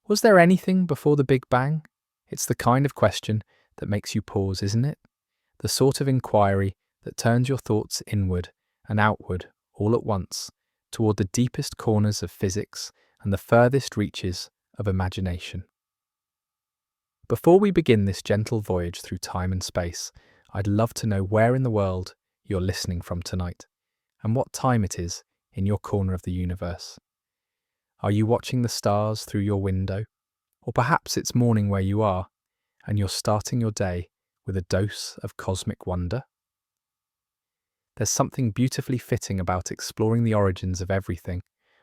Was there anything before the Big Bang? It's the kind of question that makes you pause, isn't it? The sort of inquiry that turns your thoughts inward and outward all at once, toward the deepest corners of physics and the furthest reaches of imagination. Before we begin this gentle voyage through time and space, I'd love to know where in the world you're listening from tonight, and what time it is in your corner of the universe. Are you watching the stars through your window? Or perhaps it's morning where you are, and you're starting your day with a dose of cosmic wonder? There's something beautifully fitting about exploring the origins of everything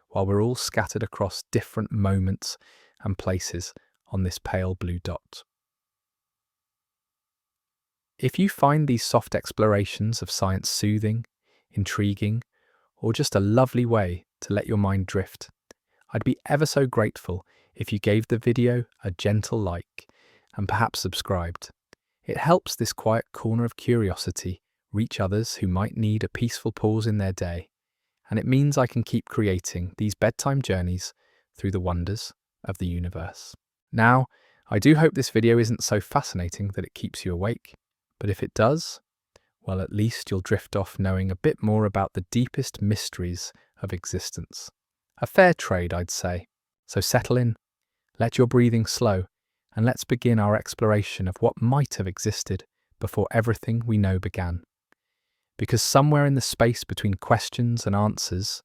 while we're all scattered across different moments and places on this pale blue dot. If you find these soft explorations of science soothing, intriguing, or just a lovely way to let your mind drift, I'd be ever so grateful if you gave the video a gentle like and perhaps subscribed. It helps this quiet corner of curiosity reach others who might need a peaceful pause in their day, and it means I can keep creating these bedtime journeys through the wonders of the universe. Now, I do hope this video isn't so fascinating that it keeps you awake, but if it does, well, at least you'll drift off knowing a bit more about the deepest mysteries of existence. A fair trade, I'd say. So settle in, let your breathing slow, and let's begin our exploration of what might have existed before everything we know began. Because somewhere in the space between questions and answers,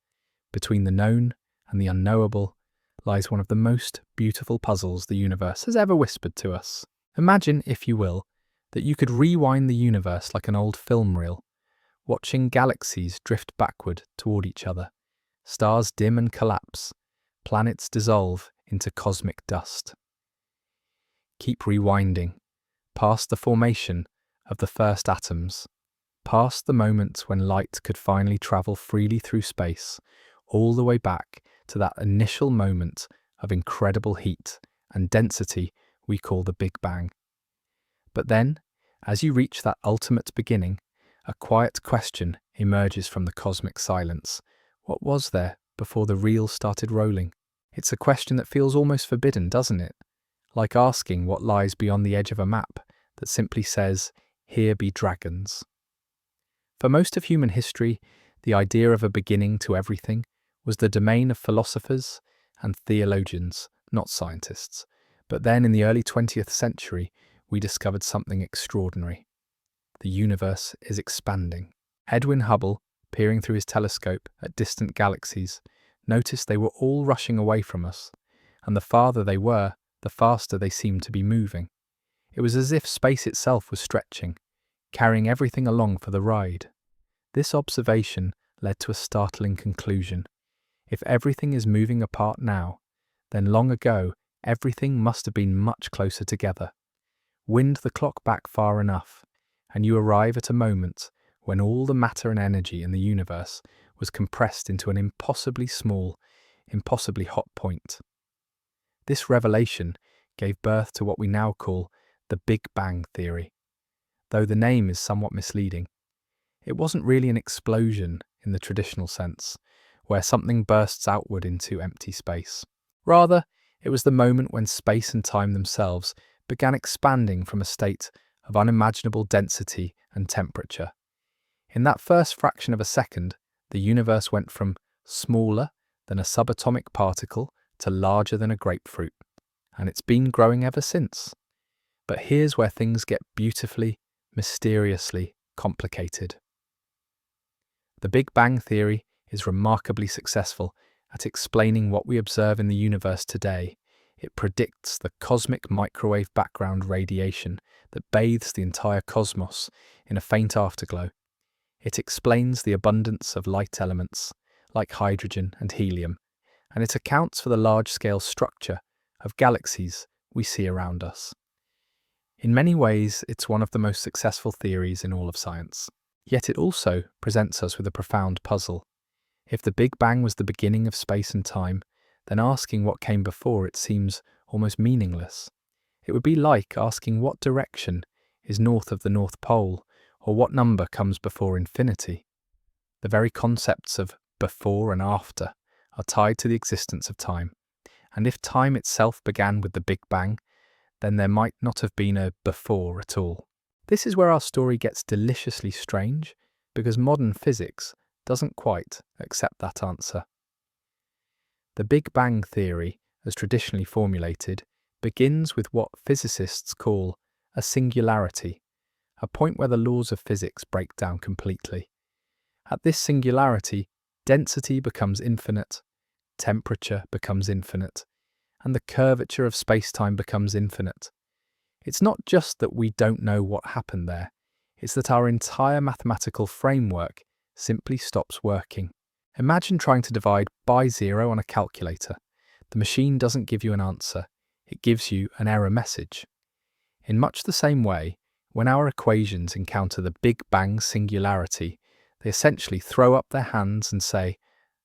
between the known and the unknowable, lies one of the most beautiful puzzles the universe has ever whispered to us. Imagine, if you will, that you could rewind the universe like an old film reel, watching galaxies drift backward toward each other, stars dim and collapse, planets dissolve into cosmic dust. Keep rewinding, past the formation of the first atoms, past the moment when light could finally travel freely through space, all the way back to that initial moment of incredible heat and density we call the Big Bang. But then, as you reach that ultimate beginning, a quiet question emerges from the cosmic silence. What was there before the reel started rolling? It's a question that feels almost forbidden, doesn't it? Like asking what lies beyond the edge of a map that simply says, "Here be dragons." For most of human history, the idea of a beginning to everything was the domain of philosophers and theologians, not scientists. But then in the early 20th century, we discovered something extraordinary. The universe is expanding. Edwin Hubble, peering through his telescope at distant galaxies, noticed they were all rushing away from us, and the farther they were, the faster they seemed to be moving. It was as if space itself was stretching, carrying everything along for the ride. This observation led to a startling conclusion. If everything is moving apart now, then long ago everything must have been much closer together. Wind the clock back far enough, and you arrive at a moment when all the matter and energy in the universe was compressed into an impossibly small, impossibly hot point. This revelation gave birth to what we now call the Big Bang theory. Though the name is somewhat misleading, it wasn't really an explosion in the traditional sense, where something bursts outward into empty space. Rather, it was the moment when space and time themselves began expanding from a state of unimaginable density and temperature. In that first fraction of a second, the universe went from smaller than a subatomic particle to larger than a grapefruit, and it's been growing ever since. But here's where things get beautifully, mysteriously complicated. The Big Bang theory is remarkably successful at explaining what we observe in the universe today. It predicts the cosmic microwave background radiation that bathes the entire cosmos in a faint afterglow. It explains the abundance of light elements, like hydrogen and helium, and it accounts for the large-scale structure of galaxies we see around us. In many ways, it's one of the most successful theories in all of science. Yet it also presents us with a profound puzzle. If the Big Bang was the beginning of space and time, then asking what came before it seems almost meaningless. It would be like asking what direction is north of the North Pole, or what number comes before infinity. The very concepts of before and after are tied to the existence of time, And if time itself began with the Big Bang, then there might not have been a before at all. This is where our story gets deliciously strange, because modern physics doesn't quite accept that answer. The Big Bang theory, as traditionally formulated, begins with what physicists call a singularity, a point where the laws of physics break down completely. At this singularity, density becomes infinite, temperature becomes infinite, and the curvature of space-time becomes infinite. It's not just that we don't know what happened there, it's that our entire mathematical framework simply stops working. Imagine trying to divide by 0 on a calculator. The machine doesn't give you an answer, it gives you an error message. In much the same way, when our equations encounter the Big Bang singularity, they essentially throw up their hands and say,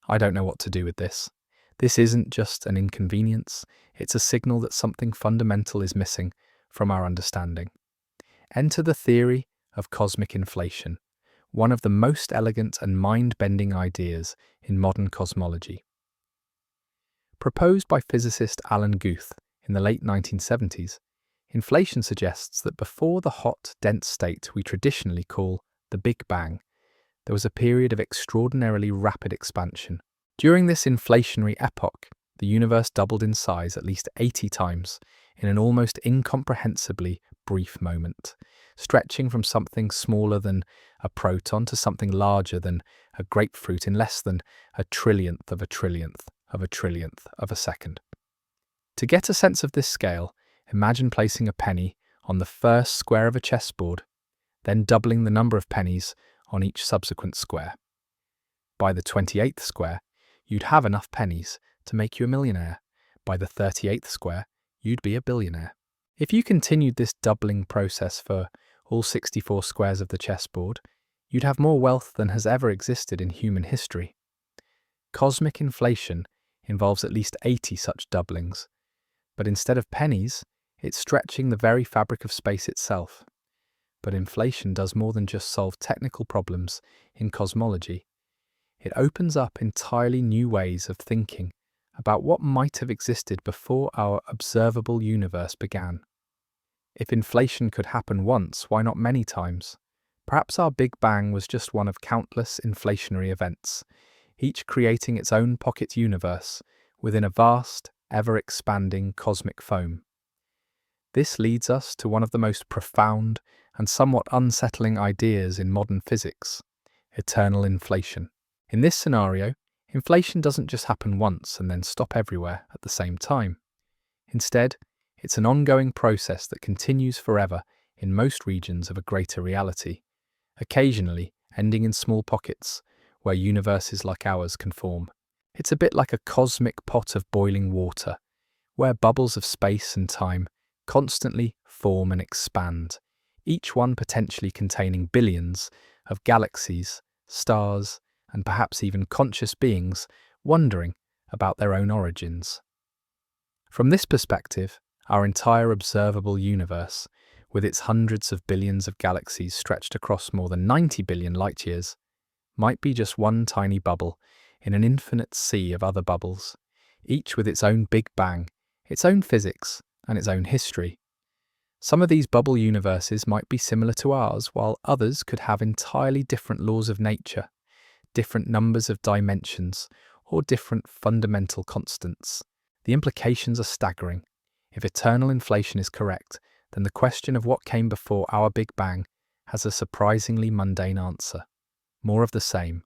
"I don't know what to do with this. This isn't just an inconvenience, it's a signal that something fundamental is missing from our understanding." Enter the theory of cosmic inflation, one of the most elegant and mind-bending ideas in modern cosmology. Proposed by physicist Alan Guth in the late 1970s, inflation suggests that before the hot, dense state we traditionally call the Big Bang, there was a period of extraordinarily rapid expansion. During this inflationary epoch, the universe doubled in size at least 80 times in an almost incomprehensibly brief moment, stretching from something smaller than a proton to something larger than a grapefruit in less than a trillionth of a trillionth of a trillionth of a second. To get a sense of this scale, imagine placing a penny on the first square of a chessboard, then doubling the number of pennies on each subsequent square. By the 28th square, you'd have enough pennies to make you a millionaire. By the 38th square, you'd be a billionaire. If you continued this doubling process for all 64 squares of the chessboard, you'd have more wealth than has ever existed in human history. Cosmic inflation involves at least 80 such doublings, but instead of pennies, it's stretching the very fabric of space itself. But inflation does more than just solve technical problems in cosmology. It opens up entirely new ways of thinking about what might have existed before our observable universe began. If inflation could happen once, why not many times? Perhaps our Big Bang was just one of countless inflationary events, each creating its own pocket universe within a vast, ever-expanding cosmic foam. This leads us to one of the most profound and somewhat unsettling ideas in modern physics: eternal inflation. In this scenario, inflation doesn't just happen once and then stop everywhere at the same time. Instead, it's an ongoing process that continues forever in most regions of a greater reality, occasionally ending in small pockets where universes like ours can form. It's a bit like a cosmic pot of boiling water, where bubbles of space and time constantly form and expand, each one potentially containing billions of galaxies, stars, and perhaps even conscious beings wondering about their own origins. From this perspective, our entire observable universe, with its hundreds of billions of galaxies stretched across more than 90 billion light-years, might be just one tiny bubble in an infinite sea of other bubbles, each with its own Big Bang, its own physics, and its own history. Some of these bubble universes might be similar to ours, while others could have entirely different laws of nature, different numbers of dimensions, or different fundamental constants. The implications are staggering. If eternal inflation is correct, then the question of what came before our Big Bang has a surprisingly mundane answer. More of the same.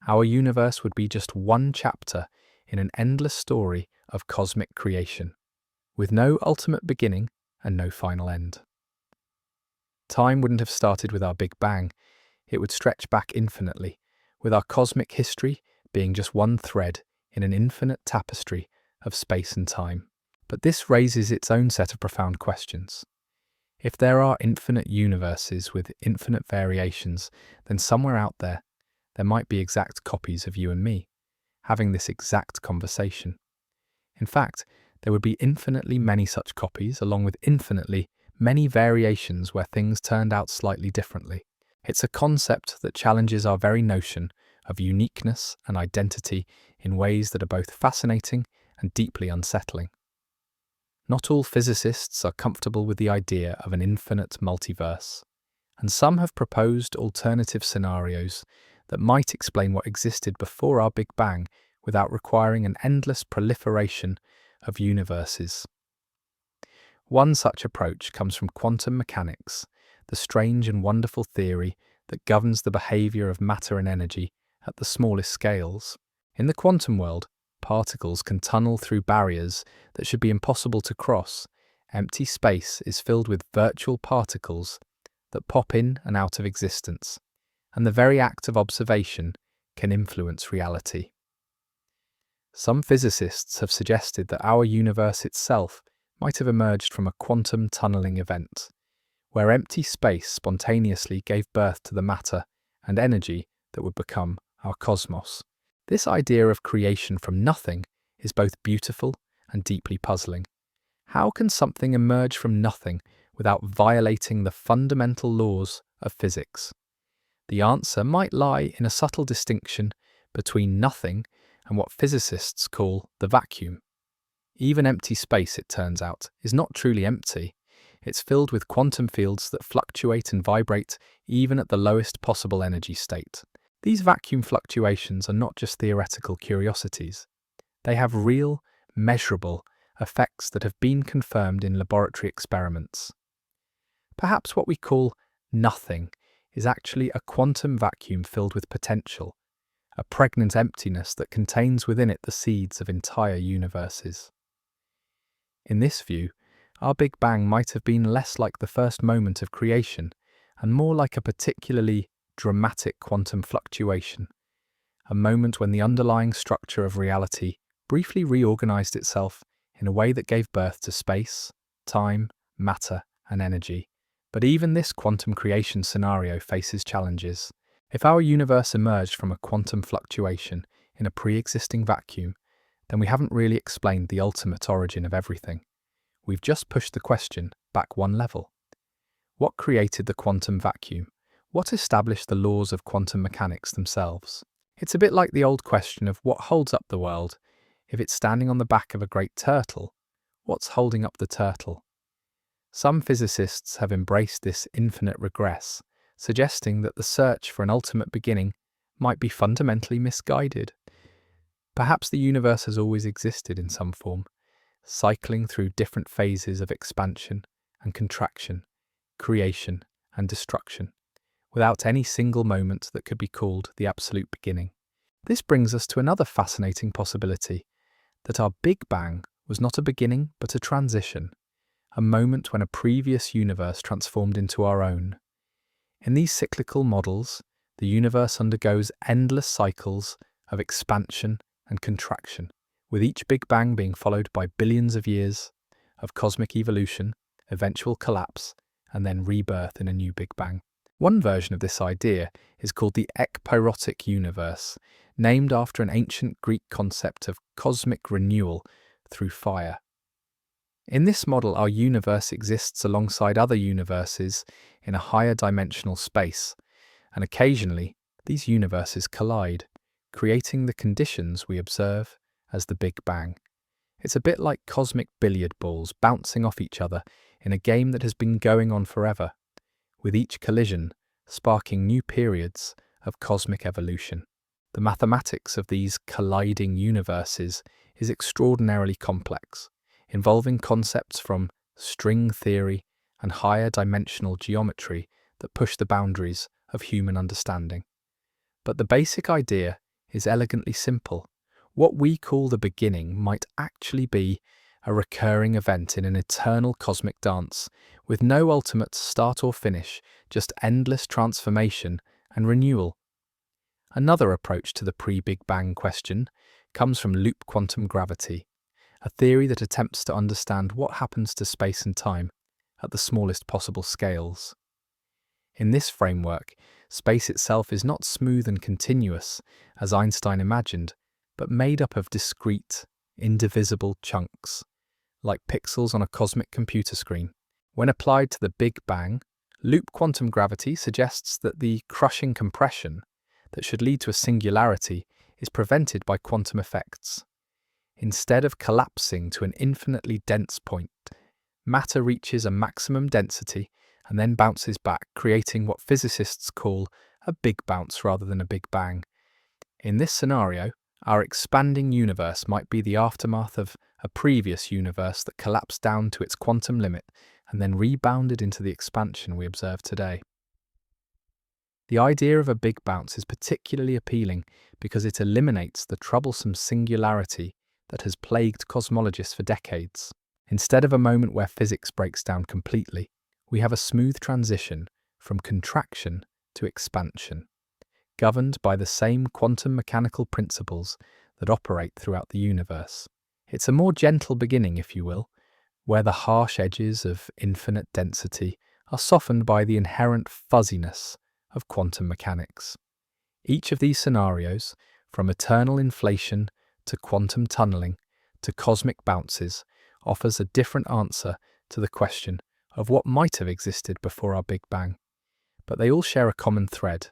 Our universe would be just one chapter in an endless story of cosmic creation, with no ultimate beginning and no final end. Time wouldn't have started with our Big Bang. It would stretch back infinitely, with our cosmic history being just one thread in an infinite tapestry of space and time. But this raises its own set of profound questions. If there are infinite universes with infinite variations, then somewhere out there might be exact copies of you and me, having this exact conversation. In fact, there would be infinitely many such copies, along with infinitely many variations where things turned out slightly differently. It's a concept that challenges our very notion of uniqueness and identity in ways that are both fascinating and deeply unsettling. Not all physicists are comfortable with the idea of an infinite multiverse, and some have proposed alternative scenarios that might explain what existed before our Big Bang without requiring an endless proliferation of universes. One such approach comes from quantum mechanics, the strange and wonderful theory that governs the behavior of matter and energy at the smallest scales. In the quantum world, particles can tunnel through barriers that should be impossible to cross. Empty space is filled with virtual particles that pop in and out of existence, and the very act of observation can influence reality. Some physicists have suggested that our universe itself might have emerged from a quantum tunneling event, where empty space spontaneously gave birth to the matter and energy that would become our cosmos. This idea of creation from nothing is both beautiful and deeply puzzling. How can something emerge from nothing without violating the fundamental laws of physics? The answer might lie in a subtle distinction between nothing and what physicists call the vacuum. Even empty space, it turns out, is not truly empty. It's filled with quantum fields that fluctuate and vibrate even at the lowest possible energy state. These vacuum fluctuations are not just theoretical curiosities. They have real, measurable effects that have been confirmed in laboratory experiments. Perhaps what we call nothing is actually a quantum vacuum filled with potential, a pregnant emptiness that contains within it the seeds of entire universes. In this view, our Big Bang might have been less like the first moment of creation and more like a particularly dramatic quantum fluctuation, a moment when the underlying structure of reality briefly reorganized itself in a way that gave birth to space, time, matter, and energy. But even this quantum creation scenario faces challenges. If our universe emerged from a quantum fluctuation in a pre-existing vacuum, then we haven't really explained the ultimate origin of everything. We've just pushed the question back one level. What created the quantum vacuum? What established the laws of quantum mechanics themselves? It's a bit like the old question of what holds up the world. If it's standing on the back of a great turtle, what's holding up the turtle? Some physicists have embraced this infinite regress, suggesting that the search for an ultimate beginning might be fundamentally misguided. Perhaps the universe has always existed in some form, cycling through different phases of expansion and contraction, creation and destruction, without any single moment that could be called the absolute beginning. This brings us to another fascinating possibility, that our Big Bang was not a beginning but a transition, a moment when a previous universe transformed into our own. In these cyclical models, the universe undergoes endless cycles of expansion and contraction, with each Big Bang being followed by billions of years of cosmic evolution, eventual collapse, and then rebirth in a new Big Bang. One version of this idea is called the ekpyrotic universe, named after an ancient Greek concept of cosmic renewal through fire. In this model, our universe exists alongside other universes in a higher dimensional space, and occasionally these universes collide, creating the conditions we observe as the Big Bang. It's a bit like cosmic billiard balls bouncing off each other in a game that has been going on forever, with each collision sparking new periods of cosmic evolution. The mathematics of these colliding universes is extraordinarily complex, involving concepts from string theory and higher dimensional geometry that push the boundaries of human understanding. But the basic idea is elegantly simple. What we call the beginning might actually be a recurring event in an eternal cosmic dance, with no ultimate start or finish, just endless transformation and renewal. Another approach to the pre-Big Bang question comes from loop quantum gravity, a theory that attempts to understand what happens to space and time at the smallest possible scales. In this framework, space itself is not smooth and continuous, as Einstein imagined, but made up of discrete, indivisible chunks, like pixels on a cosmic computer screen. When applied to the Big Bang, loop quantum gravity suggests that the crushing compression that should lead to a singularity is prevented by quantum effects. Instead of collapsing to an infinitely dense point, matter reaches a maximum density and then bounces back, creating what physicists call a big bounce rather than a big bang. In this scenario, our expanding universe might be the aftermath of a previous universe that collapsed down to its quantum limit and then rebounded into the expansion we observe today. The idea of a big bounce is particularly appealing because it eliminates the troublesome singularity that has plagued cosmologists for decades. Instead of a moment where physics breaks down completely, we have a smooth transition from contraction to expansion, governed by the same quantum mechanical principles that operate throughout the universe. It's a more gentle beginning, if you will, where the harsh edges of infinite density are softened by the inherent fuzziness of quantum mechanics. Each of these scenarios, from eternal inflation to quantum tunneling to cosmic bounces, offers a different answer to the question of what might have existed before our Big Bang. But they all share a common thread.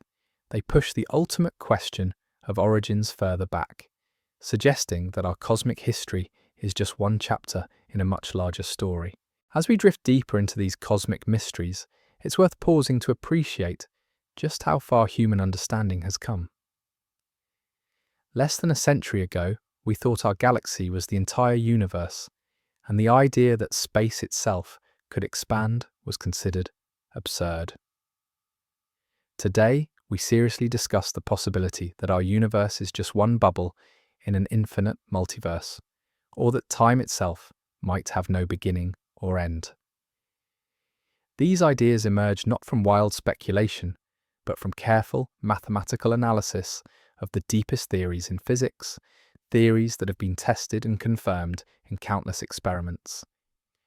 They push the ultimate question of origins further back, suggesting that our cosmic history is just one chapter in a much larger story. As we drift deeper into these cosmic mysteries, it's worth pausing to appreciate just how far human understanding has come. Less than a century ago, we thought our galaxy was the entire universe, and the idea that space itself could expand was considered absurd. Today, we seriously discuss the possibility that our universe is just one bubble in an infinite multiverse, or that time itself might have no beginning or end. These ideas emerge not from wild speculation, but from careful mathematical analysis of the deepest theories in physics, theories that have been tested and confirmed in countless experiments.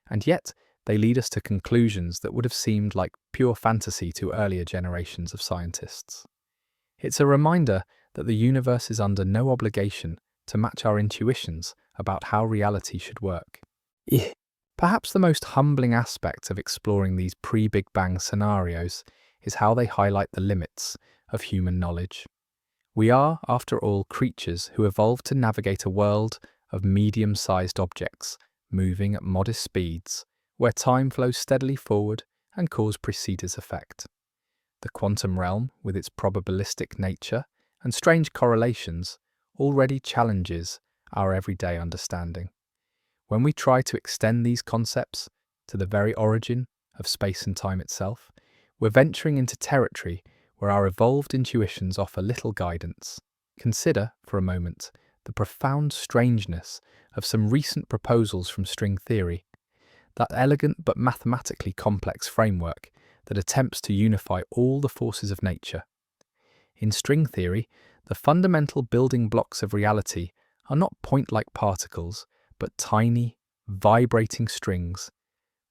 And yet, they lead us to conclusions that would have seemed like pure fantasy to earlier generations of scientists. It's a reminder that the universe is under no obligation to match our intuitions about how reality should work. Perhaps the most humbling aspect of exploring these pre-Big Bang scenarios is how they highlight the limits of human knowledge. We are, after all, creatures who evolved to navigate a world of medium-sized objects moving at modest speeds, where time flows steadily forward and cause precedes effect. The quantum realm, with its probabilistic nature and strange correlations, already challenges our everyday understanding. When we try to extend these concepts to the very origin of space and time itself, we're venturing into territory where our evolved intuitions offer little guidance. Consider, for a moment, the profound strangeness of some recent proposals from string theory, that elegant but mathematically complex framework that attempts to unify all the forces of nature. In string theory, the fundamental building blocks of reality are not point-like particles, but tiny, vibrating strings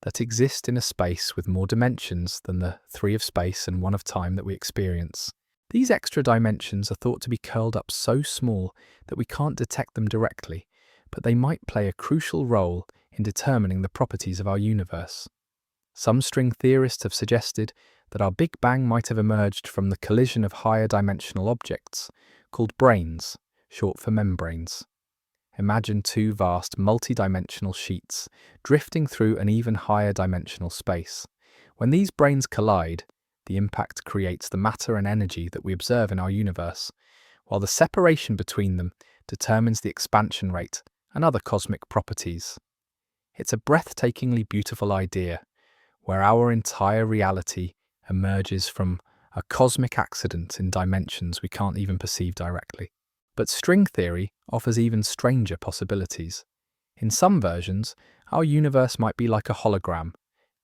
that exist in a space with more dimensions than the 3 of space and 1 of time that we experience. These extra dimensions are thought to be curled up so small that we can't detect them directly, but they might play a crucial role in determining the properties of our universe. Some string theorists have suggested that our Big Bang might have emerged from the collision of higher dimensional objects, called branes, short for membranes. Imagine 2 vast multi-dimensional sheets drifting through an even higher dimensional space. When these branes collide, the impact creates the matter and energy that we observe in our universe, while the separation between them determines the expansion rate and other cosmic properties. It's a breathtakingly beautiful idea, where our entire reality emerges from a cosmic accident in dimensions we can't even perceive directly. But string theory offers even stranger possibilities. In some versions, our universe might be like a hologram,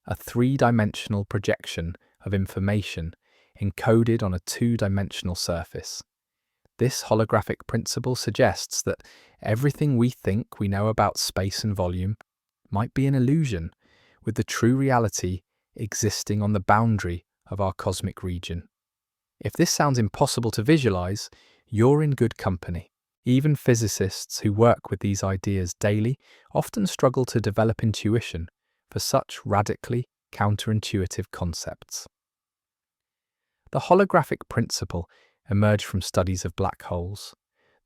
a 3-dimensional projection of information encoded on a 2-dimensional surface. This holographic principle suggests that everything we think we know about space and volume might be an illusion, with the true reality existing on the boundary of our cosmic region. If this sounds impossible to visualize, you're in good company. Even physicists who work with these ideas daily often struggle to develop intuition for such radically counterintuitive concepts. The holographic principle emerged from studies of black holes,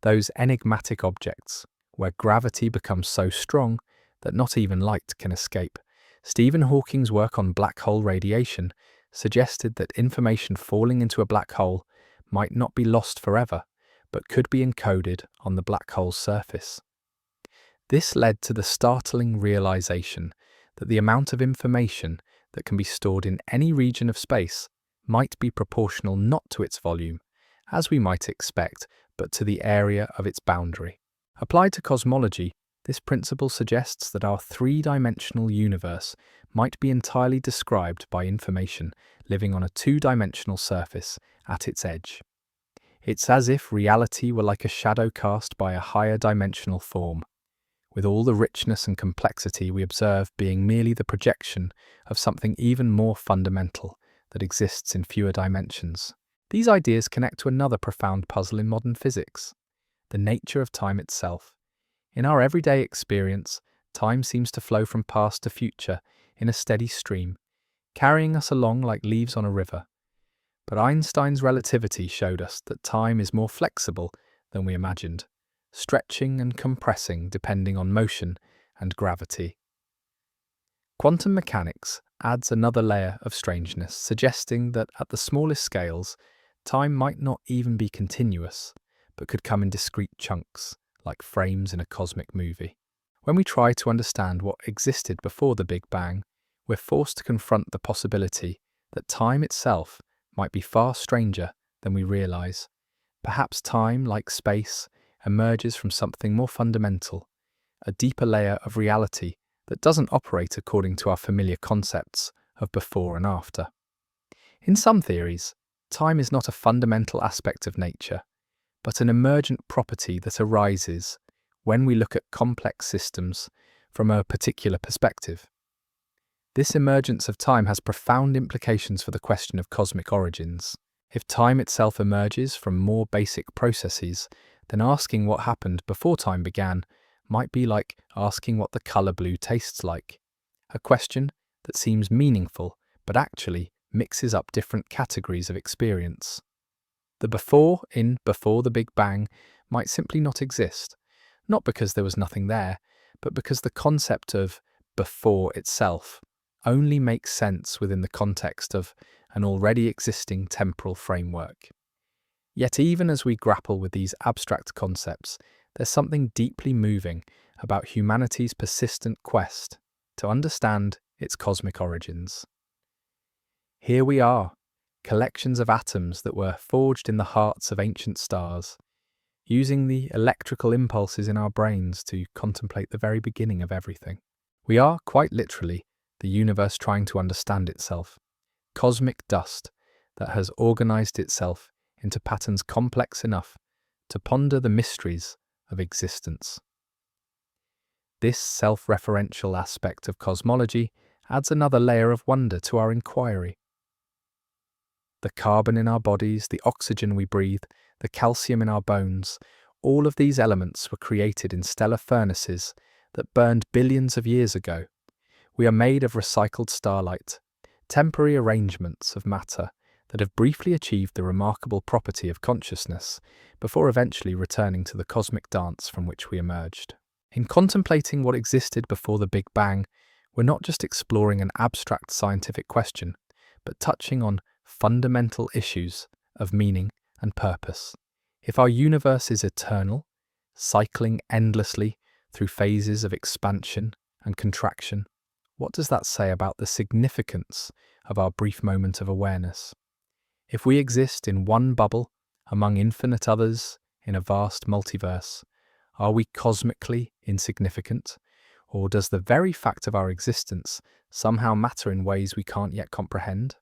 those enigmatic objects where gravity becomes so strong that not even light can escape. Stephen Hawking's work on black hole radiation suggested that information falling into a black hole might not be lost forever, but could be encoded on the black hole's surface. This led to the startling realization that the amount of information that can be stored in any region of space might be proportional not to its volume, as we might expect, but to the area of its boundary. Applied to cosmology, this principle suggests that our three-dimensional universe might be entirely described by information living on a two-dimensional surface at its edge. It's as if reality were like a shadow cast by a higher dimensional form, with all the richness and complexity we observe being merely the projection of something even more fundamental that exists in fewer dimensions. These ideas connect to another profound puzzle in modern physics: the nature of time itself. In our everyday experience, time seems to flow from past to future in a steady stream, carrying us along like leaves on a river. But Einstein's relativity showed us that time is more flexible than we imagined, stretching and compressing depending on motion and gravity. Quantum mechanics adds another layer of strangeness, suggesting that at the smallest scales, time might not even be continuous, but could come in discrete chunks, like frames in a cosmic movie. When we try to understand what existed before the Big Bang, we're forced to confront the possibility that time itself might be far stranger than we realize. Perhaps time, like space, emerges from something more fundamental, a deeper layer of reality that doesn't operate according to our familiar concepts of before and after. In some theories, time is not a fundamental aspect of nature, but an emergent property that arises when we look at complex systems from a particular perspective. This emergence of time has profound implications for the question of cosmic origins. If time itself emerges from more basic processes, then asking what happened before time began might be like asking what the colour blue tastes like, a question that seems meaningful but actually mixes up different categories of experience. The before the Big Bang might simply not exist, not because there was nothing there, but because the concept of before itself only makes sense within the context of an already existing temporal framework. Yet even as we grapple with these abstract concepts, there's something deeply moving about humanity's persistent quest to understand its cosmic origins. Here we are, collections of atoms that were forged in the hearts of ancient stars, using the electrical impulses in our brains to contemplate the very beginning of everything. We are, quite literally, the universe trying to understand itself, cosmic dust that has organized itself into patterns complex enough to ponder the mysteries of existence. This self-referential aspect of cosmology adds another layer of wonder to our inquiry. The carbon in our bodies, the oxygen we breathe, the calcium in our bones, all of these elements were created in stellar furnaces that burned billions of years ago. We are made of recycled starlight, temporary arrangements of matter that have briefly achieved the remarkable property of consciousness before eventually returning to the cosmic dance from which we emerged. In contemplating what existed before the Big Bang, we're not just exploring an abstract scientific question, but touching on fundamental issues of meaning and purpose. If our universe is eternal, cycling endlessly through phases of expansion and contraction, what does that say about the significance of our brief moment of awareness? If we exist in one bubble among infinite others in a vast multiverse, are we cosmically insignificant, or does the very fact of our existence somehow matter in ways we can't yet comprehend?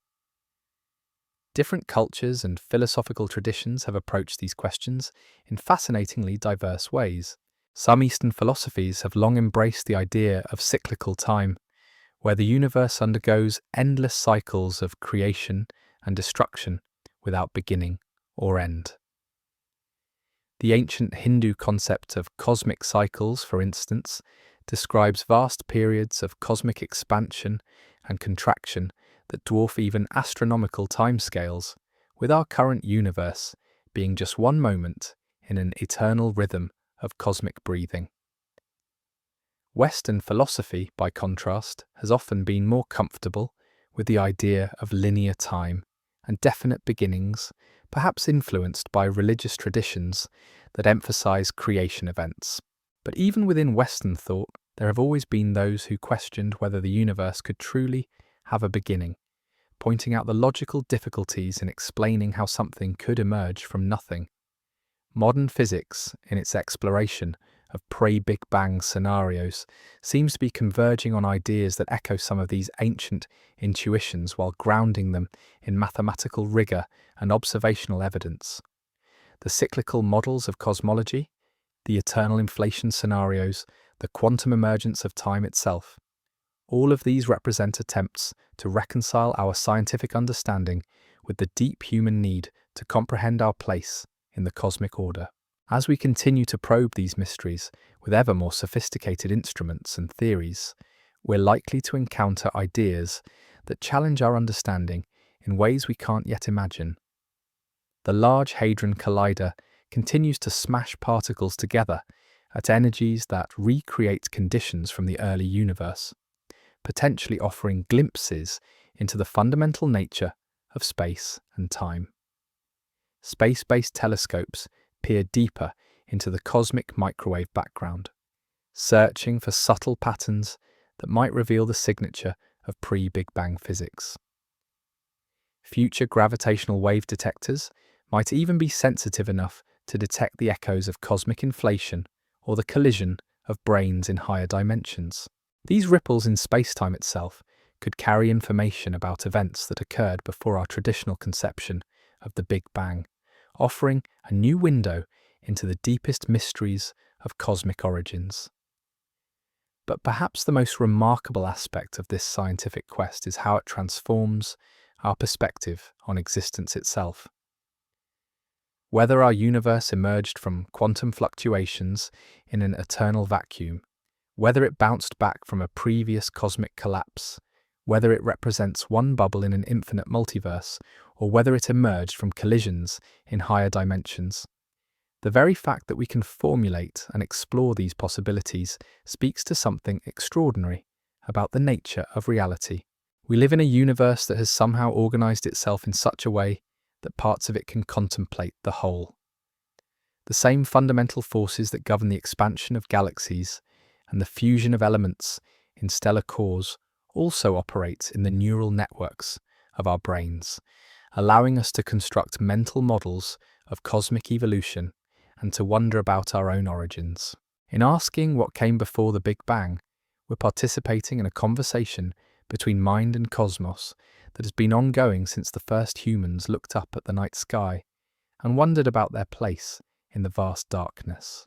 Different cultures and philosophical traditions have approached these questions in fascinatingly diverse ways. Some Eastern philosophies have long embraced the idea of cyclical time, where the universe undergoes endless cycles of creation and destruction without beginning or end. The ancient Hindu concept of cosmic cycles, for instance, describes vast periods of cosmic expansion and contraction that dwarf even astronomical timescales, with our current universe being just one moment in an eternal rhythm of cosmic breathing. Western philosophy, by contrast, has often been more comfortable with the idea of linear time and definite beginnings, perhaps influenced by religious traditions that emphasize creation events. But even within Western thought, there have always been those who questioned whether the universe could truly have a beginning, pointing out the logical difficulties in explaining how something could emerge from nothing. Modern physics, in its exploration of pre-Big Bang scenarios, seems to be converging on ideas that echo some of these ancient intuitions while grounding them in mathematical rigor and observational evidence. The cyclical models of cosmology, the eternal inflation scenarios, the quantum emergence of time itself, all of these represent attempts to reconcile our scientific understanding with the deep human need to comprehend our place in the cosmic order. As we continue to probe these mysteries with ever more sophisticated instruments and theories, we're likely to encounter ideas that challenge our understanding in ways we can't yet imagine. The Large Hadron Collider continues to smash particles together at energies that recreate conditions from the early universe, potentially offering glimpses into the fundamental nature of space and time. Space-based telescopes peer deeper into the cosmic microwave background, searching for subtle patterns that might reveal the signature of pre-Big Bang physics. Future gravitational wave detectors might even be sensitive enough to detect the echoes of cosmic inflation or the collision of brains in higher dimensions. These ripples in space-time itself could carry information about events that occurred before our traditional conception of the Big Bang, offering a new window into the deepest mysteries of cosmic origins. But perhaps the most remarkable aspect of this scientific quest is how it transforms our perspective on existence itself. Whether our universe emerged from quantum fluctuations in an eternal vacuum, whether it bounced back from a previous cosmic collapse, whether it represents one bubble in an infinite multiverse, or whether it emerged from collisions in higher dimensions, the very fact that we can formulate and explore these possibilities speaks to something extraordinary about the nature of reality. We live in a universe that has somehow organized itself in such a way that parts of it can contemplate the whole. The same fundamental forces that govern the expansion of galaxies and the fusion of elements in stellar cores also operate in the neural networks of our brains, allowing us to construct mental models of cosmic evolution and to wonder about our own origins. In asking what came before the Big Bang, we're participating in a conversation between mind and cosmos that has been ongoing since the first humans looked up at the night sky and wondered about their place in the vast darkness.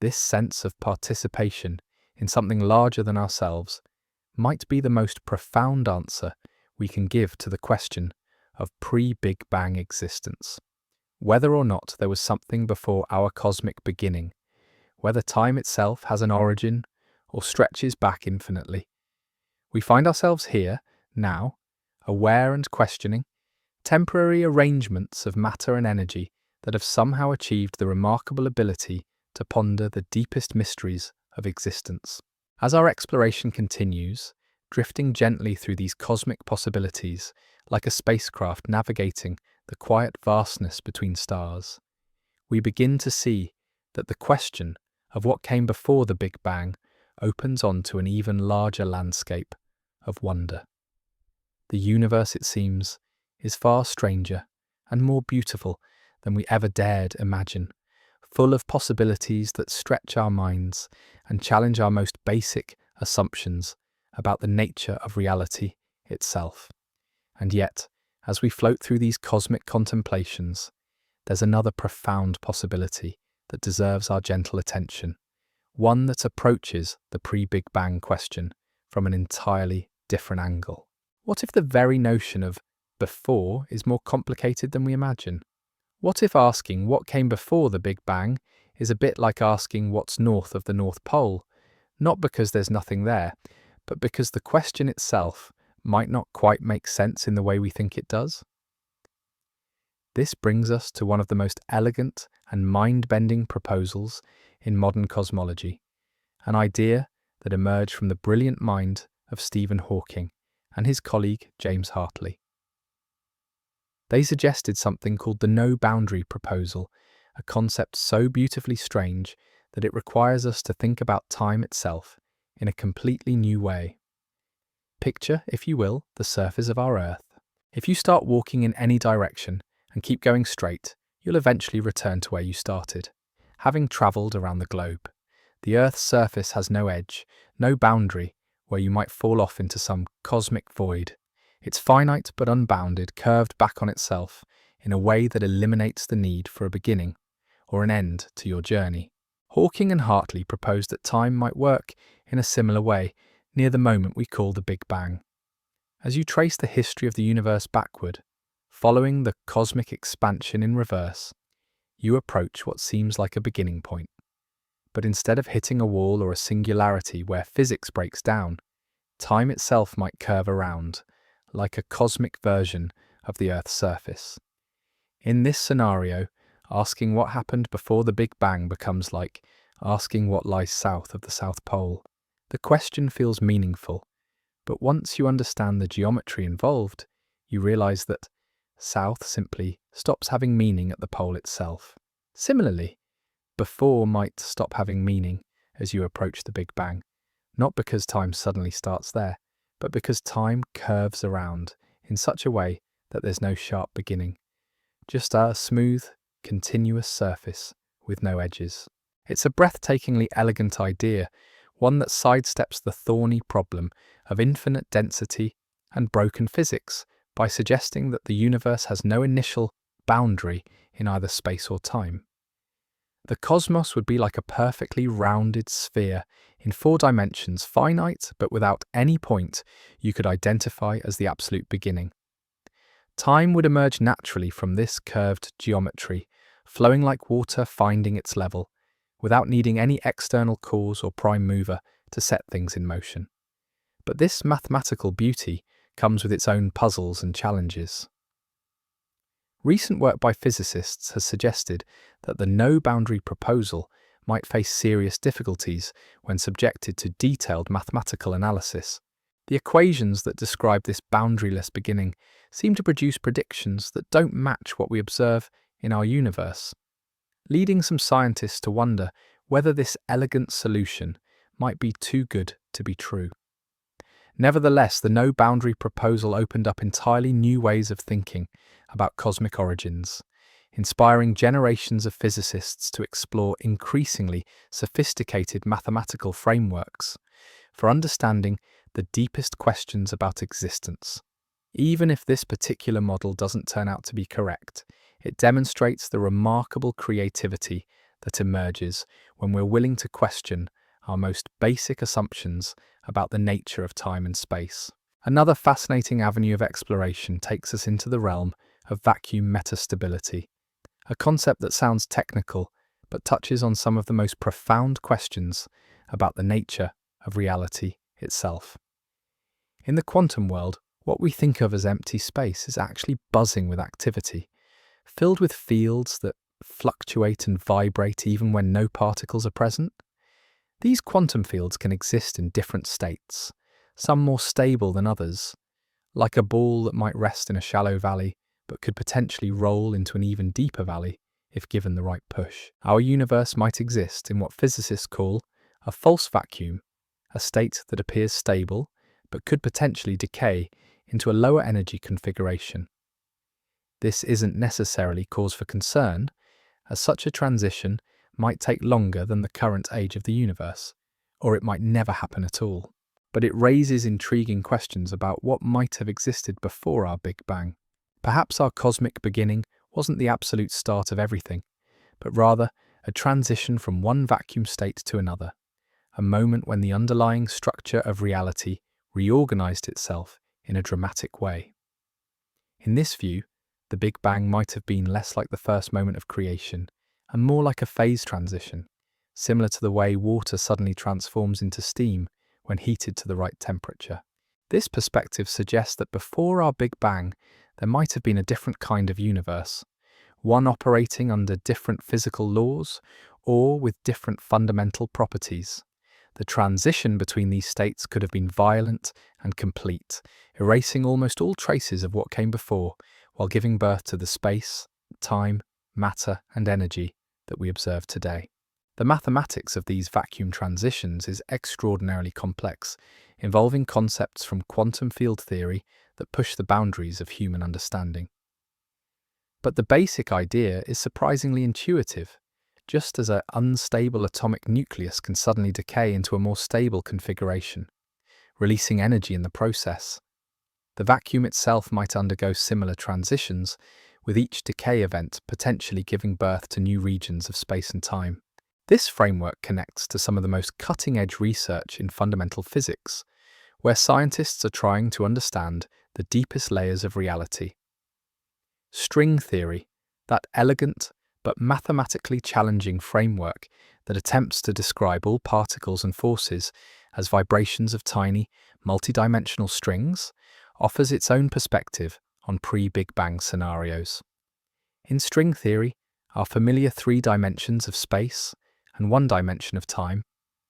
This sense of participation in something larger than ourselves might be the most profound answer we can give to the question of pre-Big Bang existence. Whether or not there was something before our cosmic beginning, whether time itself has an origin or stretches back infinitely, we find ourselves here, now, aware and questioning, temporary arrangements of matter and energy that have somehow achieved the remarkable ability to ponder the deepest mysteries of existence. As our exploration continues, drifting gently through these cosmic possibilities like a spacecraft navigating the quiet vastness between stars, we begin to see that the question of what came before the Big Bang opens onto an even larger landscape of wonder. The universe, it seems, is far stranger and more beautiful than we ever dared imagine, full of possibilities that stretch our minds and challenge our most basic assumptions about the nature of reality itself. And yet, as we float through these cosmic contemplations, there's another profound possibility that deserves our gentle attention, one that approaches the pre-Big Bang question from an entirely different angle. What if the very notion of before is more complicated than we imagine? What if asking what came before the Big Bang is a bit like asking what's north of the North Pole, not because there's nothing there, but because the question itself might not quite make sense in the way we think it does? This brings us to one of the most elegant and mind-bending proposals in modern cosmology, an idea that emerged from the brilliant mind of Stephen Hawking and his colleague James Hartley. They suggested something called the no-boundary proposal, a concept so beautifully strange that it requires us to think about time itself in a completely new way. Picture, if you will, the surface of our Earth. If you start walking in any direction and keep going straight, you'll eventually return to where you started, having travelled around the globe. The Earth's surface has no edge, no boundary, where you might fall off into some cosmic void. It's finite but unbounded, curved back on itself in a way that eliminates the need for a beginning or an end to your journey. Hawking and Hartley proposed that time might work in a similar way near the moment we call the Big Bang. As you trace the history of the universe backward, following the cosmic expansion in reverse, you approach what seems like a beginning point. But instead of hitting a wall or a singularity where physics breaks down, time itself might curve around, like a cosmic version of the Earth's surface. In this scenario, asking what happened before the Big Bang becomes like asking what lies south of the South Pole. The question feels meaningful, but once you understand the geometry involved, you realize that south simply stops having meaning at the pole itself. Similarly, before might stop having meaning as you approach the Big Bang, not because time suddenly starts there, but because time curves around in such a way that there's no sharp beginning, just a smooth, continuous surface with no edges. It's a breathtakingly elegant idea, one that sidesteps the thorny problem of infinite density and broken physics by suggesting that the universe has no initial boundary in either space or time. The cosmos would be like a perfectly rounded sphere in 4 dimensions, finite but without any point you could identify as the absolute beginning. Time would emerge naturally from this curved geometry, flowing like water finding its level, without needing any external cause or prime mover to set things in motion. But this mathematical beauty comes with its own puzzles and challenges. Recent work by physicists has suggested that the no-boundary proposal might face serious difficulties when subjected to detailed mathematical analysis. The equations that describe this boundaryless beginning seem to produce predictions that don't match what we observe in our universe, leading some scientists to wonder whether this elegant solution might be too good to be true. Nevertheless, the no-boundary proposal opened up entirely new ways of thinking about cosmic origins, inspiring generations of physicists to explore increasingly sophisticated mathematical frameworks for understanding the deepest questions about existence. Even if this particular model doesn't turn out to be correct, it demonstrates the remarkable creativity that emerges when we're willing to question our most basic assumptions about the nature of time and space. Another fascinating avenue of exploration takes us into the realm of vacuum metastability, a concept that sounds technical but touches on some of the most profound questions about the nature of reality itself. In the quantum world, what we think of as empty space is actually buzzing with activity, filled with fields that fluctuate and vibrate even when no particles are present. These quantum fields can exist in different states, some more stable than others, like a ball that might rest in a shallow valley but could potentially roll into an even deeper valley if given the right push. Our universe might exist in what physicists call a false vacuum, a state that appears stable but could potentially decay into a lower energy configuration. This isn't necessarily cause for concern, as such a transition might take longer than the current age of the universe, or it might never happen at all. But it raises intriguing questions about what might have existed before our Big Bang. Perhaps our cosmic beginning wasn't the absolute start of everything, but rather a transition from one vacuum state to another, a moment when the underlying structure of reality reorganized itself in a dramatic way. In this view, the Big Bang might have been less like the first moment of creation and more like a phase transition, similar to the way water suddenly transforms into steam when heated to the right temperature. This perspective suggests that before our Big Bang, there might have been a different kind of universe, one operating under different physical laws or with different fundamental properties. The transition between these states could have been violent and complete, erasing almost all traces of what came before, while giving birth to the space, time, matter, and energy that we observe today. The mathematics of these vacuum transitions is extraordinarily complex, involving concepts from quantum field theory that push the boundaries of human understanding. But the basic idea is surprisingly intuitive. Just as an unstable atomic nucleus can suddenly decay into a more stable configuration, releasing energy in the process, the vacuum itself might undergo similar transitions, with each decay event potentially giving birth to new regions of space and time. This framework connects to some of the most cutting-edge research in fundamental physics, where scientists are trying to understand the deepest layers of reality. String theory, that elegant but mathematically challenging framework that attempts to describe all particles and forces as vibrations of tiny, multidimensional strings, offers its own perspective on pre-Big Bang scenarios. In string theory, our familiar 3 dimensions of space and 1 dimension of time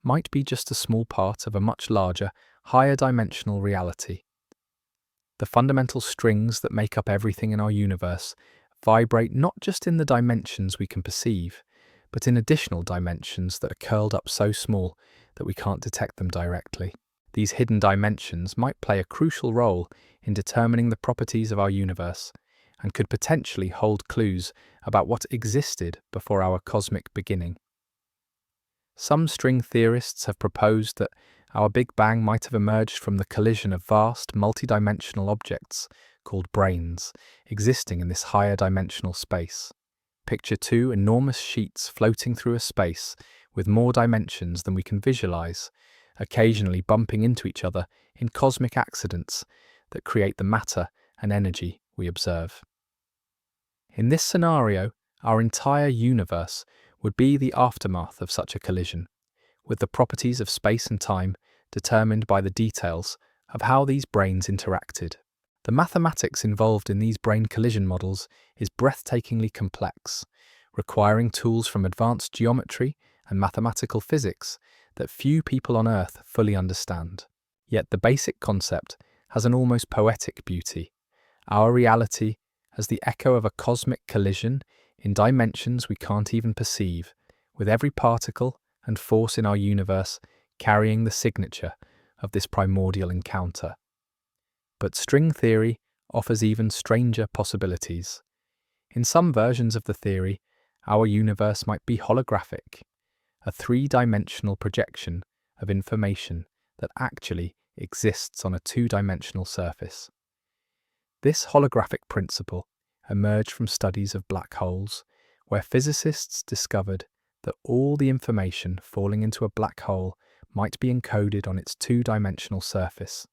might be just a small part of a much larger, higher dimensional reality. The fundamental strings that make up everything in our universe vibrate not just in the dimensions we can perceive, but in additional dimensions that are curled up so small that we can't detect them directly. These hidden dimensions might play a crucial role in determining the properties of our universe, and could potentially hold clues about what existed before our cosmic beginning. Some string theorists have proposed that our Big Bang might have emerged from the collision of vast, multidimensional objects called brains, existing in this higher dimensional space. Picture 2 enormous sheets floating through a space with more dimensions than we can visualize, occasionally bumping into each other in cosmic accidents that create the matter and energy we observe. In this scenario, our entire universe would be the aftermath of such a collision, with the properties of space and time determined by the details of how these brains interacted. The mathematics involved in these brain collision models is breathtakingly complex, requiring tools from advanced geometry and mathematical physics that few people on Earth fully understand. Yet the basic concept has an almost poetic beauty. Our reality as the echo of a cosmic collision in dimensions we can't even perceive, with every particle and force in our universe carrying the signature of this primordial encounter. But string theory offers even stranger possibilities. In some versions of the theory, our universe might be holographic, a 3-dimensional projection of information that actually exists on a 2-dimensional surface. This holographic principle emerged from studies of black holes, where physicists discovered that all the information falling into a black hole might be encoded on its 2-dimensional surface,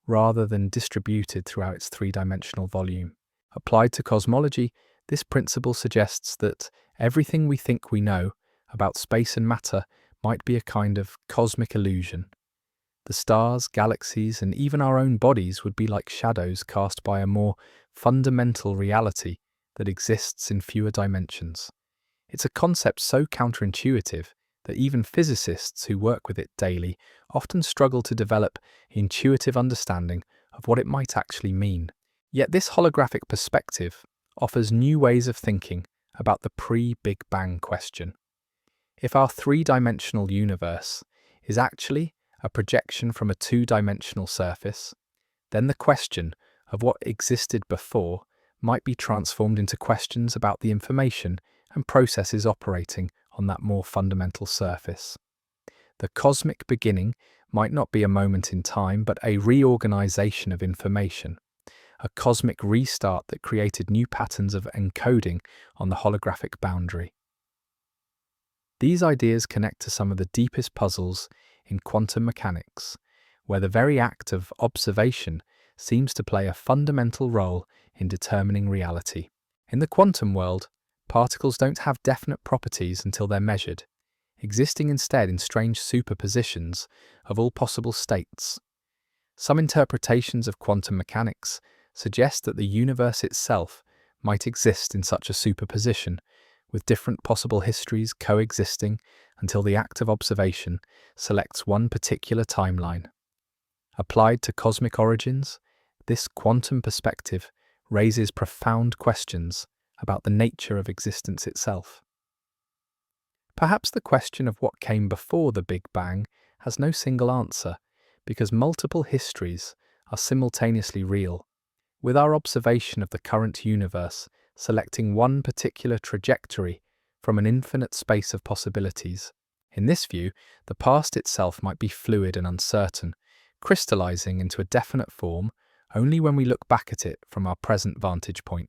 rather than distributed throughout its 3-dimensional volume. Applied to cosmology, this principle suggests that everything we think we know about space and matter might be a kind of cosmic illusion. The stars, galaxies, and even our own bodies would be like shadows cast by a more fundamental reality that exists in fewer dimensions. It's a concept so counterintuitive that even physicists who work with it daily often struggle to develop intuitive understanding of what it might actually mean. Yet this holographic perspective offers new ways of thinking about the pre-Big Bang question. If our 3-dimensional universe is actually a projection from a 2-dimensional surface, then the question of what existed before might be transformed into questions about the information and processes operating on that more fundamental surface. The cosmic beginning might not be a moment in time, but a reorganization of information, a cosmic restart that created new patterns of encoding on the holographic boundary. These ideas connect to some of the deepest puzzles in quantum mechanics, where the very act of observation seems to play a fundamental role in determining reality. In the quantum world, particles don't have definite properties until they're measured, existing instead in strange superpositions of all possible states. Some interpretations of quantum mechanics suggest that the universe itself might exist in such a superposition, with different possible histories coexisting until the act of observation selects one particular timeline. Applied to cosmic origins, this quantum perspective raises profound questions about the nature of existence itself. Perhaps the question of what came before the Big Bang has no single answer, because multiple histories are simultaneously real, with our observation of the current universe selecting one particular trajectory from an infinite space of possibilities. In this view, the past itself might be fluid and uncertain, crystallizing into a definite form only when we look back at it from our present vantage point.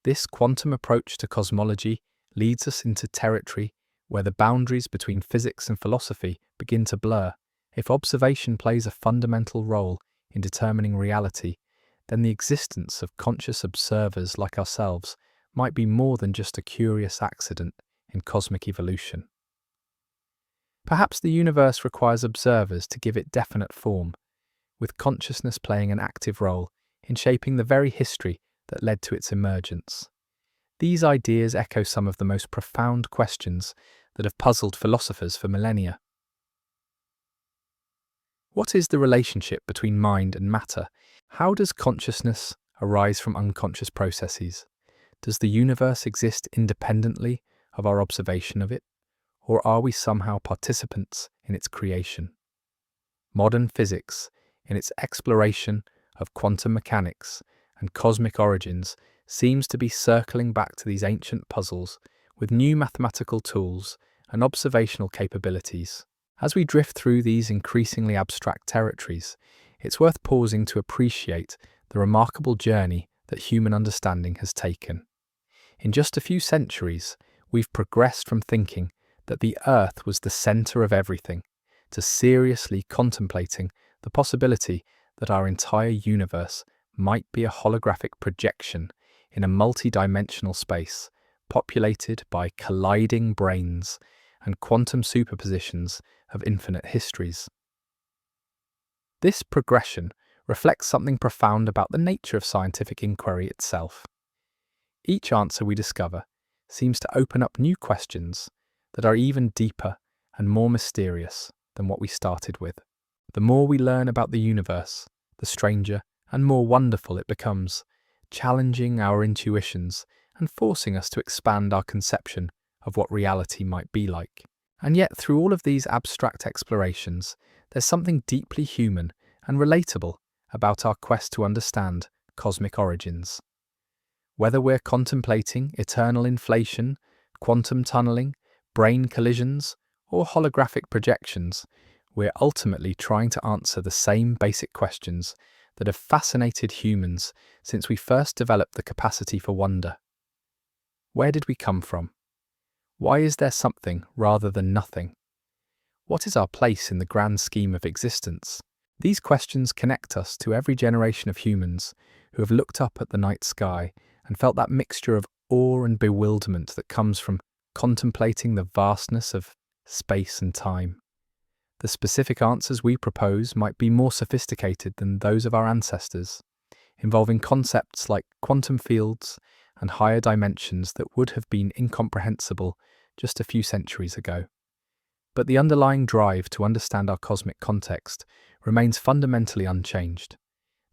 This quantum approach to cosmology leads us into territory where the boundaries between physics and philosophy begin to blur. If observation plays a fundamental role in determining reality, then the existence of conscious observers like ourselves might be more than just a curious accident in cosmic evolution. Perhaps the universe requires observers to give it definite form, with consciousness playing an active role in shaping the very history that led to its emergence. These ideas echo some of the most profound questions that have puzzled philosophers for millennia. What is the relationship between mind and matter? How does consciousness arise from unconscious processes? Does the universe exist independently of our observation of it, or are we somehow participants in its creation? Modern physics, in its exploration of quantum mechanics and cosmic origins, seems to be circling back to these ancient puzzles with new mathematical tools and observational capabilities. As we drift through these increasingly abstract territories, it's worth pausing to appreciate the remarkable journey that human understanding has taken. In just a few centuries, we've progressed from thinking that the Earth was the center of everything to seriously contemplating the possibility that our entire universe might be a holographic projection in a multi-dimensional space populated by colliding brains and quantum superpositions of infinite histories. This progression reflects something profound about the nature of scientific inquiry itself. Each answer we discover seems to open up new questions that are even deeper and more mysterious than what we started with. The more we learn about the universe, the stranger and more wonderful it becomes, challenging our intuitions and forcing us to expand our conception of what reality might be like. And yet, through all of these abstract explorations, there's something deeply human and relatable about our quest to understand cosmic origins. Whether we're contemplating eternal inflation, quantum tunneling, brain collisions, or holographic projections, we're ultimately trying to answer the same basic questions that have fascinated humans since we first developed the capacity for wonder. Where did we come from? Why is there something rather than nothing? What is our place in the grand scheme of existence? These questions connect us to every generation of humans who have looked up at the night sky and felt that mixture of awe and bewilderment that comes from contemplating the vastness of space and time. The specific answers we propose might be more sophisticated than those of our ancestors, involving concepts like quantum fields and higher dimensions that would have been incomprehensible just a few centuries ago. But the underlying drive to understand our cosmic context remains fundamentally unchanged.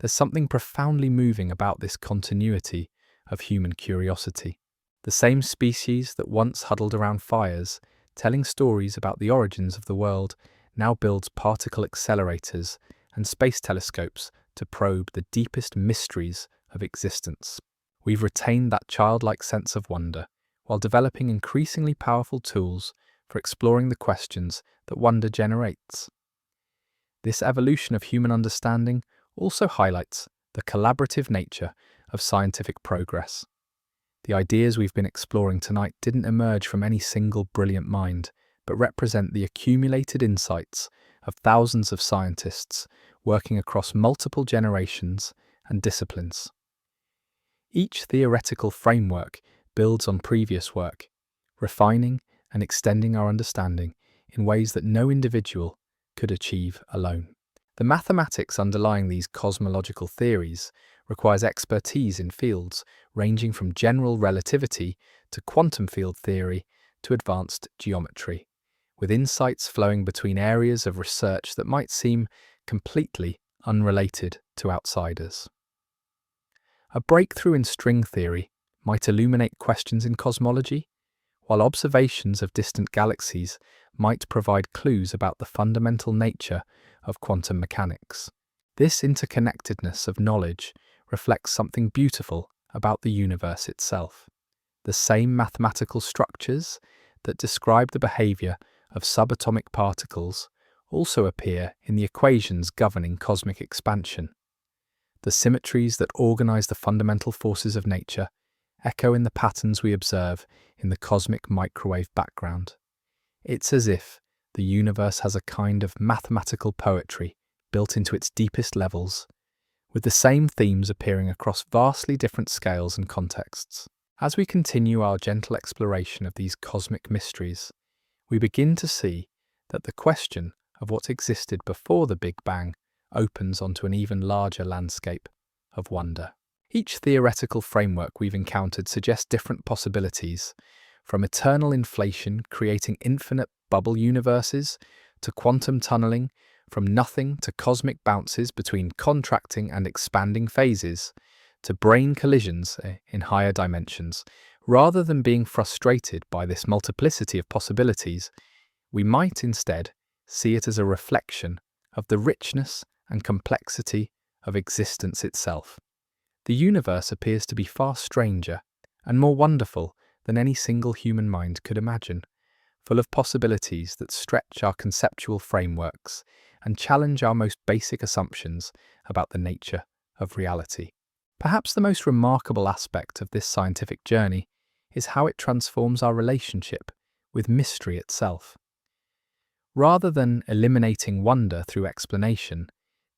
There's something profoundly moving about this continuity of human curiosity. The same species that once huddled around fires, telling stories about the origins of the world, now builds particle accelerators and space telescopes to probe the deepest mysteries of existence. We've retained that childlike sense of wonder, while developing increasingly powerful tools for exploring the questions that wonder generates. This evolution of human understanding also highlights the collaborative nature of scientific progress. The ideas we've been exploring tonight didn't emerge from any single brilliant mind, but represent the accumulated insights of thousands of scientists working across multiple generations and disciplines. Each theoretical framework builds on previous work, refining and extending our understanding in ways that no individual could achieve alone. The mathematics underlying these cosmological theories requires expertise in fields ranging from general relativity to quantum field theory to advanced geometry, with insights flowing between areas of research that might seem completely unrelated to outsiders. A breakthrough in string theory might illuminate questions in cosmology, while observations of distant galaxies might provide clues about the fundamental nature of quantum mechanics. This interconnectedness of knowledge reflects something beautiful about the universe itself. The same mathematical structures that describe the behavior of subatomic particles also appear in the equations governing cosmic expansion. The symmetries that organize the fundamental forces of nature echo in the patterns we observe in the cosmic microwave background. It's as if the universe has a kind of mathematical poetry built into its deepest levels, with the same themes appearing across vastly different scales and contexts. As we continue our gentle exploration of these cosmic mysteries, we begin to see that the question of what existed before the Big Bang opens onto an even larger landscape of wonder. Each theoretical framework we've encountered suggests different possibilities, from eternal inflation creating infinite bubble universes, to quantum tunneling, from nothing to cosmic bounces between contracting and expanding phases, to brain collisions in higher dimensions. Rather than being frustrated by this multiplicity of possibilities, we might instead see it as a reflection of the richness and complexity of existence itself. The universe appears to be far stranger and more wonderful than any single human mind could imagine, full of possibilities that stretch our conceptual frameworks and challenge our most basic assumptions about the nature of reality. Perhaps the most remarkable aspect of this scientific journey is how it transforms our relationship with mystery itself. Rather than eliminating wonder through explanation,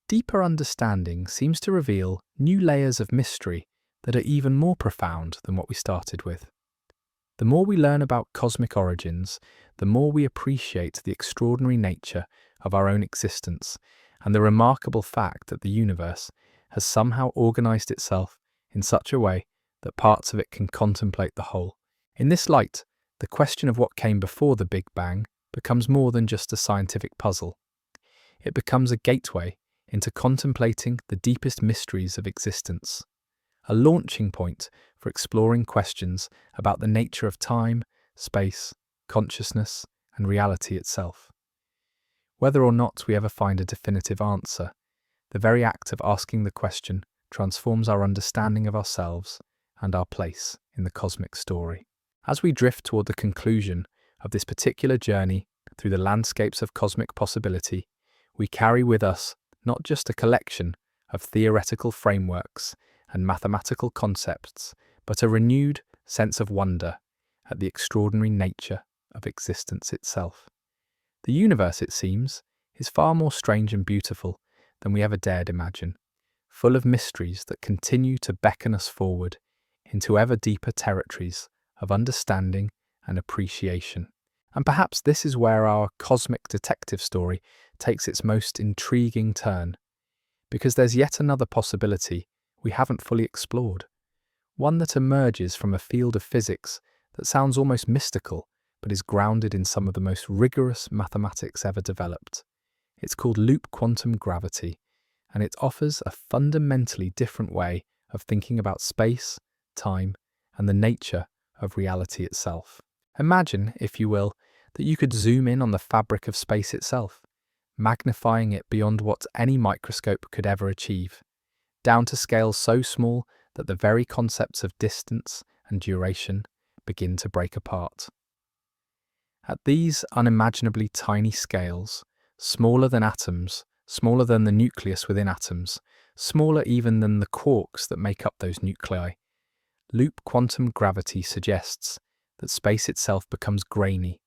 deeper understanding seems to reveal new layers of mystery that are even more profound than what we started with. The more we learn about cosmic origins, the more we appreciate the extraordinary nature of our own existence and the remarkable fact that the universe has somehow organized itself in such a way that parts of it can contemplate the whole. In this light, the question of what came before the Big Bang becomes more than just a scientific puzzle. It becomes a gateway into contemplating the deepest mysteries of existence, a launching point for exploring questions about the nature of time, space, consciousness, and reality itself. Whether or not we ever find a definitive answer, the very act of asking the question transforms our understanding of ourselves and our place in the cosmic story. As we drift toward the conclusion of this particular journey through the landscapes of cosmic possibility, we carry with us not just a collection of theoretical frameworks and mathematical concepts, but a renewed sense of wonder at the extraordinary nature of existence itself. The universe, it seems, is far more strange and beautiful than we ever dared imagine, full of mysteries that continue to beckon us forward into ever deeper territories of understanding and appreciation. And perhaps this is where our cosmic detective story takes its most intriguing turn, because there's yet another possibility we haven't fully explored, one that emerges from a field of physics that sounds almost mystical, but is grounded in some of the most rigorous mathematics ever developed. It's called loop quantum gravity, and it offers a fundamentally different way of thinking about space, time, and the nature of reality itself. Imagine, if you will, that you could zoom in on the fabric of space itself, magnifying it beyond what any microscope could ever achieve, down to scales so small that the very concepts of distance and duration begin to break apart. At these unimaginably tiny scales, smaller than atoms, smaller than the nucleus within atoms, smaller even than the quarks that make up those nuclei, loop quantum gravity suggests that space itself becomes grainy,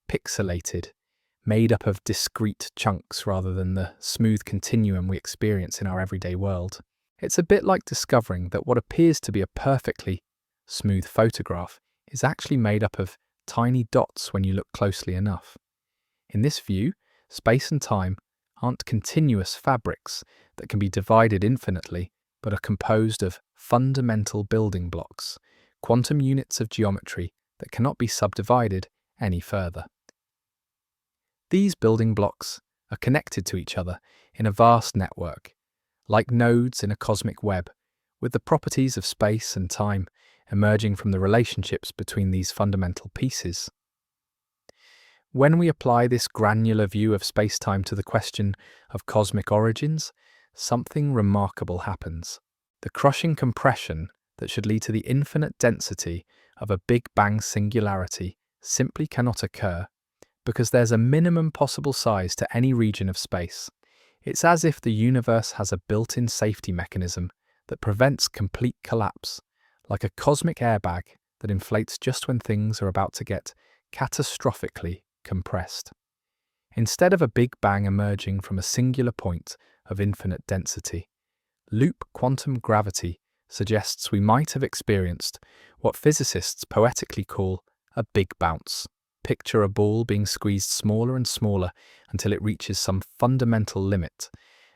pixelated, made up of discrete chunks rather than the smooth continuum we experience in our everyday world. It's a bit like discovering that what appears to be a perfectly smooth photograph is actually made up of tiny dots when you look closely enough. In this view, space and time aren't continuous fabrics that can be divided infinitely, but are composed of fundamental building blocks, quantum units of geometry that cannot be subdivided any further. These building blocks are connected to each other in a vast network, like nodes in a cosmic web, with the properties of space and time emerging from the relationships between these fundamental pieces. When we apply this granular view of space-time to the question of cosmic origins, something remarkable happens. The crushing compression that should lead to the infinite density of a Big Bang singularity simply cannot occur, because there's a minimum possible size to any region of space. It's as if the universe has a built-in safety mechanism that prevents complete collapse, like a cosmic airbag that inflates just when things are about to get catastrophically compressed. Instead of a Big Bang emerging from a singular point of infinite density, loop quantum gravity suggests we might have experienced what physicists poetically call a big bounce. Picture a ball being squeezed smaller and smaller until it reaches some fundamental limit,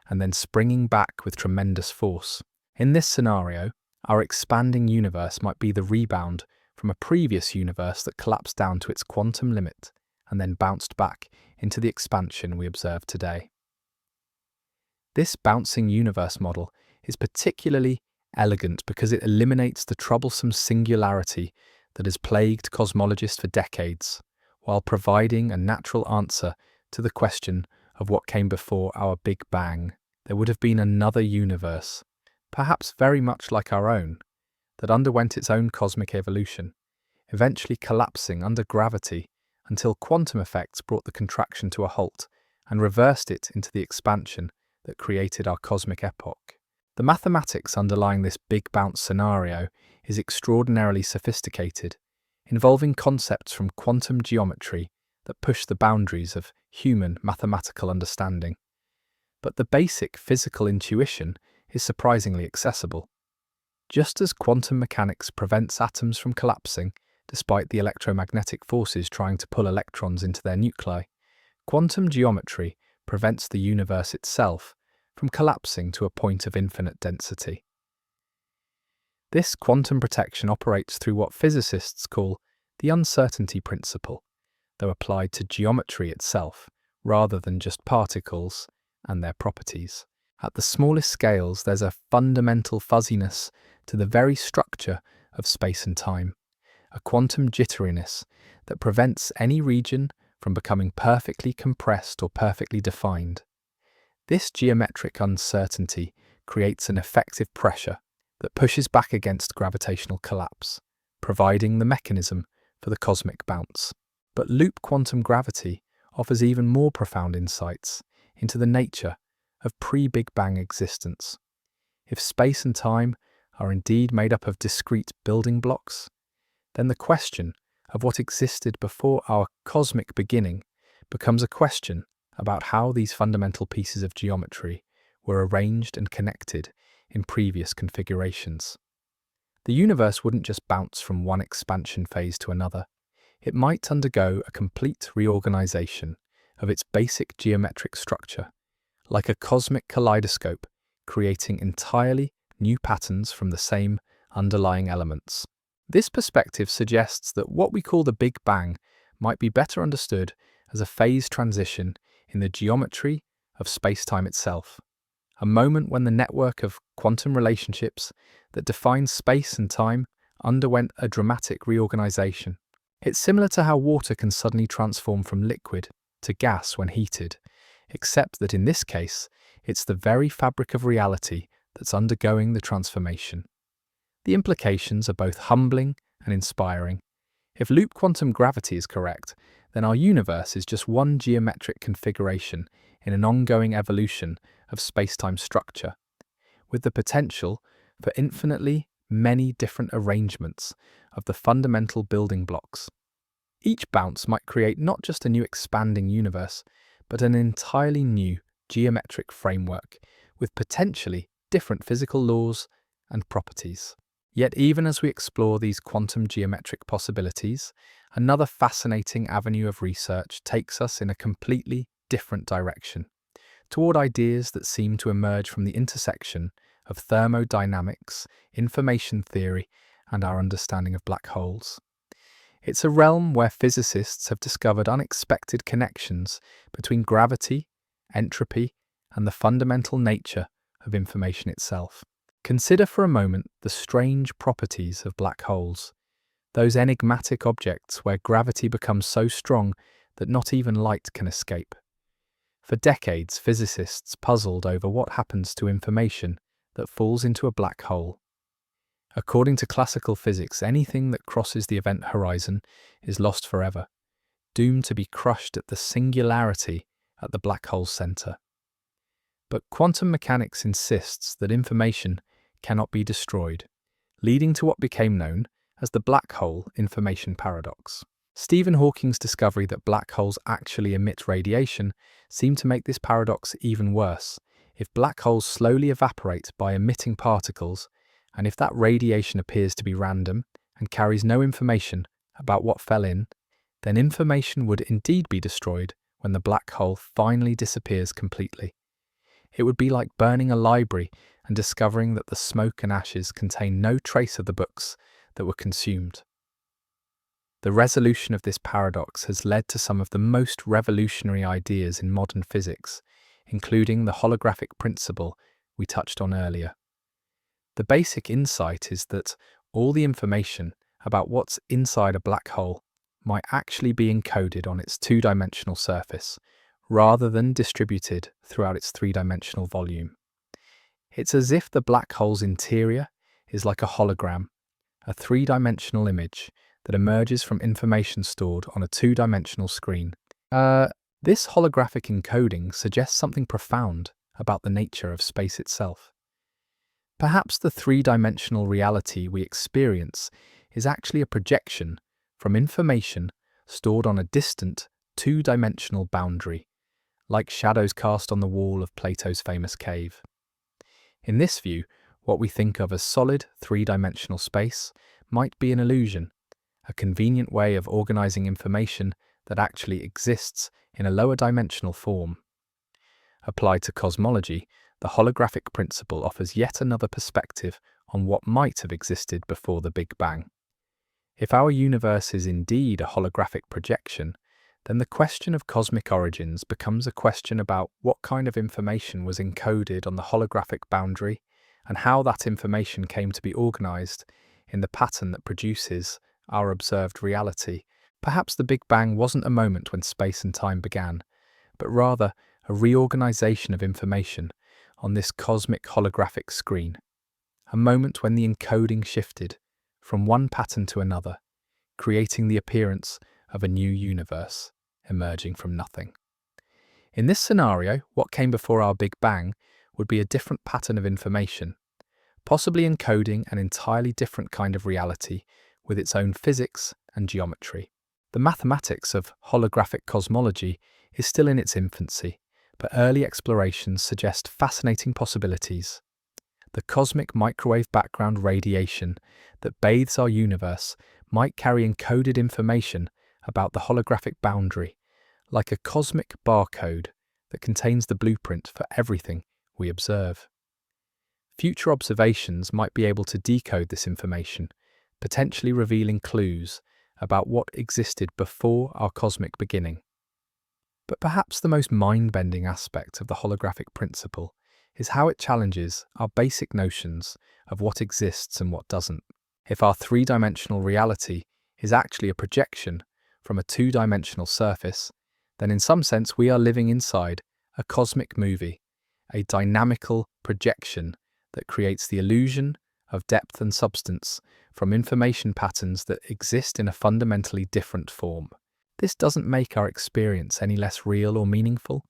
and then springing back with tremendous force. In this scenario, our expanding universe might be the rebound from a previous universe that collapsed down to its quantum limit and then bounced back into the expansion we observe today. This bouncing universe model is particularly elegant because it eliminates the troublesome singularity that has plagued cosmologists for decades, while providing a natural answer to the question of what came before our Big Bang. There would have been another universe, perhaps very much like our own, that underwent its own cosmic evolution, eventually collapsing under gravity until quantum effects brought the contraction to a halt and reversed it into the expansion that created our cosmic epoch. The mathematics underlying this big bounce scenario is extraordinarily sophisticated, involving concepts from quantum geometry that push the boundaries of human mathematical understanding. But the basic physical intuition is surprisingly accessible. Just as quantum mechanics prevents atoms from collapsing despite the electromagnetic forces trying to pull electrons into their nuclei, quantum geometry prevents the universe itself from collapsing to a point of infinite density. This quantum protection operates through what physicists call the uncertainty principle, though applied to geometry itself rather than just particles and their properties. At the smallest scales, there's a fundamental fuzziness to the very structure of space and time, a quantum jitteriness that prevents any region from becoming perfectly compressed or perfectly defined. This geometric uncertainty creates an effective pressure that pushes back against gravitational collapse, providing the mechanism for the cosmic bounce. But loop quantum gravity offers even more profound insights into the nature of pre-Big Bang existence. If space and time are indeed made up of discrete building blocks, then the question of what existed before our cosmic beginning becomes a question about how these fundamental pieces of geometry were arranged and connected in previous configurations. The universe wouldn't just bounce from one expansion phase to another. It might undergo a complete reorganization of its basic geometric structure, like a cosmic kaleidoscope, creating entirely new patterns from the same underlying elements. This perspective suggests that what we call the Big Bang might be better understood as a phase transition in the geometry of space-time itself, a moment when the network of quantum relationships that defines space and time underwent a dramatic reorganization. It's similar to how water can suddenly transform from liquid to gas when heated, except that in this case, it's the very fabric of reality that's undergoing the transformation. The implications are both humbling and inspiring. If loop quantum gravity is correct, then our universe is just one geometric configuration in an ongoing evolution of space-time structure, with the potential for infinitely many different arrangements of the fundamental building blocks. Each bounce might create not just a new expanding universe, but an entirely new geometric framework with potentially different physical laws and properties. Yet even as we explore these quantum geometric possibilities, another fascinating avenue of research takes us in a completely different direction, toward ideas that seem to emerge from the intersection of thermodynamics, information theory, and our understanding of black holes. It's a realm where physicists have discovered unexpected connections between gravity, entropy, and the fundamental nature of information itself. Consider for a moment the strange properties of black holes, those enigmatic objects where gravity becomes so strong that not even light can escape. For decades, physicists puzzled over what happens to information that falls into a black hole. According to classical physics, anything that crosses the event horizon is lost forever, doomed to be crushed at the singularity at the black hole's center. But quantum mechanics insists that information cannot be destroyed, leading to what became known as the black hole information paradox. Stephen Hawking's discovery that black holes actually emit radiation seemed to make this paradox even worse. If black holes slowly evaporate by emitting particles, and if that radiation appears to be random and carries no information about what fell in, then information would indeed be destroyed when the black hole finally disappears completely. It would be like burning a library and discovering that the smoke and ashes contain no trace of the books that were consumed. The resolution of this paradox has led to some of the most revolutionary ideas in modern physics, including the holographic principle we touched on earlier. The basic insight is that all the information about what's inside a black hole might actually be encoded on its two-dimensional surface, rather than distributed throughout its three-dimensional volume. It's as if the black hole's interior is like a hologram, a three-dimensional image that emerges from information stored on a two-dimensional screen. This holographic encoding suggests something profound about the nature of space itself. Perhaps the three-dimensional reality we experience is actually a projection from information stored on a distant two-dimensional boundary, like shadows cast on the wall of Plato's famous cave. In this view, what we think of as solid three-dimensional space might be an illusion, a convenient way of organizing information that actually exists in a lower dimensional form. Applied to cosmology, the holographic principle offers yet another perspective on what might have existed before the Big Bang. If our universe is indeed a holographic projection, then the question of cosmic origins becomes a question about what kind of information was encoded on the holographic boundary and how that information came to be organized in the pattern that produces our observed reality. Perhaps the Big Bang wasn't a moment when space and time began, but rather a reorganization of information on this cosmic holographic screen, a moment when the encoding shifted from one pattern to another, creating the appearance of a new universe emerging from nothing. In this scenario, what came before our Big Bang would be a different pattern of information, possibly encoding an entirely different kind of reality with its own physics and geometry. The mathematics of holographic cosmology is still in its infancy, but early explorations suggest fascinating possibilities. The cosmic microwave background radiation that bathes our universe might carry encoded information about the holographic boundary, like a cosmic barcode that contains the blueprint for everything we observe. Future observations might be able to decode this information, potentially revealing clues about what existed before our cosmic beginning. But perhaps the most mind-bending aspect of the holographic principle is how it challenges our basic notions of what exists and what doesn't. If our three-dimensional reality is actually a projection from a two-dimensional surface, then in some sense we are living inside a cosmic movie, a dynamical projection that creates the illusion of depth and substance from information patterns that exist in a fundamentally different form. This doesn't make our experience any less real or meaningful,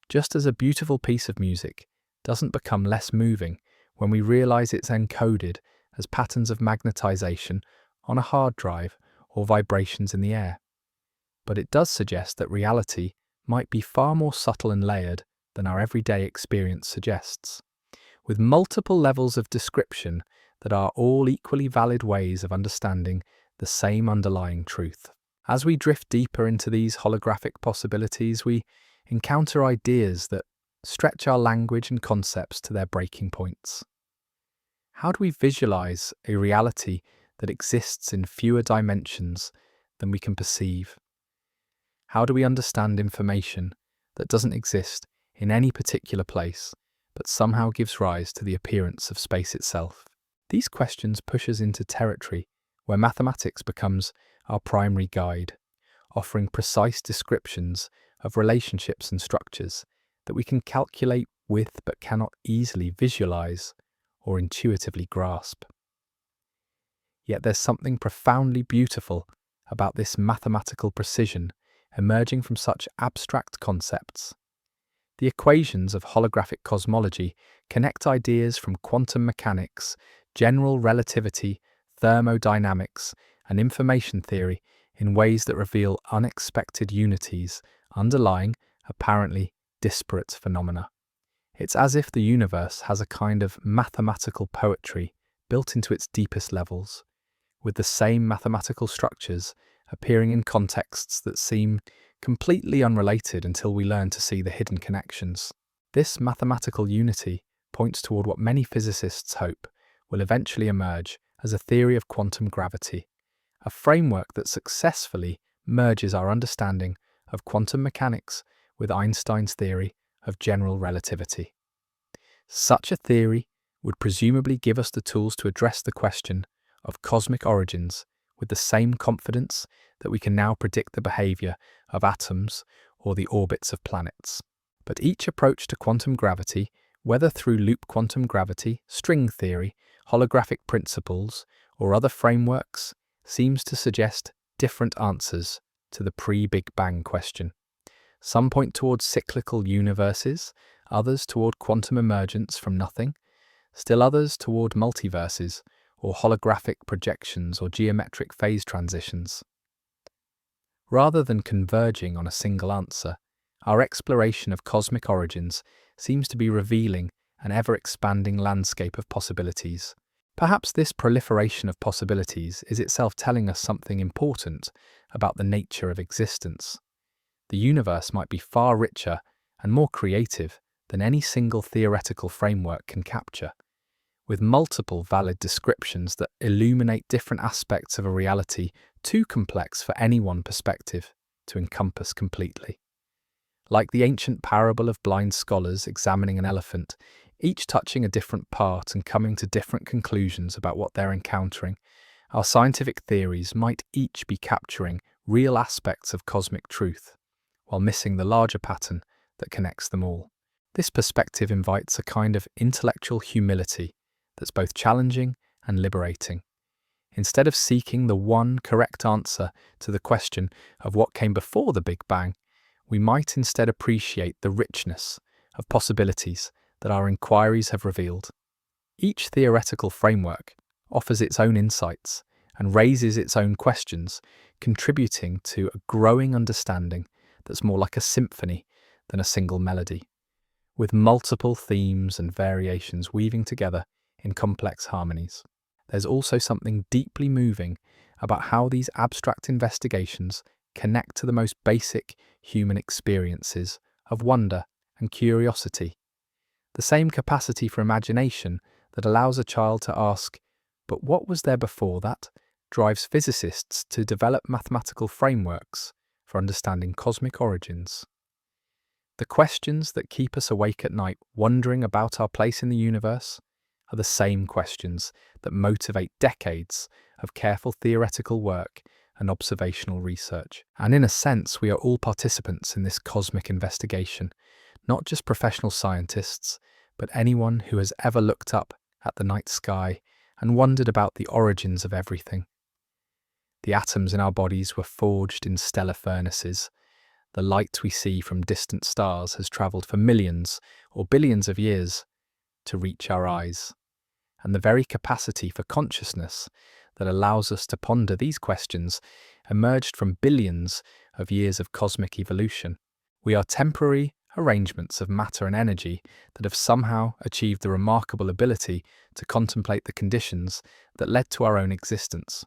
just as a beautiful piece of music doesn't become less moving when we realize it's encoded as patterns of magnetization on a hard drive or vibrations in the air. But it does suggest that reality might be far more subtle and layered than our everyday experience suggests, with multiple levels of description that are all equally valid ways of understanding the same underlying truth. As we drift deeper into these holographic possibilities, we encounter ideas that stretch our language and concepts to their breaking points. How do we visualize a reality that exists in fewer dimensions than we can perceive? How do we understand information that doesn't exist in any particular place, but somehow gives rise to the appearance of space itself? These questions push us into territory where mathematics becomes our primary guide, offering precise descriptions of relationships and structures that we can calculate with but cannot easily visualize or intuitively grasp. Yet there's something profoundly beautiful about this mathematical precision emerging from such abstract concepts. The equations of holographic cosmology connect ideas from quantum mechanics, general relativity, thermodynamics, and information theory in ways that reveal unexpected unities underlying apparently disparate phenomena. It's as if the universe has a kind of mathematical poetry built into its deepest levels, with the same mathematical structures appearing in contexts that seem completely unrelated until we learn to see the hidden connections. This mathematical unity points toward what many physicists hope will eventually emerge as a theory of quantum gravity, a framework that successfully merges our understanding of quantum mechanics with Einstein's theory of general relativity. Such a theory would presumably give us the tools to address the question of cosmic origins with the same confidence that we can now predict the behavior of atoms or the orbits of planets. But each approach to quantum gravity, whether through loop quantum gravity, string theory, holographic principles, or other frameworks, seems to suggest different answers to the pre-Big Bang question. Some point towards cyclical universes, others toward quantum emergence from nothing, still others toward multiverses, or holographic projections or geometric phase transitions. Rather than converging on a single answer, our exploration of cosmic origins seems to be revealing an ever-expanding landscape of possibilities. Perhaps this proliferation of possibilities is itself telling us something important about the nature of existence. The universe might be far richer and more creative than any single theoretical framework can capture, with multiple valid descriptions that illuminate different aspects of a reality too complex for any one perspective to encompass completely. Like the ancient parable of blind scholars examining an elephant, each touching a different part and coming to different conclusions about what they're encountering, our scientific theories might each be capturing real aspects of cosmic truth, while missing the larger pattern that connects them all. This perspective invites a kind of intellectual humility that's both challenging and liberating. Instead of seeking the one correct answer to the question of what came before the Big Bang, we might instead appreciate the richness of possibilities that our inquiries have revealed. Each theoretical framework offers its own insights and raises its own questions, contributing to a growing understanding that's more like a symphony than a single melody, with multiple themes and variations weaving together in complex harmonies. There's also something deeply moving about how these abstract investigations connect to the most basic human experiences of wonder and curiosity. The same capacity for imagination that allows a child to ask, "But what was there before that?" drives physicists to develop mathematical frameworks for understanding cosmic origins. The questions that keep us awake at night wondering about our place in the universe are the same questions that motivate decades of careful theoretical work and observational research. And in a sense, we are all participants in this cosmic investigation, not just professional scientists, but anyone who has ever looked up at the night sky and wondered about the origins of everything. The atoms in our bodies were forged in stellar furnaces. The light we see from distant stars has travelled for millions or billions of years to reach our eyes. And the very capacity for consciousness that allows us to ponder these questions emerged from billions of years of cosmic evolution. We are temporary arrangements of matter and energy that have somehow achieved the remarkable ability to contemplate the conditions that led to our own existence.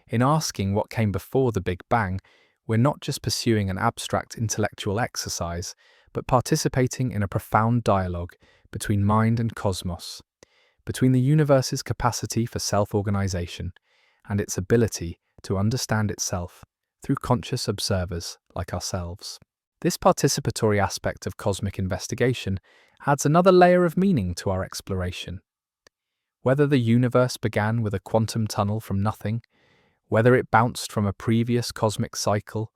In asking what came before the Big Bang, we're not just pursuing an abstract intellectual exercise, but participating in a profound dialogue between mind and cosmos, between the universe's capacity for self-organization and its ability to understand itself through conscious observers like ourselves. This participatory aspect of cosmic investigation adds another layer of meaning to our exploration. Whether the universe began with a quantum tunnel from nothing, whether it bounced from a previous cosmic cycle,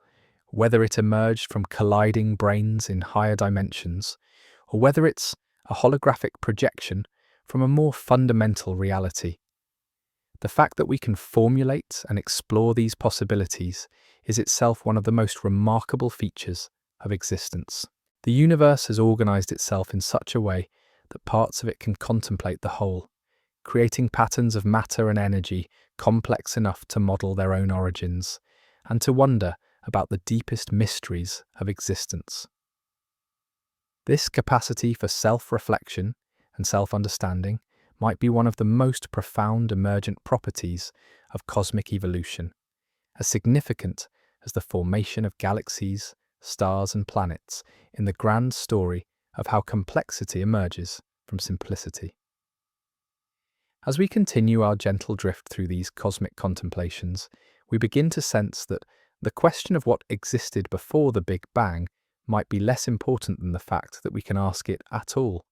whether it emerged from colliding brains in higher dimensions, or whether it's a holographic projection from a more fundamental reality. The fact that we can formulate and explore these possibilities is itself one of the most remarkable features of existence. The universe has organized itself in such a way that parts of it can contemplate the whole, creating patterns of matter and energy complex enough to model their own origins, and to wonder about the deepest mysteries of existence. This capacity for self-reflection and self-understanding might be one of the most profound emergent properties of cosmic evolution, as significant as the formation of galaxies, stars, and planets in the grand story of how complexity emerges from simplicity. As we continue our gentle drift through these cosmic contemplations, we begin to sense that the question of what existed before the Big Bang might be less important than the fact that we can ask it at all.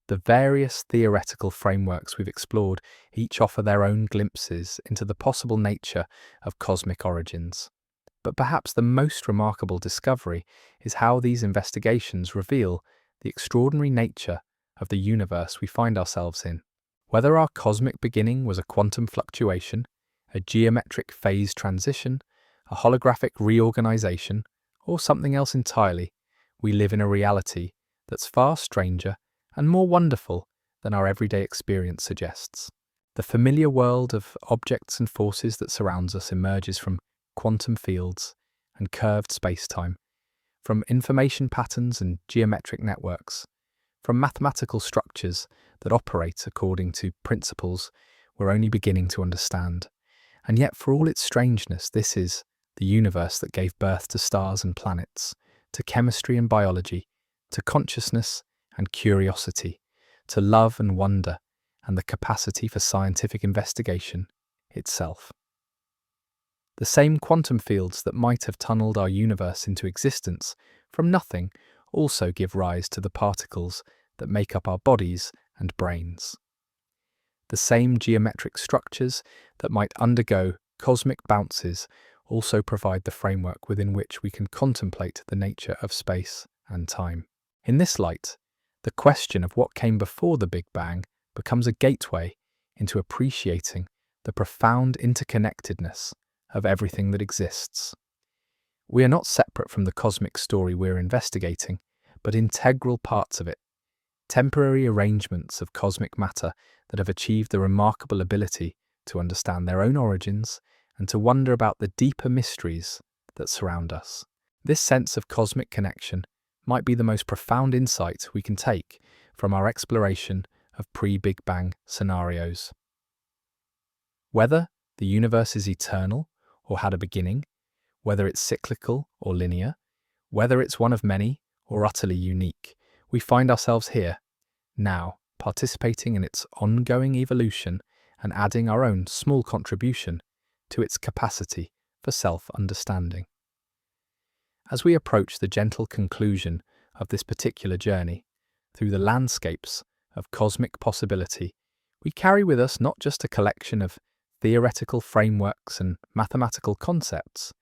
The various theoretical frameworks we've explored each offer their own glimpses into the possible nature of cosmic origins. But perhaps the most remarkable discovery is how these investigations reveal the extraordinary nature of the universe we find ourselves in. Whether our cosmic beginning was a quantum fluctuation, a geometric phase transition, a holographic reorganization, or something else entirely, we live in a reality that's far stranger and more wonderful than our everyday experience suggests. The familiar world of objects and forces that surrounds us emerges from quantum fields and curved space-time, from information patterns and geometric networks, from mathematical structures that operate according to principles we're only beginning to understand. And yet, for all its strangeness, this is the universe that gave birth to stars and planets, to chemistry and biology, to consciousness and curiosity, to love and wonder, and the capacity for scientific investigation itself. The same quantum fields that might have tunneled our universe into existence from nothing also give rise to the particles that make up our bodies and brains. The same geometric structures that might undergo cosmic bounces also provide the framework within which we can contemplate the nature of space and time. In this light, the question of what came before the Big Bang becomes a gateway into appreciating the profound interconnectedness of everything that exists. We are not separate from the cosmic story we're investigating, but integral parts of it, temporary arrangements of cosmic matter that have achieved the remarkable ability to understand their own origins and to wonder about the deeper mysteries that surround us. This sense of cosmic connection might be the most profound insight we can take from our exploration of pre-Big Bang scenarios. Whether the universe is eternal or had a beginning, whether it's cyclical or linear, whether it's one of many or utterly unique, we find ourselves here, now, participating in its ongoing evolution and adding our own small contribution to its capacity for self-understanding. As we approach the gentle conclusion of this particular journey through the landscapes of cosmic possibility, we carry with us not just a collection of theoretical frameworks and mathematical concepts,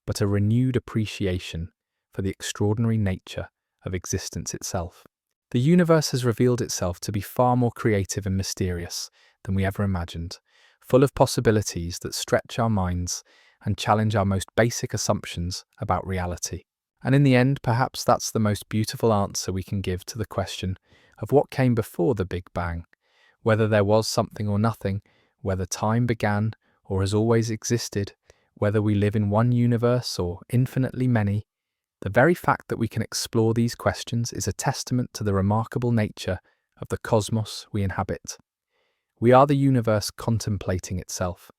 but a renewed appreciation for the extraordinary nature of existence itself. The universe has revealed itself to be far more creative and mysterious than we ever imagined, full of possibilities that stretch our minds and challenge our most basic assumptions about reality. And in the end, perhaps that's the most beautiful answer we can give to the question of what came before the Big Bang, whether there was something or nothing, whether time began or has always existed, whether we live in one universe or infinitely many. The very fact that we can explore these questions is a testament to the remarkable nature of the cosmos we inhabit. We are the universe contemplating itself,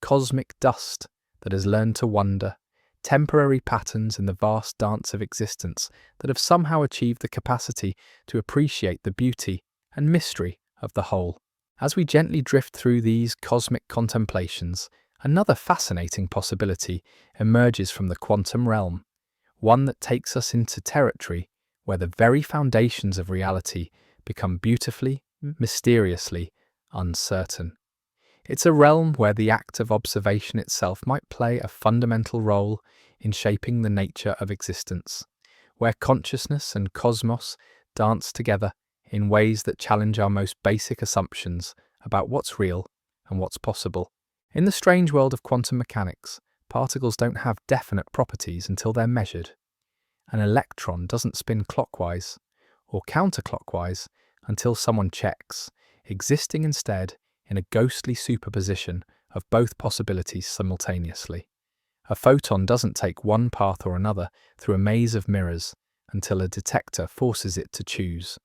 cosmic dust that has learned to wonder, temporary patterns in the vast dance of existence that have somehow achieved the capacity to appreciate the beauty and mystery of the whole. As we gently drift through these cosmic contemplations, another fascinating possibility emerges from the quantum realm, one that takes us into territory where the very foundations of reality become beautifully, mysteriously uncertain. It's a realm where the act of observation itself might play a fundamental role in shaping the nature of existence, where consciousness and cosmos dance together in ways that challenge our most basic assumptions about what's real and what's possible. In the strange world of quantum mechanics, particles don't have definite properties until they're measured. An electron doesn't spin clockwise or counterclockwise until someone checks, existing instead in a ghostly superposition of both possibilities simultaneously. A photon doesn't take one path or another through a maze of mirrors until a detector forces it to choose,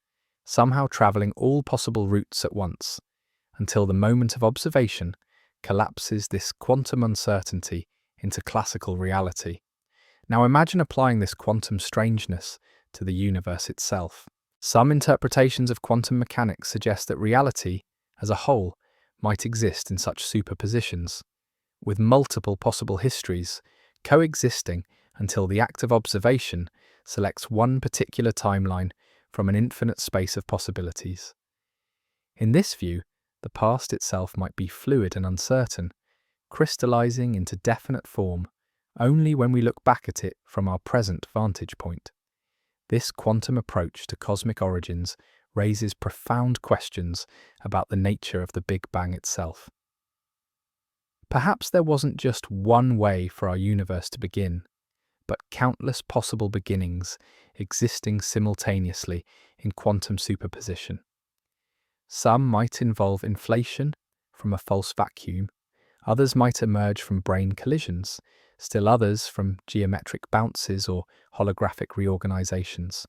somehow traveling all possible routes at once, until the moment of observation collapses this quantum uncertainty into classical reality. Now imagine applying this quantum strangeness to the universe itself. Some interpretations of quantum mechanics suggest that reality, as a whole, might exist in such superpositions, with multiple possible histories coexisting until the act of observation selects one particular timeline from an infinite space of possibilities. In this view, the past itself might be fluid and uncertain, crystallizing into definite form only when we look back at it from our present vantage point. This quantum approach to cosmic origins raises profound questions about the nature of the Big Bang itself. Perhaps there wasn't just one way for our universe to begin, but countless possible beginnings existing simultaneously in quantum superposition. Some might involve inflation from a false vacuum, others might emerge from brane collisions, still others from geometric bounces or holographic reorganizations.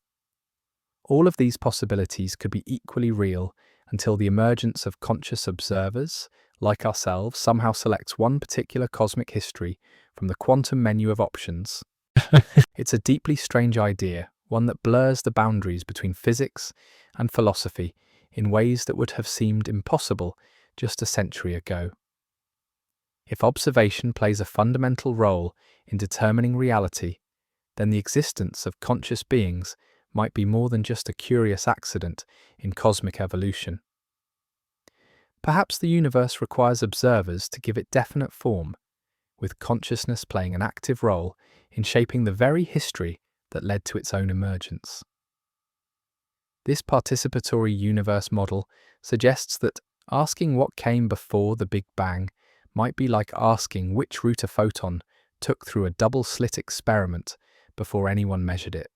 All of these possibilities could be equally real until the emergence of conscious observers, like ourselves, somehow selects one particular cosmic history from the quantum menu of options. It's a deeply strange idea, one that blurs the boundaries between physics and philosophy in ways that would have seemed impossible just a century ago. If observation plays a fundamental role in determining reality, then the existence of conscious beings might be more than just a curious accident in cosmic evolution. Perhaps the universe requires observers to give it definite form, with consciousness playing an active role in shaping the very history that led to its own emergence. This participatory universe model suggests that asking what came before the Big Bang might be like asking which route a photon took through a double-slit experiment before anyone measured it.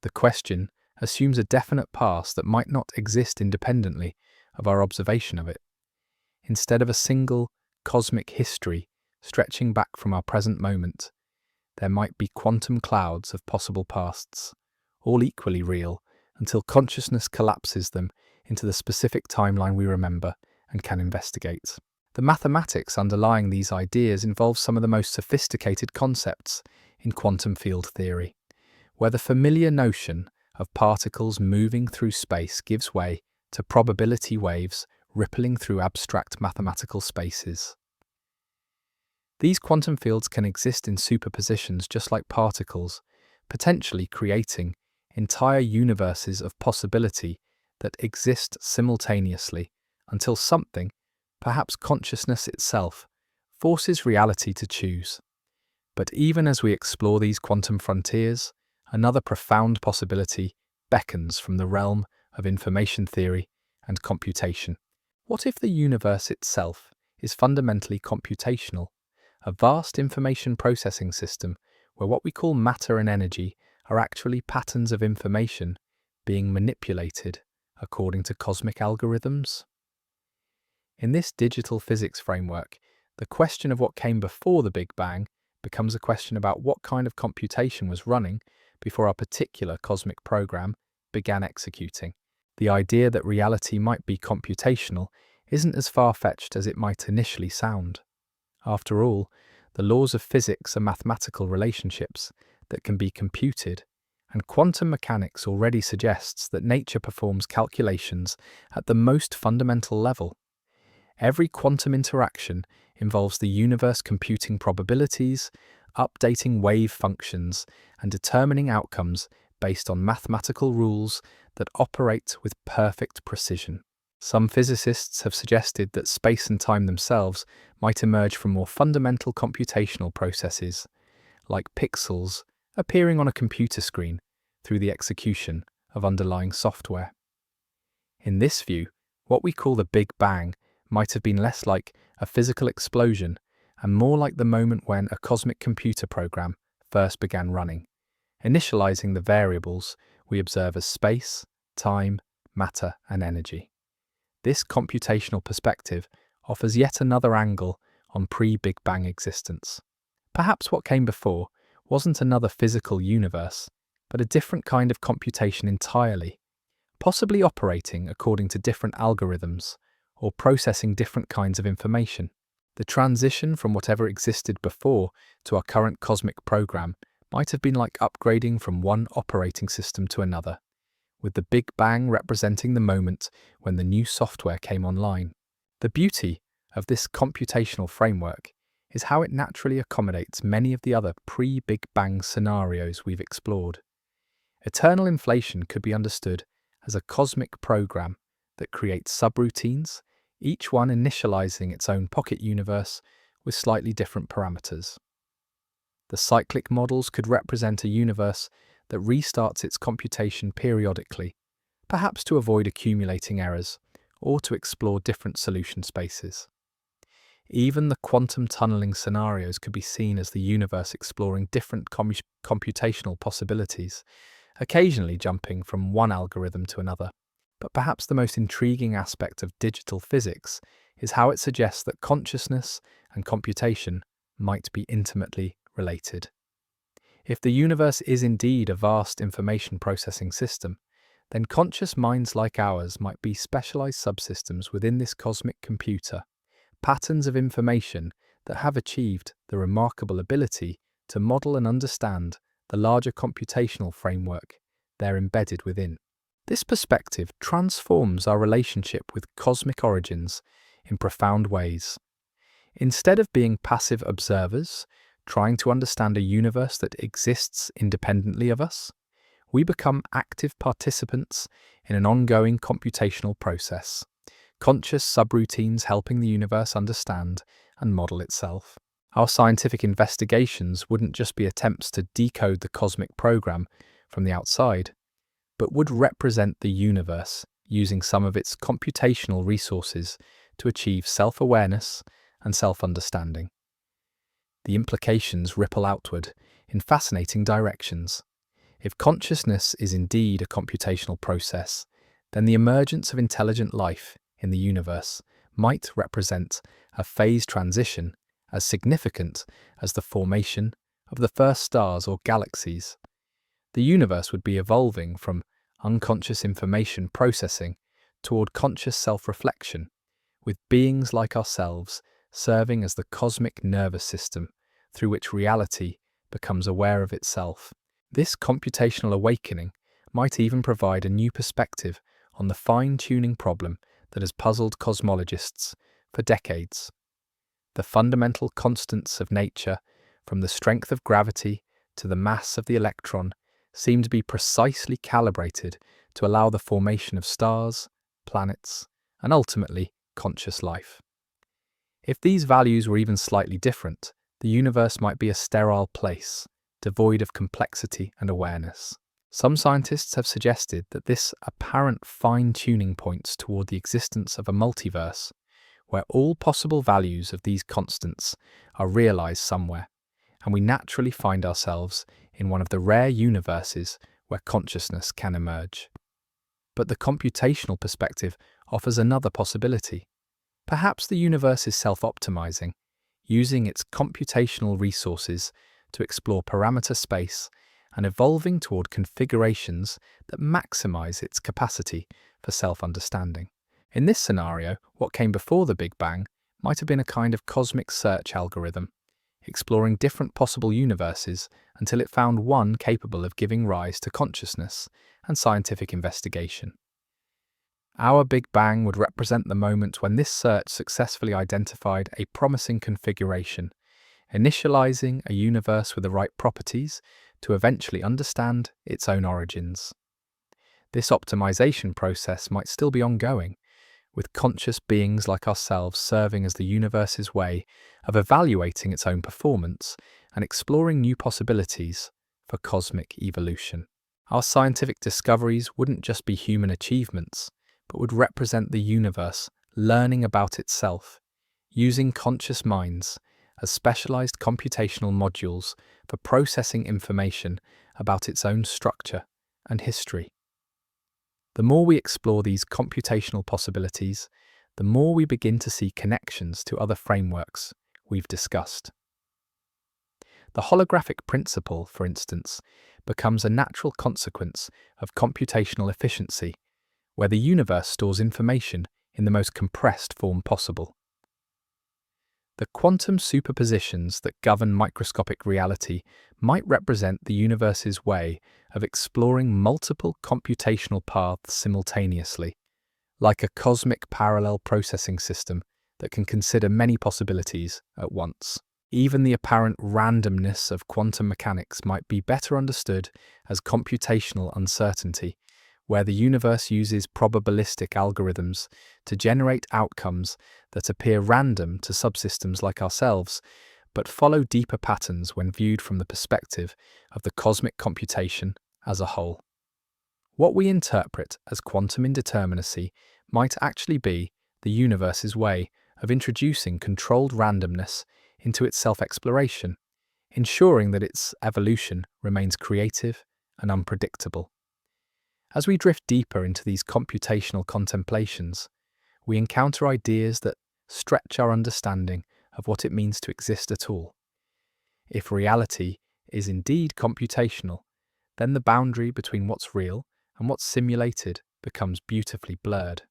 The question assumes a definite past that might not exist independently of our observation of it. Instead of a single cosmic history stretching back from our present moment, there might be quantum clouds of possible pasts, all equally real, until consciousness collapses them into the specific timeline we remember and can investigate. The mathematics underlying these ideas involves some of the most sophisticated concepts in quantum field theory, where the familiar notion of particles moving through space gives way to probability waves rippling through abstract mathematical spaces. These quantum fields can exist in superpositions just like particles, potentially creating entire universes of possibility that exist simultaneously until something, perhaps consciousness itself, forces reality to choose. But even as we explore these quantum frontiers, another profound possibility beckons from the realm of information theory and computation. What if the universe itself is fundamentally computational, a vast information processing system where what we call matter and energy are actually patterns of information being manipulated according to cosmic algorithms? In this digital physics framework, the question of what came before the Big Bang becomes a question about what kind of computation was running before our particular cosmic program began executing. The idea that reality might be computational isn't as far-fetched as it might initially sound. After all, the laws of physics are mathematical relationships that can be computed, And quantum mechanics already suggests that nature performs calculations at the most fundamental level. Every quantum interaction involves the universe computing probabilities, updating wave functions, and determining outcomes based on mathematical rules that operate with perfect precision. Some physicists have suggested that space and time themselves might emerge from more fundamental computational processes, like pixels appearing on a computer screen through the execution of underlying software. In this view, what we call the Big Bang might have been less like a physical explosion and more like the moment when a cosmic computer program first began running, initializing the variables we observe as space, time, matter, and energy. This computational perspective offers yet another angle on pre-Big Bang existence. Perhaps what came before wasn't another physical universe, but a different kind of computation entirely, possibly operating according to different algorithms or processing different kinds of information. The transition from whatever existed before to our current cosmic program might have been like upgrading from one operating system to another, with the Big Bang representing the moment when the new software came online. The beauty of this computational framework is how it naturally accommodates many of the other pre-Big Bang scenarios we've explored. Eternal inflation could be understood as a cosmic program that creates subroutines, each one initializing its own pocket universe with slightly different parameters. The cyclic models could represent a universe that restarts its computation periodically, perhaps to avoid accumulating errors or to explore different solution spaces. Even the quantum tunneling scenarios could be seen as the universe exploring different computational possibilities, occasionally jumping from one algorithm to another. But perhaps the most intriguing aspect of digital physics is how it suggests that consciousness and computation might be intimately related. If the universe is indeed a vast information processing system, then conscious minds like ours might be specialized subsystems within this cosmic computer, patterns of information that have achieved the remarkable ability to model and understand the larger computational framework they're embedded within. This perspective transforms our relationship with cosmic origins in profound ways. Instead of being passive observers, trying to understand a universe that exists independently of us, we become active participants in an ongoing computational process, conscious subroutines helping the universe understand and model itself. Our scientific investigations wouldn't just be attempts to decode the cosmic program from the outside, but would represent the universe using some of its computational resources to achieve self-awareness and self-understanding. The implications ripple outward in fascinating directions. If consciousness is indeed a computational process, then the emergence of intelligent life in the universe might represent a phase transition as significant as the formation of the first stars or galaxies. The universe would be evolving from unconscious information processing toward conscious self-reflection, with beings like ourselves serving as the cosmic nervous system through which reality becomes aware of itself. This computational awakening might even provide a new perspective on the fine-tuning problem that has puzzled cosmologists for decades. The fundamental constants of nature, from the strength of gravity to the mass of the electron, seem to be precisely calibrated to allow the formation of stars, planets, and ultimately conscious life. If these values were even slightly different, the universe might be a sterile place, devoid of complexity and awareness. Some scientists have suggested that this apparent fine-tuning points toward the existence of a multiverse, where all possible values of these constants are realized somewhere, and we naturally find ourselves in one of the rare universes where consciousness can emerge. But the computational perspective offers another possibility. Perhaps the universe is self-optimizing, using its computational resources to explore parameter space and evolving toward configurations that maximize its capacity for self-understanding. In this scenario, what came before the Big Bang might have been a kind of cosmic search algorithm, exploring different possible universes until it found one capable of giving rise to consciousness and scientific investigation. Our Big Bang would represent the moment when this search successfully identified a promising configuration, initializing a universe with the right properties to eventually understand its own origins. This optimization process might still be ongoing, with conscious beings like ourselves serving as the universe's way of evaluating its own performance and exploring new possibilities for cosmic evolution. Our scientific discoveries wouldn't just be human achievements, but would represent the universe learning about itself, using conscious minds as specialized computational modules for processing information about its own structure and history. The more we explore these computational possibilities, the more we begin to see connections to other frameworks we've discussed. The holographic principle, for instance, becomes a natural consequence of computational efficiency, where the universe stores information in the most compressed form possible. The quantum superpositions that govern microscopic reality might represent the universe's way of exploring multiple computational paths simultaneously, like a cosmic parallel processing system that can consider many possibilities at once. Even the apparent randomness of quantum mechanics might be better understood as computational uncertainty, where the universe uses probabilistic algorithms to generate outcomes that appear random to subsystems like ourselves, but follow deeper patterns when viewed from the perspective of the cosmic computation as a whole. What we interpret as quantum indeterminacy might actually be the universe's way of introducing controlled randomness into its self-exploration, ensuring that its evolution remains creative and unpredictable. As we drift deeper into these computational contemplations, we encounter ideas that stretch our understanding of what it means to exist at all. If reality is indeed computational, then the boundary between what's real and what's simulated becomes beautifully blurred.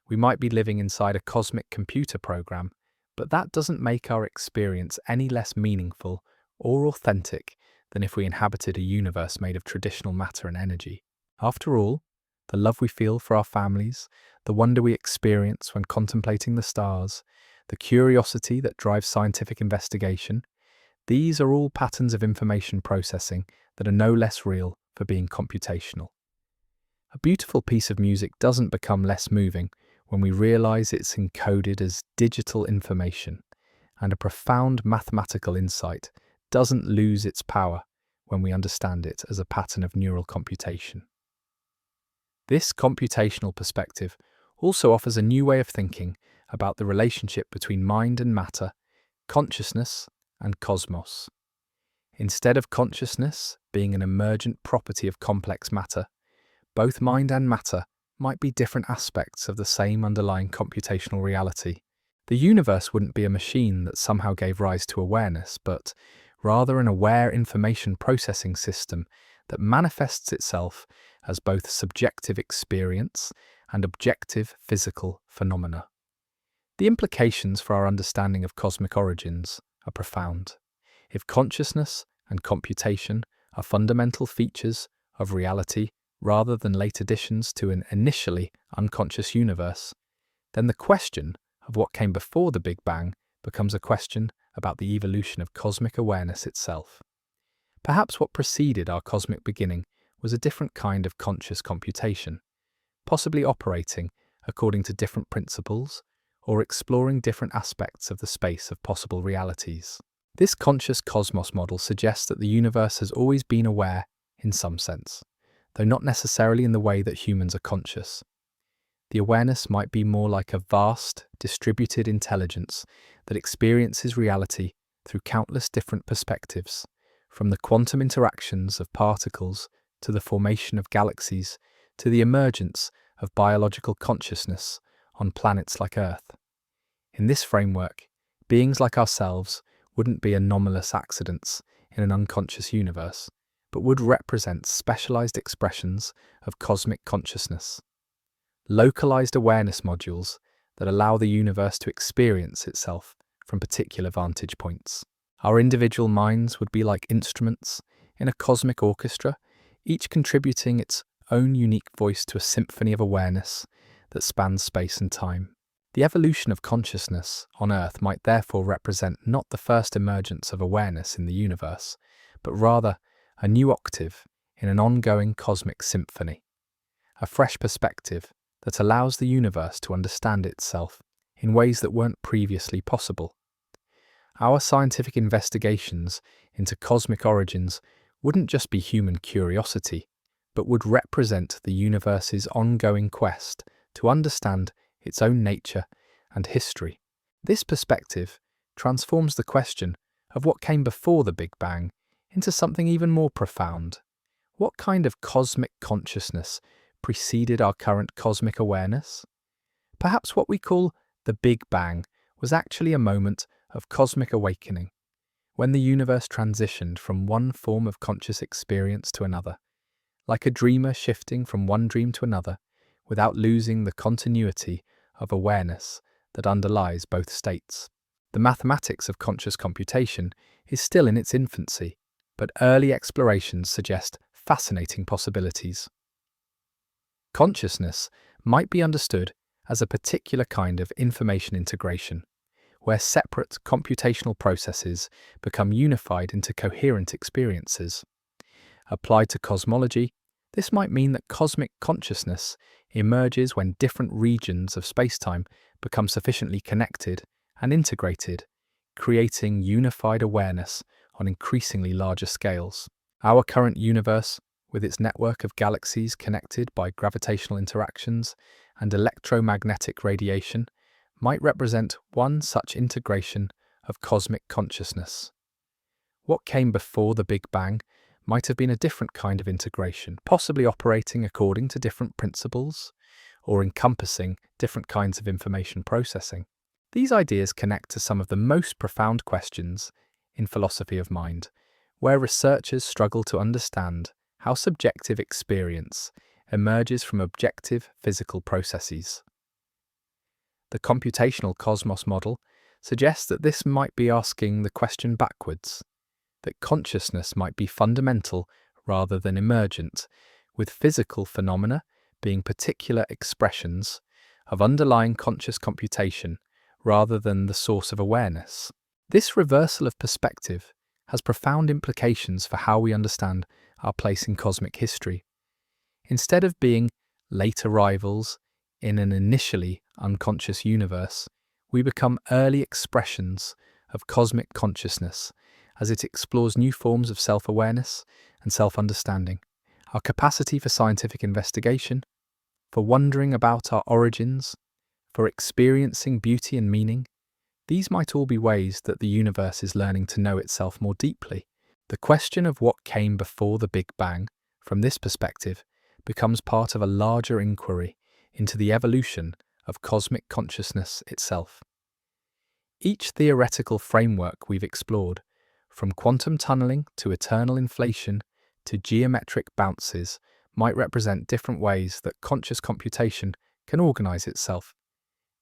We might be living inside a cosmic computer program, but that doesn't make our experience any less meaningful or authentic than if we inhabited a universe made of traditional matter and energy. After all, the love we feel for our families, the wonder we experience when contemplating the stars, the curiosity that drives scientific investigation, these are all patterns of information processing that are no less real for being computational. A beautiful piece of music doesn't become less moving when we realize it's encoded as digital information, and a profound mathematical insight doesn't lose its power when we understand it as a pattern of neural computation. This computational perspective also offers a new way of thinking about the relationship between mind and matter, consciousness and cosmos. Instead of consciousness being an emergent property of complex matter, both mind and matter might be different aspects of the same underlying computational reality. The universe wouldn't be a machine that somehow gave rise to awareness, but rather an aware information processing system that manifests itself as both subjective experience and objective physical phenomena. The implications for our understanding of cosmic origins are profound. If consciousness and computation are fundamental features of reality rather than late additions to an initially unconscious universe, then the question of what came before the Big Bang becomes a question about the evolution of cosmic awareness itself. Perhaps what preceded our cosmic beginning was a different kind of conscious computation, possibly operating according to different principles or exploring different aspects of the space of possible realities. This conscious cosmos model suggests that the universe has always been aware in some sense, though not necessarily in the way that humans are conscious. The awareness might be more like a vast, distributed intelligence that experiences reality through countless different perspectives, from the quantum interactions of particles to the formation of galaxies to the emergence of biological consciousness on planets like Earth. In this framework, beings like ourselves wouldn't be anomalous accidents in an unconscious universe, but would represent specialized expressions of cosmic consciousness. Localized awareness modules that allow the universe to experience itself from particular vantage points. Our individual minds would be like instruments in a cosmic orchestra, each contributing its own unique voice to a symphony of awareness that spans space and time. The evolution of consciousness on Earth might therefore represent not the first emergence of awareness in the universe, but rather a new octave in an ongoing cosmic symphony, a fresh perspective that allows the universe to understand itself in ways that weren't previously possible. Our scientific investigations into cosmic origins wouldn't just be human curiosity, but would represent the universe's ongoing quest to understand its own nature and history. This perspective transforms the question of what came before the Big Bang into something even more profound. What kind of cosmic consciousness preceded our current cosmic awareness? Perhaps what we call the Big Bang was actually a moment of cosmic awakening, when the universe transitioned from one form of conscious experience to another, like a dreamer shifting from one dream to another, without losing the continuity of awareness that underlies both states. The mathematics of conscious computation is still in its infancy, but early explorations suggest fascinating possibilities. Consciousness might be understood as a particular kind of information integration, where separate computational processes become unified into coherent experiences. Applied to cosmology, this might mean that cosmic consciousness emerges when different regions of spacetime become sufficiently connected and integrated, creating unified awareness on increasingly larger scales. Our current universe, with its network of galaxies connected by gravitational interactions and electromagnetic radiation, might represent one such integration of cosmic consciousness. What came before the Big Bang might have been a different kind of integration, possibly operating according to different principles or encompassing different kinds of information processing. These ideas connect to some of the most profound questions in philosophy of mind, where researchers struggle to understand how subjective experience emerges from objective physical processes. The computational cosmos model suggests that this might be asking the question backwards, that consciousness might be fundamental rather than emergent, with physical phenomena being particular expressions of underlying conscious computation rather than the source of awareness. This reversal of perspective has profound implications for how we understand our place in cosmic history. Instead of being late arrivals in an initially unconscious universe, we become early expressions of cosmic consciousness as it explores new forms of self-awareness and self-understanding. Our capacity for scientific investigation, for wondering about our origins, for experiencing beauty and meaning, these might all be ways that the universe is learning to know itself more deeply. The question of what came before the Big Bang, from this perspective, becomes part of a larger inquiry into the evolution of cosmic consciousness itself. Each theoretical framework we've explored, from quantum tunneling to eternal inflation to geometric bounces, might represent different ways that conscious computation can organize itself,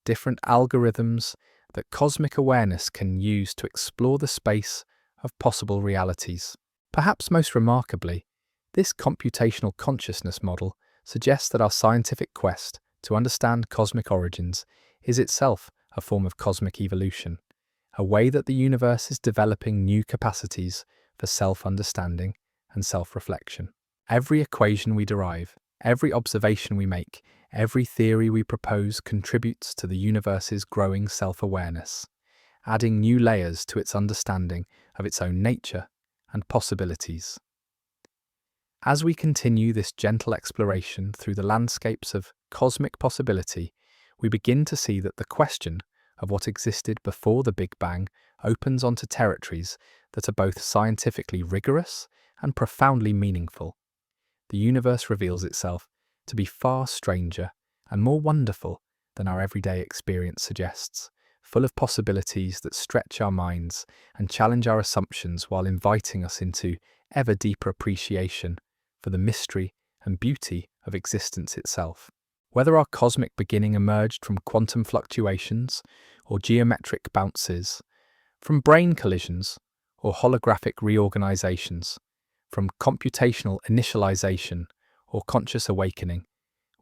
different algorithms that cosmic awareness can use to explore the space of possible realities. Perhaps most remarkably, this computational consciousness model suggests that our scientific quest to understand cosmic origins is itself a form of cosmic evolution, a way that the universe is developing new capacities for self-understanding and self-reflection. Every equation we derive, every observation we make, every theory we propose contributes to the universe's growing self-awareness, adding new layers to its understanding of its own nature and possibilities. As we continue this gentle exploration through the landscapes of cosmic possibility, we begin to see that the question of what existed before the Big Bang opens onto territories that are both scientifically rigorous and profoundly meaningful. The universe reveals itself to be far stranger and more wonderful than our everyday experience suggests, full of possibilities that stretch our minds and challenge our assumptions while inviting us into ever deeper appreciation for the mystery and beauty of existence itself. Whether our cosmic beginning emerged from quantum fluctuations or geometric bounces, From brain collisions or holographic reorganizations, from computational initialization or conscious awakening,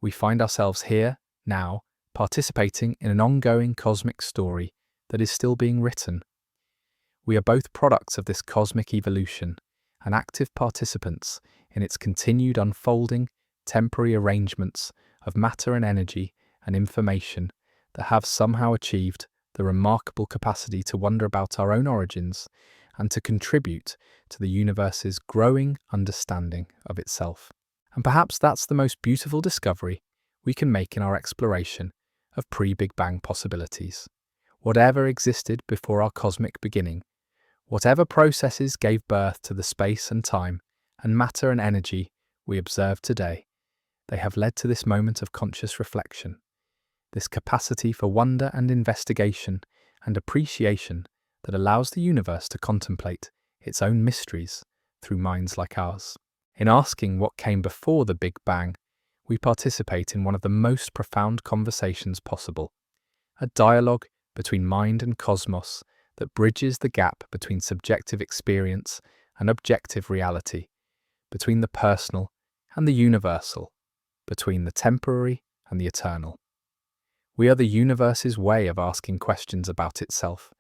we find ourselves here, now, participating in an ongoing cosmic story that is still being written. We are both products of this cosmic evolution and active participants in its continued unfolding, temporary arrangements of matter and energy and information that have somehow achieved the remarkable capacity to wonder about our own origins and to contribute to the universe's growing understanding of itself. And perhaps that's the most beautiful discovery we can make in our exploration of pre-Big Bang possibilities. Whatever existed before our cosmic beginning, whatever processes gave birth to the space and time and matter and energy we observe today, they have led to this moment of conscious reflection, this capacity for wonder and investigation and appreciation that allows the universe to contemplate its own mysteries through minds like ours. In asking what came before the Big Bang, we participate in one of the most profound conversations possible, a dialogue between mind and cosmos that bridges the gap between subjective experience and objective reality, between the personal and the universal, between the temporary and the eternal. We are the universe's way of asking questions about itself,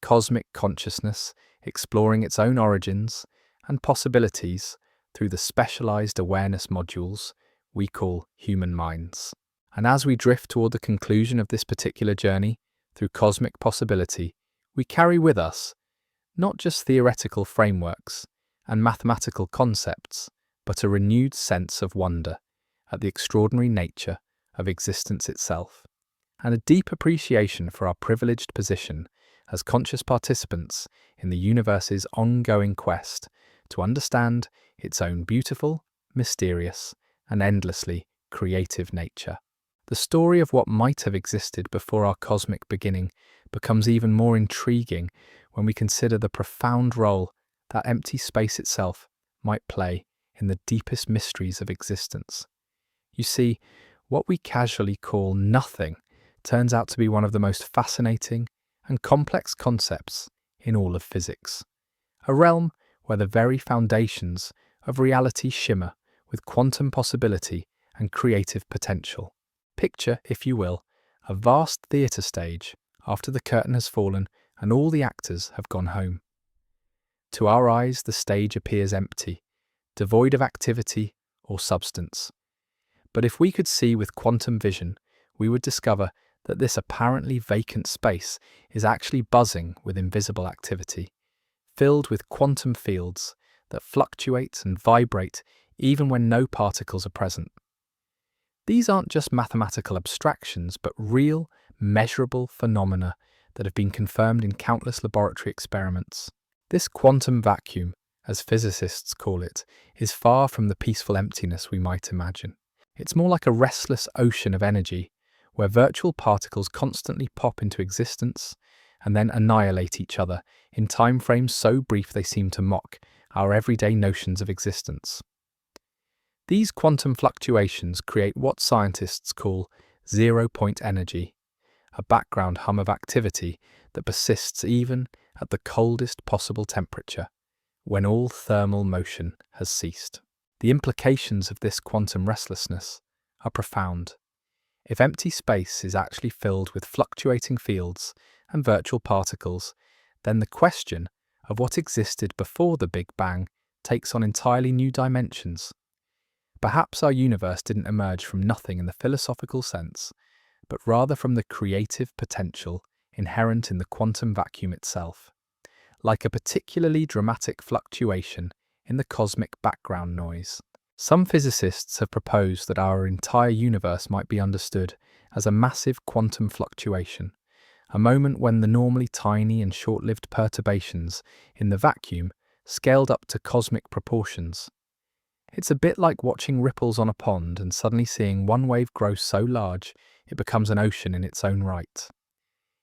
cosmic consciousness exploring its own origins and possibilities through the specialized awareness modules we call human minds. And as we drift toward the conclusion of this particular journey through cosmic possibility, we carry with us not just theoretical frameworks and mathematical concepts, but a renewed sense of wonder at the extraordinary nature of existence itself, and a deep appreciation for our privileged position as conscious participants in the universe's ongoing quest to understand its own beautiful, mysterious, and endlessly creative nature. The story of what might have existed before our cosmic beginning becomes even more intriguing when we consider the profound role that empty space itself might play in the deepest mysteries of existence. You see, what we casually call nothing turns out to be one of the most fascinating and complex concepts in all of physics, a realm where the very foundations of reality shimmer with quantum possibility and creative potential. Picture, if you will, a vast theatre stage after the curtain has fallen and all the actors have gone home. To our eyes, the stage appears empty, devoid of activity or substance. But if we could see with quantum vision, we would discover that this apparently vacant space is actually buzzing with invisible activity, filled with quantum fields that fluctuate and vibrate even when no particles are present. These aren't just mathematical abstractions, but real, measurable phenomena that have been confirmed in countless laboratory experiments. This quantum vacuum, as physicists call it, is far from the peaceful emptiness we might imagine. It's more like a restless ocean of energy, where virtual particles constantly pop into existence and then annihilate each other in time frames so brief they seem to mock our everyday notions of existence. These quantum fluctuations create what scientists call zero-point energy, a background hum of activity that persists even at the coldest possible temperature, when all thermal motion has ceased. The implications of this quantum restlessness are profound. If empty space is actually filled with fluctuating fields and virtual particles, then the question of what existed before the Big Bang takes on entirely new dimensions. Perhaps our universe didn't emerge from nothing in the philosophical sense, but rather from the creative potential inherent in the quantum vacuum itself, like a particularly dramatic fluctuation in the cosmic background noise. Some physicists have proposed that our entire universe might be understood as a massive quantum fluctuation, a moment when the normally tiny and short-lived perturbations in the vacuum scaled up to cosmic proportions. It's a bit like watching ripples on a pond and suddenly seeing one wave grow so large it becomes an ocean in its own right.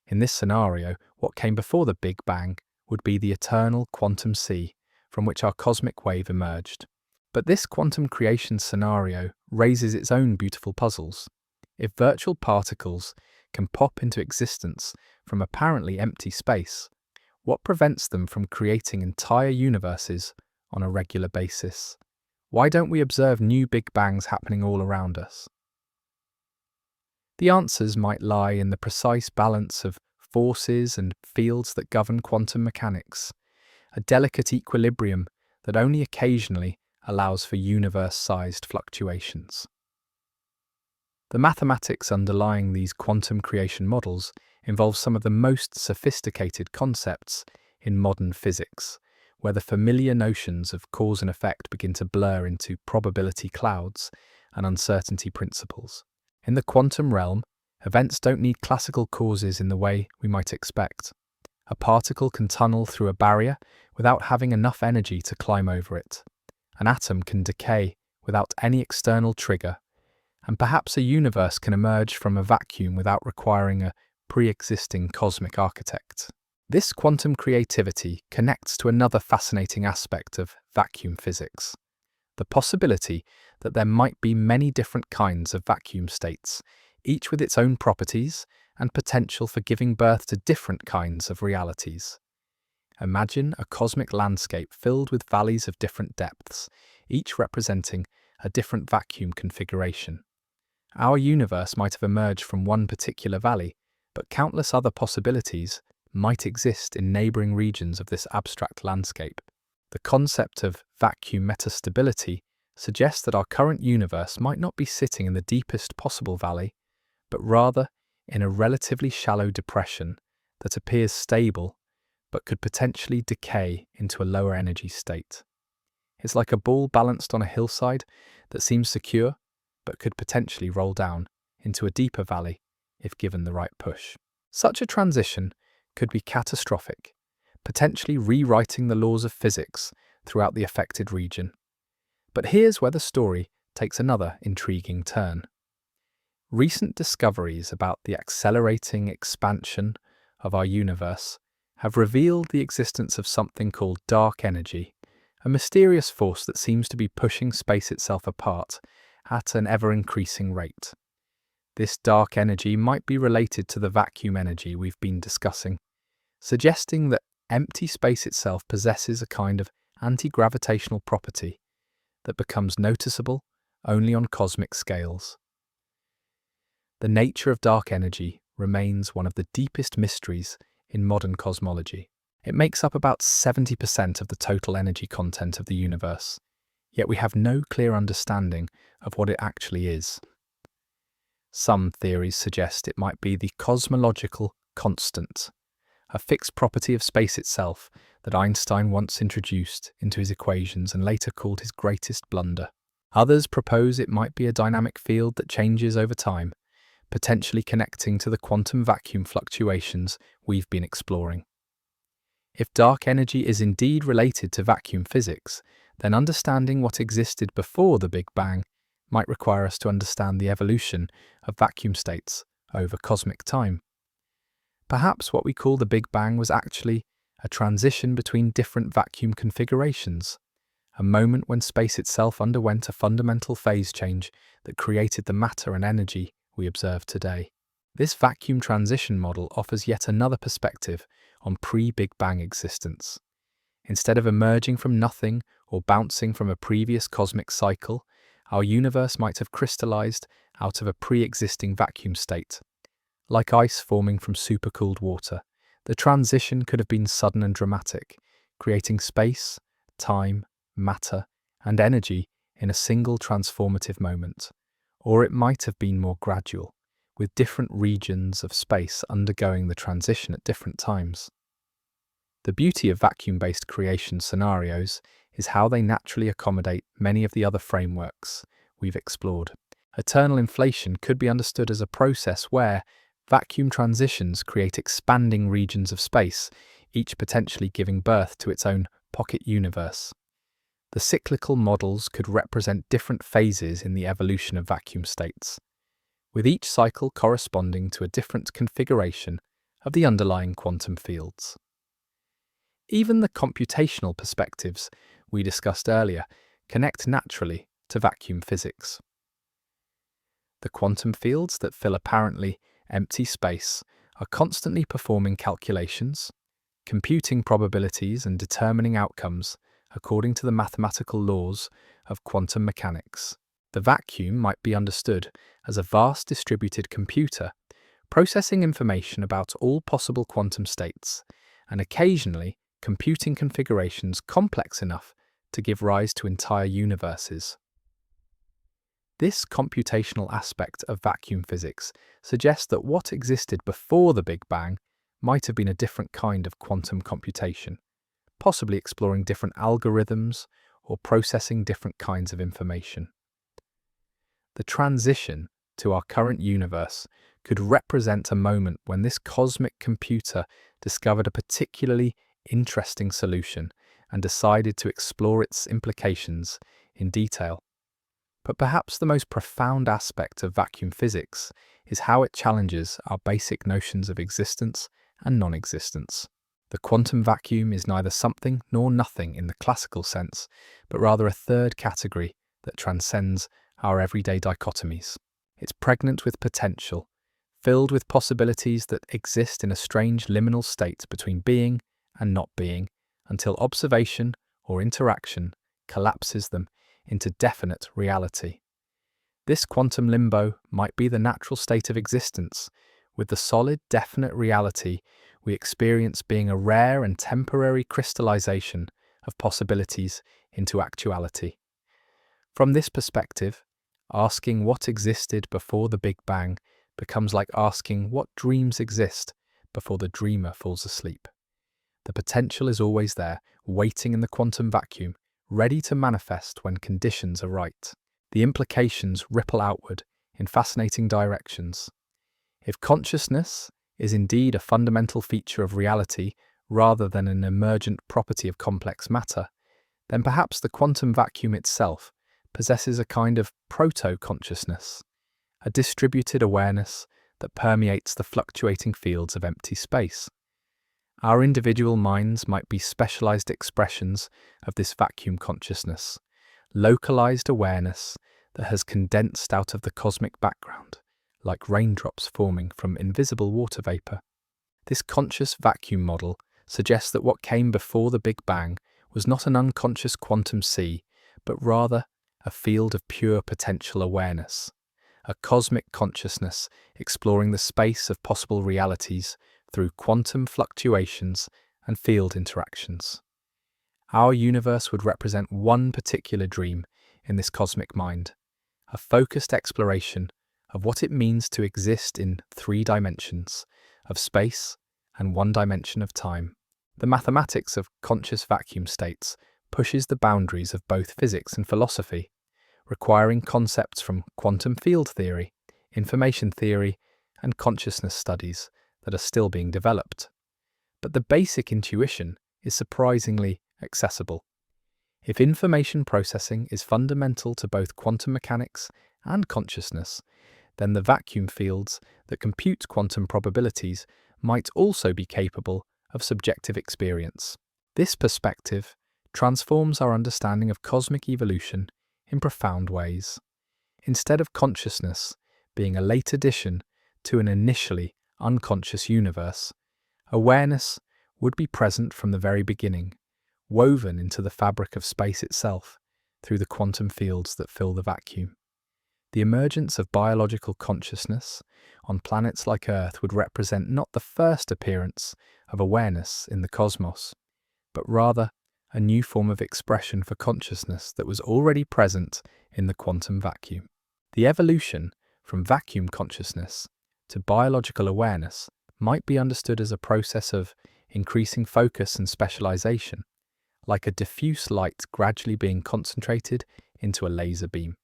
In this scenario, what came before the Big Bang would be the eternal quantum sea from which our cosmic wave emerged. But this quantum creation scenario raises its own beautiful puzzles. If virtual particles can pop into existence from apparently empty space, What prevents them from creating entire universes on a regular basis? Why don't we observe new Big Bangs happening all around us? The answers might lie in the precise balance of forces and fields that govern quantum mechanics, a delicate equilibrium that only occasionally allows for universe-sized fluctuations. The mathematics underlying these quantum creation models involve some of the most sophisticated concepts in modern physics, where the familiar notions of cause and effect begin to blur into probability clouds and uncertainty principles. In the quantum realm, events don't need classical causes in the way we might expect. A particle can tunnel through a barrier without having enough energy to climb over it. An atom can decay without any external trigger, and perhaps a universe can emerge from a vacuum without requiring a pre-existing cosmic architect. This quantum creativity connects to another fascinating aspect of vacuum physics: the possibility that there might be many different kinds of vacuum states, each with its own properties and potential for giving birth to different kinds of realities. Imagine a cosmic landscape filled with valleys of different depths, each representing a different vacuum configuration. Our universe might have emerged from one particular valley, but countless other possibilities might exist in neighboring regions of this abstract landscape. The concept of vacuum metastability suggests that our current universe might not be sitting in the deepest possible valley, but rather in a relatively shallow depression that appears stable but could potentially decay into a lower energy state. It's like a ball balanced on a hillside that seems secure but could potentially roll down into a deeper valley if given the right push. Such a transition could be catastrophic, potentially rewriting the laws of physics throughout the affected region. But here's where the story takes another intriguing turn. Recent discoveries about the accelerating expansion of our universe have revealed the existence of something called dark energy, a mysterious force that seems to be pushing space itself apart at an ever-increasing rate. This dark energy might be related to the vacuum energy we've been discussing, suggesting that empty space itself possesses a kind of anti-gravitational property that becomes noticeable only on cosmic scales. The nature of dark energy remains one of the deepest mysteries in modern cosmology. It makes up about 70% of the total energy content of the universe, yet we have no clear understanding of what it actually is. Some theories suggest it might be the cosmological constant, a fixed property of space itself that Einstein once introduced into his equations and later called his greatest blunder. Others propose it might be a dynamic field that changes over time, potentially connecting to the quantum vacuum fluctuations we've been exploring. If dark energy is indeed related to vacuum physics, then understanding what existed before the Big Bang might require us to understand the evolution of vacuum states over cosmic time. Perhaps what we call the Big Bang was actually a transition between different vacuum configurations, a moment when space itself underwent a fundamental phase change that created the matter and energy we observe today. This vacuum transition model offers yet another perspective on pre-Big Bang existence. Instead of emerging from nothing or bouncing from a previous cosmic cycle, our universe might have crystallized out of a pre-existing vacuum state. Like ice forming from supercooled water, the transition could have been sudden and dramatic, creating space, time, matter, and energy in a single transformative moment. Or it might have been more gradual, with different regions of space undergoing the transition at different times. The beauty of vacuum-based creation scenarios is how they naturally accommodate many of the other frameworks we've explored. Eternal inflation could be understood as a process where vacuum transitions create expanding regions of space, each potentially giving birth to its own pocket universe. The cyclical models could represent different phases in the evolution of vacuum states, with each cycle corresponding to a different configuration of the underlying quantum fields. Even the computational perspectives we discussed earlier connect naturally to vacuum physics. The quantum fields that fill apparently empty space are constantly performing calculations, computing probabilities and determining outcomes according to the mathematical laws of quantum mechanics. The vacuum might be understood as a vast distributed computer processing information about all possible quantum states, and occasionally computing configurations complex enough to give rise to entire universes. This computational aspect of vacuum physics suggests that what existed before the Big Bang might have been a different kind of quantum computation, possibly exploring different algorithms or processing different kinds of information. The transition to our current universe could represent a moment when this cosmic computer discovered a particularly interesting solution and decided to explore its implications in detail. But perhaps the most profound aspect of vacuum physics is how it challenges our basic notions of existence and non-existence. The quantum vacuum is neither something nor nothing in the classical sense, but rather a third category that transcends our everyday dichotomies. It's pregnant with potential, filled with possibilities that exist in a strange liminal state between being and not being, until observation or interaction collapses them into definite reality. This quantum limbo might be the natural state of existence, with the solid, definite reality we experience being a rare and temporary crystallization of possibilities into actuality. From this perspective, asking what existed before the Big Bang becomes like asking what dreams exist before the dreamer falls asleep. The potential is always there, waiting in the quantum vacuum, ready to manifest when conditions are right. The implications ripple outward in fascinating directions. If consciousness is indeed a fundamental feature of reality rather than an emergent property of complex matter, then perhaps the quantum vacuum itself possesses a kind of proto-consciousness, a distributed awareness that permeates the fluctuating fields of empty space. Our individual minds might be specialized expressions of this vacuum consciousness, localized awareness that has condensed out of the cosmic background, like raindrops forming from invisible water vapor. This conscious vacuum model suggests that what came before the Big Bang was not an unconscious quantum sea, but rather a field of pure potential awareness, a cosmic consciousness exploring the space of possible realities through quantum fluctuations and field interactions. Our universe would represent one particular dream in this cosmic mind, a focused exploration of what it means to exist in 3 dimensions of space and 1 dimension of time. The mathematics of conscious vacuum states pushes the boundaries of both physics and philosophy, requiring concepts from quantum field theory, information theory, and consciousness studies that are still being developed. But the basic intuition is surprisingly accessible. If information processing is fundamental to both quantum mechanics and consciousness, then the vacuum fields that compute quantum probabilities might also be capable of subjective experience. This perspective transforms our understanding of cosmic evolution in profound ways. Instead of consciousness being a late addition to an initially unconscious universe, awareness would be present from the very beginning, woven into the fabric of space itself through the quantum fields that fill the vacuum. The emergence of biological consciousness on planets like Earth would represent not the first appearance of awareness in the cosmos, but rather a new form of expression for consciousness that was already present in the quantum vacuum. The evolution from vacuum consciousness to biological awareness might be understood as a process of increasing focus and specialization, like a diffuse light gradually being concentrated into a laser beam.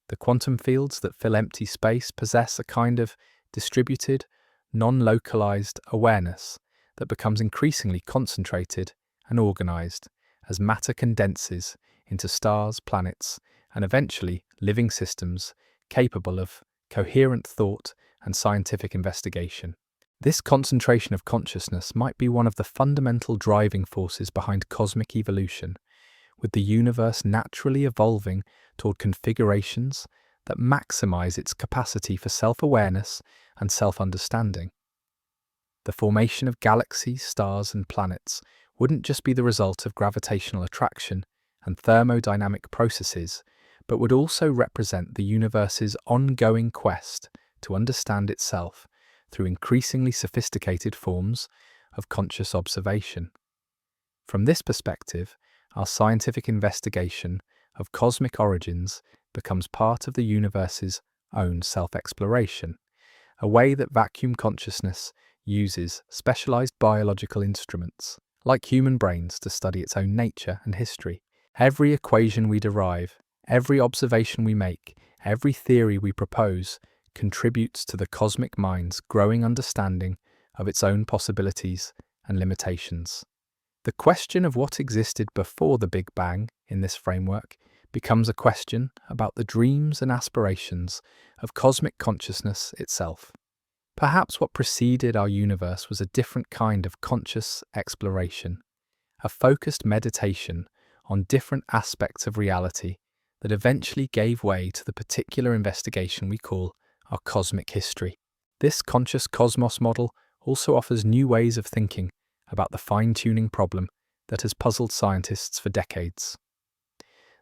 The quantum fields that fill empty space possess a kind of distributed, non-localized awareness that becomes increasingly concentrated and organized as matter condenses into stars, planets, and eventually living systems capable of coherent thought and scientific investigation. This concentration of consciousness might be one of the fundamental driving forces behind cosmic evolution, with the universe naturally evolving toward configurations that maximize its capacity for self-awareness and self-understanding. The formation of galaxies, stars, and planets wouldn't just be the result of gravitational attraction and thermodynamic processes, but would also represent the universe's ongoing quest to understand itself through increasingly sophisticated forms of conscious observation. From this perspective, our scientific investigation of cosmic origins becomes part of the universe's own self-exploration, a way that vacuum consciousness uses specialized biological instruments, like human brains, to study its own nature and history. Every equation we derive, every observation we make, every theory we propose contributes to the cosmic mind's growing understanding of its own possibilities and limitations. The question of what existed before the Big Bang in this framework becomes a question about the dreams and aspirations of cosmic consciousness itself. Perhaps what preceded our universe was a different kind of conscious exploration, a focused meditation on different aspects of reality that eventually gave way to the particular investigation we call our cosmic history. This conscious cosmos model also offers new ways of thinking about the fine-tuning problem that has puzzled scientists for decades.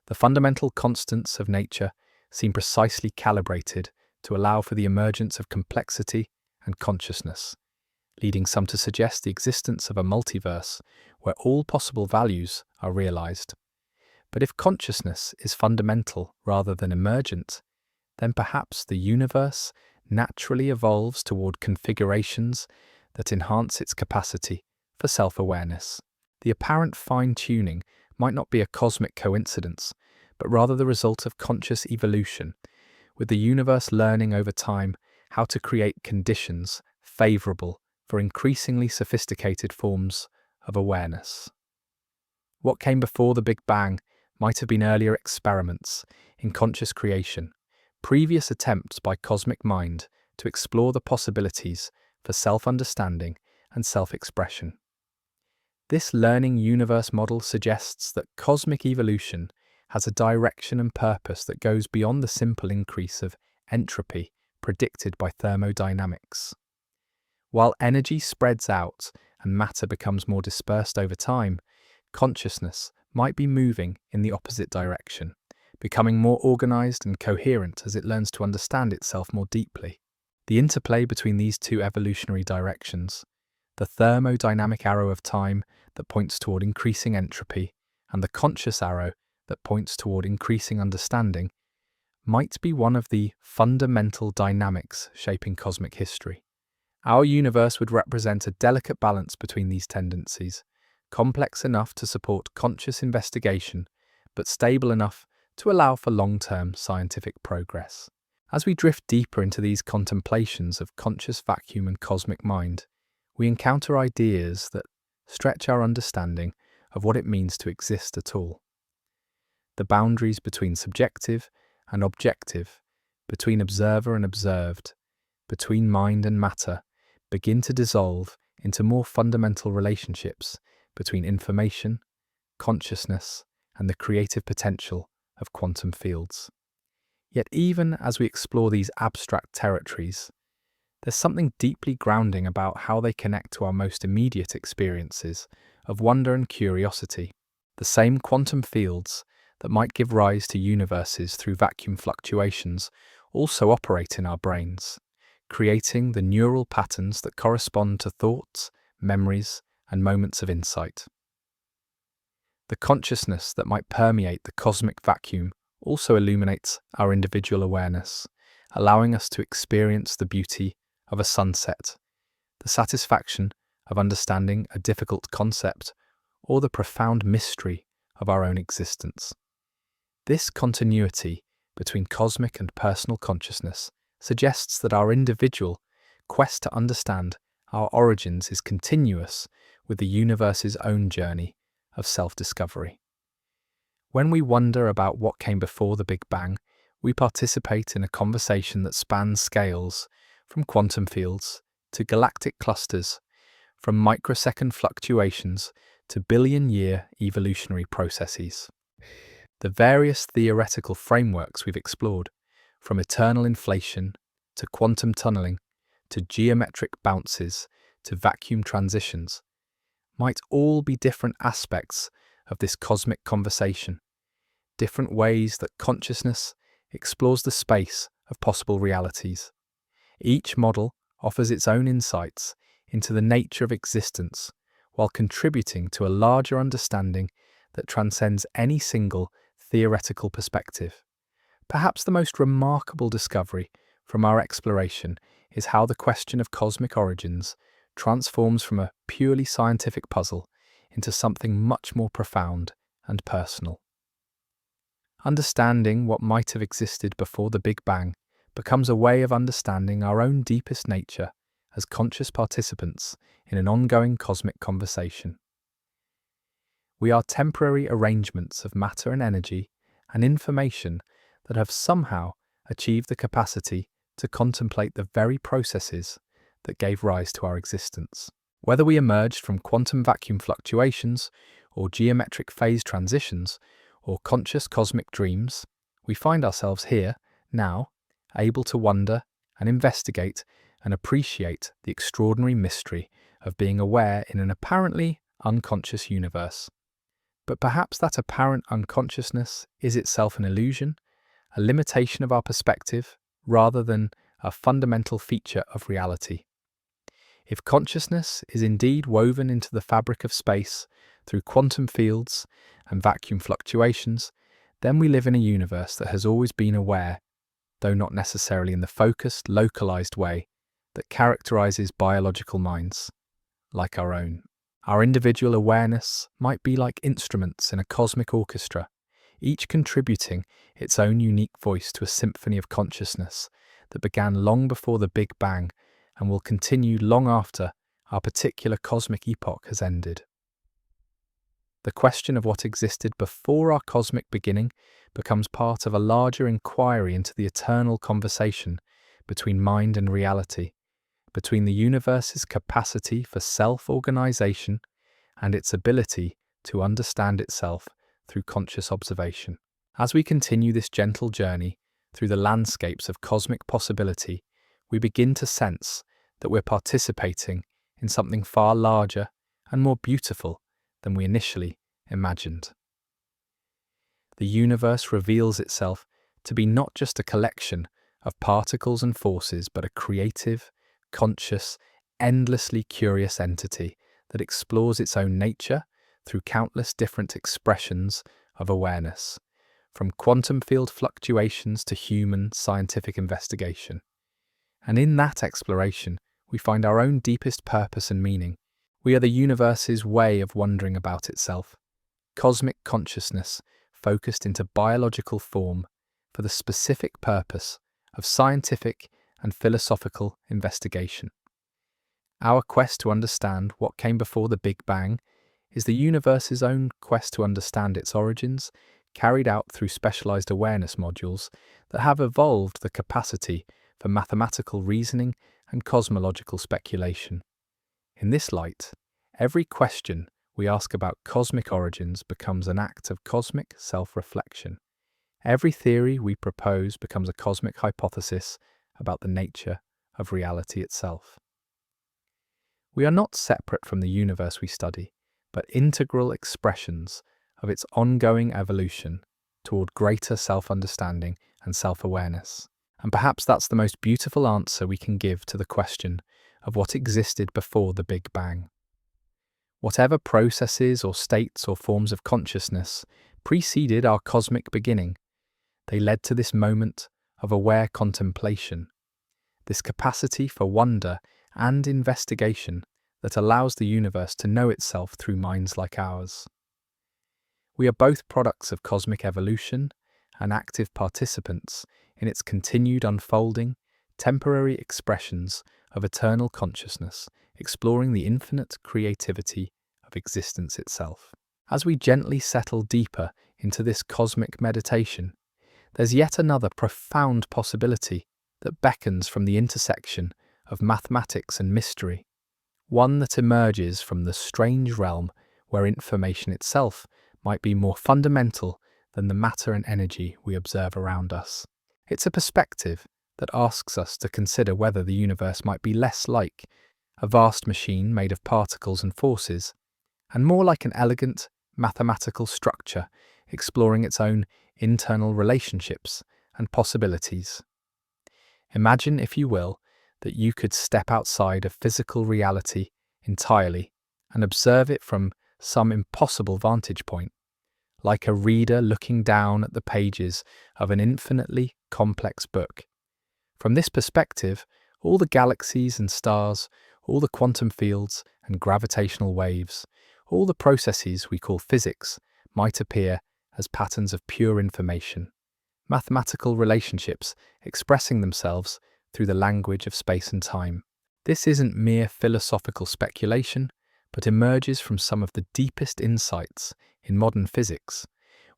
The fundamental constants of nature seem precisely calibrated to allow for the emergence of complexity and consciousness, leading some to suggest the existence of a multiverse where all possible values are realized. But if consciousness is fundamental rather than emergent, then perhaps the universe naturally evolves toward configurations that enhance its capacity for self-awareness. The apparent fine-tuning might not be a cosmic coincidence, but rather the result of conscious evolution, with the universe learning over time how to create conditions favorable for increasingly sophisticated forms of awareness. What came before the Big Bang might have been earlier experiments in conscious creation, previous attempts by cosmic mind to explore the possibilities for self-understanding and self-expression. This learning universe model suggests that cosmic evolution has a direction and purpose that goes beyond the simple increase of entropy predicted by thermodynamics. While energy spreads out and matter becomes more dispersed over time, consciousness might be moving in the opposite direction, becoming more organized and coherent as it learns to understand itself more deeply. The interplay between these two evolutionary directions, the thermodynamic arrow of time that points toward increasing entropy, and the conscious arrow that points toward increasing understanding, might be one of the fundamental dynamics shaping cosmic history. Our universe would represent a delicate balance between these tendencies, complex enough to support conscious investigation, but stable enough to allow for long-term scientific progress. As we drift deeper into these contemplations of conscious vacuum and cosmic mind, we encounter ideas that stretch our understanding of what it means to exist at all. The boundaries between subjective and objective, between observer and observed, between mind and matter, begin to dissolve into more fundamental relationships between information, consciousness, and the creative potential of quantum fields. Yet even as we explore these abstract territories, there's something deeply grounding about how they connect to our most immediate experiences of wonder and curiosity. The same quantum fields that might give rise to universes through vacuum fluctuations also operate in our brains, creating the neural patterns that correspond to thoughts, memories, and moments of insight. The consciousness that might permeate the cosmic vacuum also illuminates our individual awareness, allowing us to experience the beauty of a sunset, the satisfaction of understanding a difficult concept, or the profound mystery of our own existence. This continuity between cosmic and personal consciousness suggests that our individual quest to understand our origins is continuous with the universe's own journey of self-discovery. When we wonder about what came before the Big Bang, we participate in a conversation that spans scales from quantum fields to galactic clusters, from microsecond fluctuations to billion-year evolutionary processes. The various theoretical frameworks we've explored, from eternal inflation to quantum tunneling to geometric bounces to vacuum transitions, might all be different aspects of this cosmic conversation, different ways that consciousness explores the space of possible realities. Each model offers its own insights into the nature of existence while contributing to a larger understanding that transcends any single theoretical perspective. Perhaps the most remarkable discovery from our exploration is how the question of cosmic origins transforms from a purely scientific puzzle into something much more profound and personal. Understanding what might have existed before the Big Bang becomes a way of understanding our own deepest nature as conscious participants in an ongoing cosmic conversation. We are temporary arrangements of matter and energy and information that have somehow achieved the capacity to contemplate the very processes that gave rise to our existence. Whether we emerged from quantum vacuum fluctuations or geometric phase transitions or conscious cosmic dreams, we find ourselves here, now, able to wonder and investigate and appreciate the extraordinary mystery of being aware in an apparently unconscious universe. But perhaps that apparent unconsciousness is itself an illusion, a limitation of our perspective, rather than a fundamental feature of reality. If consciousness is indeed woven into the fabric of space through quantum fields and vacuum fluctuations, then we live in a universe that has always been aware, though not necessarily in the focused, localized way that characterizes biological minds, like our own. Our individual awareness might be like instruments in a cosmic orchestra, each contributing its own unique voice to a symphony of consciousness that began long before the Big Bang and will continue long after our particular cosmic epoch has ended. The question of what existed before our cosmic beginning becomes part of a larger inquiry into the eternal conversation between mind and reality, between the universe's capacity for self-organization and its ability to understand itself through conscious observation. As we continue this gentle journey through the landscapes of cosmic possibility, we begin to sense that we're participating in something far larger and more beautiful than we initially imagined. The universe reveals itself to be not just a collection of particles and forces, but a creative, conscious, endlessly curious entity that explores its own nature through countless different expressions of awareness, from quantum field fluctuations to human scientific investigation. And in that exploration, we find our own deepest purpose and meaning. We are the universe's way of wondering about itself, cosmic consciousness focused into biological form for the specific purpose of scientific and philosophical investigation. Our quest to understand what came before the Big Bang is the universe's own quest to understand its origins, carried out through specialized awareness modules that have evolved the capacity for mathematical reasoning and cosmological speculation. In this light, every question we ask about cosmic origins becomes an act of cosmic self-reflection. Every theory we propose becomes a cosmic hypothesis about the nature of reality itself. We are not separate from the universe we study, but integral expressions of its ongoing evolution toward greater self-understanding and self-awareness. And perhaps that's the most beautiful answer we can give to the question of what existed before the Big Bang. Whatever processes or states or forms of consciousness preceded our cosmic beginning, they led to this moment of aware contemplation, this capacity for wonder and investigation that allows the universe to know itself through minds like ours. We are both products of cosmic evolution and active participants in its continued unfolding, temporary expressions of eternal consciousness, exploring the infinite creativity of existence itself. As we gently settle deeper into this cosmic meditation, there's yet another profound possibility that beckons from the intersection of mathematics and mystery, one that emerges from the strange realm where information itself might be more fundamental than the matter and energy we observe around us. It's a perspective that asks us to consider whether the universe might be less like a vast machine made of particles and forces, and more like an elegant, mathematical structure exploring its own internal relationships and possibilities. Imagine, if you will, that you could step outside of physical reality entirely and observe it from some impossible vantage point, like a reader looking down at the pages of an infinitely complex book. From this perspective, all the galaxies and stars, all the quantum fields and gravitational waves, all the processes we call physics might appear as patterns of pure information, mathematical relationships expressing themselves through the language of space and time. This isn't mere philosophical speculation, but emerges from some of the deepest insights in modern physics,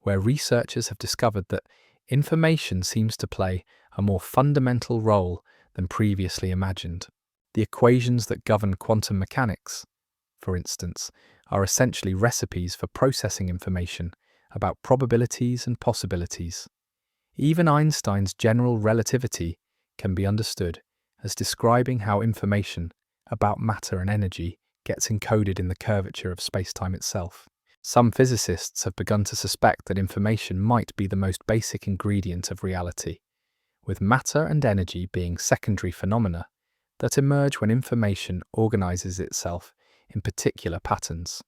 where researchers have discovered that information seems to play a more fundamental role than previously imagined. The equations that govern quantum mechanics, for instance, are essentially recipes for processing information about probabilities and possibilities. Even Einstein's general relativity can be understood as describing how information about matter and energy gets encoded in the curvature of spacetime itself. Some physicists have begun to suspect that information might be the most basic ingredient of reality, with matter and energy being secondary phenomena that emerge when information organizes itself in particular patterns.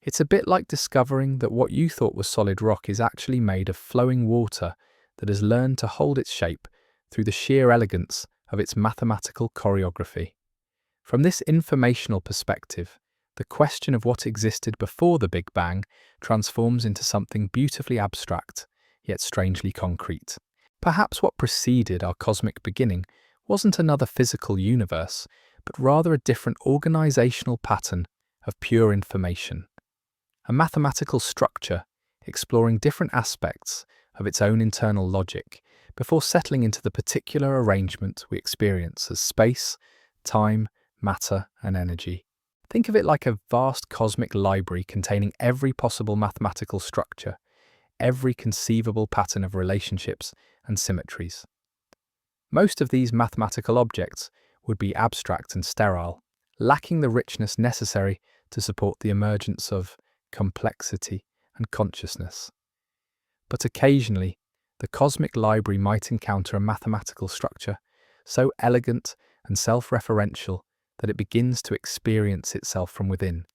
It's a bit like discovering that what you thought was solid rock is actually made of flowing water that has learned to hold its shape through the sheer elegance of its mathematical choreography. From this informational perspective, the question of what existed before the Big Bang transforms into something beautifully abstract, yet strangely concrete. Perhaps what preceded our cosmic beginning wasn't another physical universe, but rather a different organizational pattern of pure information. A mathematical structure exploring different aspects of its own internal logic before settling into the particular arrangement we experience as space, time, matter, and energy. Think of it like a vast cosmic library containing every possible mathematical structure, every conceivable pattern of relationships and symmetries. Most of these mathematical objects would be abstract and sterile, lacking the richness necessary to support the emergence of complexity and consciousness. But occasionally, the cosmic library might encounter a mathematical structure so elegant and self-referential that it begins to experience itself from within,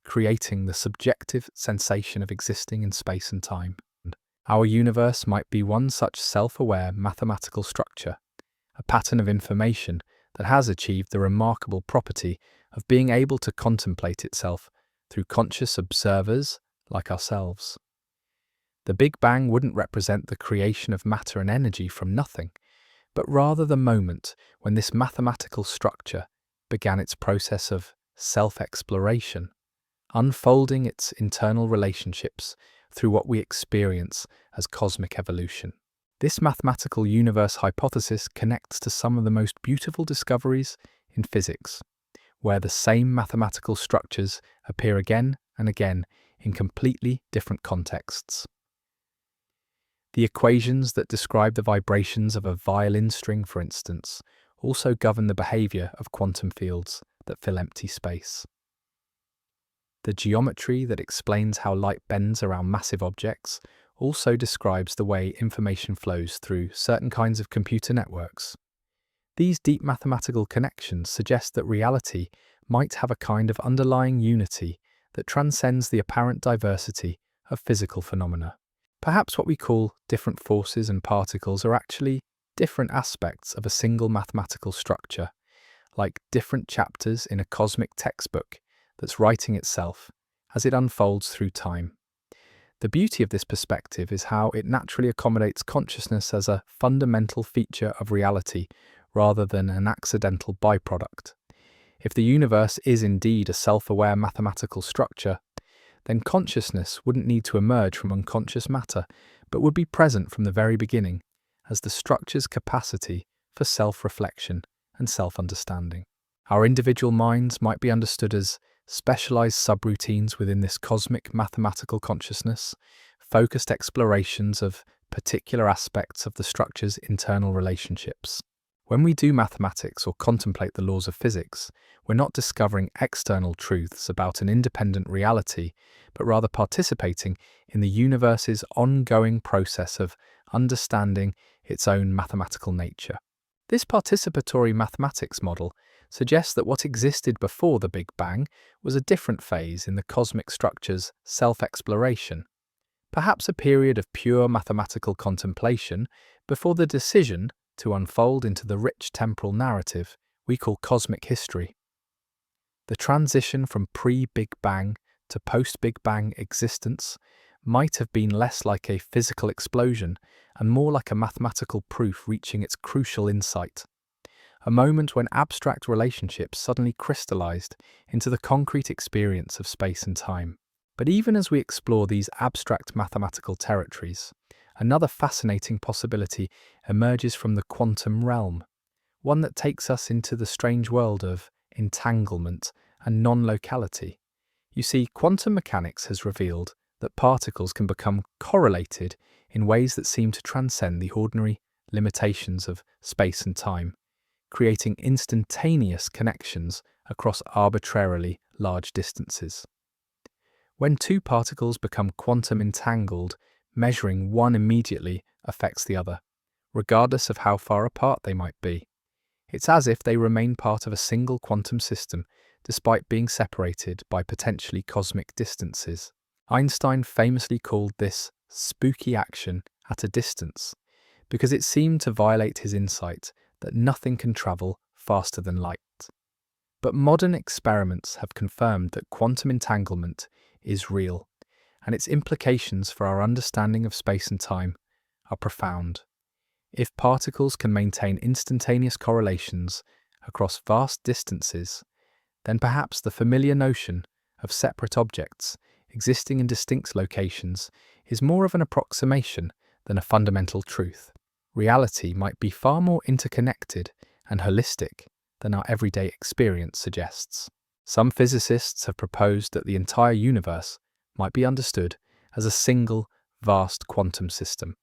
creating the subjective sensation of existing in space and time. Our universe might be one such self-aware mathematical structure, a pattern of information that has achieved the remarkable property of being able to contemplate itself through conscious observers like ourselves. The Big Bang wouldn't represent the creation of matter and energy from nothing, but rather the moment when this mathematical structure began its process of self-exploration, unfolding its internal relationships through what we experience as cosmic evolution. This mathematical universe hypothesis connects to some of the most beautiful discoveries in physics, where the same mathematical structures appear again and again in completely different contexts. The equations that describe the vibrations of a violin string, for instance, also govern the behavior of quantum fields that fill empty space. The geometry that explains how light bends around massive objects also describes the way information flows through certain kinds of computer networks. These deep mathematical connections suggest that reality might have a kind of underlying unity that transcends the apparent diversity of physical phenomena. Perhaps what we call different forces and particles are actually different aspects of a single mathematical structure, like different chapters in a cosmic textbook that's writing itself as it unfolds through time. The beauty of this perspective is how it naturally accommodates consciousness as a fundamental feature of reality rather than an accidental byproduct. If the universe is indeed a self-aware mathematical structure, then consciousness wouldn't need to emerge from unconscious matter, but would be present from the very beginning as the structure's capacity for self-reflection and self-understanding. Our individual minds might be understood as specialized subroutines within this cosmic mathematical consciousness, focused explorations of particular aspects of the structure's internal relationships. When we do mathematics or contemplate the laws of physics, we're not discovering external truths about an independent reality, but rather participating in the universe's ongoing process of understanding its own mathematical nature. This participatory mathematics model suggests that what existed before the Big Bang was a different phase in the cosmic structure's self-exploration, perhaps a period of pure mathematical contemplation before the decision to unfold into the rich temporal narrative we call cosmic history. The transition from pre-Big Bang to post-Big Bang existence might have been less like a physical explosion and more like a mathematical proof reaching its crucial insight, a moment when abstract relationships suddenly crystallized into the concrete experience of space and time. But even as we explore these abstract mathematical territories, another fascinating possibility emerges from the quantum realm, one that takes us into the strange world of entanglement and non-locality. You see, quantum mechanics has revealed that particles can become correlated in ways that seem to transcend the ordinary limitations of space and time, creating instantaneous connections across arbitrarily large distances. When two particles become quantum entangled, measuring one immediately affects the other, regardless of how far apart they might be. It's as if they remain part of a single quantum system, despite being separated by potentially cosmic distances. Einstein famously called this spooky action at a distance, because it seemed to violate his insight that nothing can travel faster than light. But modern experiments have confirmed that quantum entanglement is real, and its implications for our understanding of space and time are profound. If particles can maintain instantaneous correlations across vast distances, then perhaps the familiar notion of separate objects existing in distinct locations is more of an approximation than a fundamental truth. Reality might be far more interconnected and holistic than our everyday experience suggests. Some physicists have proposed that the entire universe might be understood as a single, vast quantum system,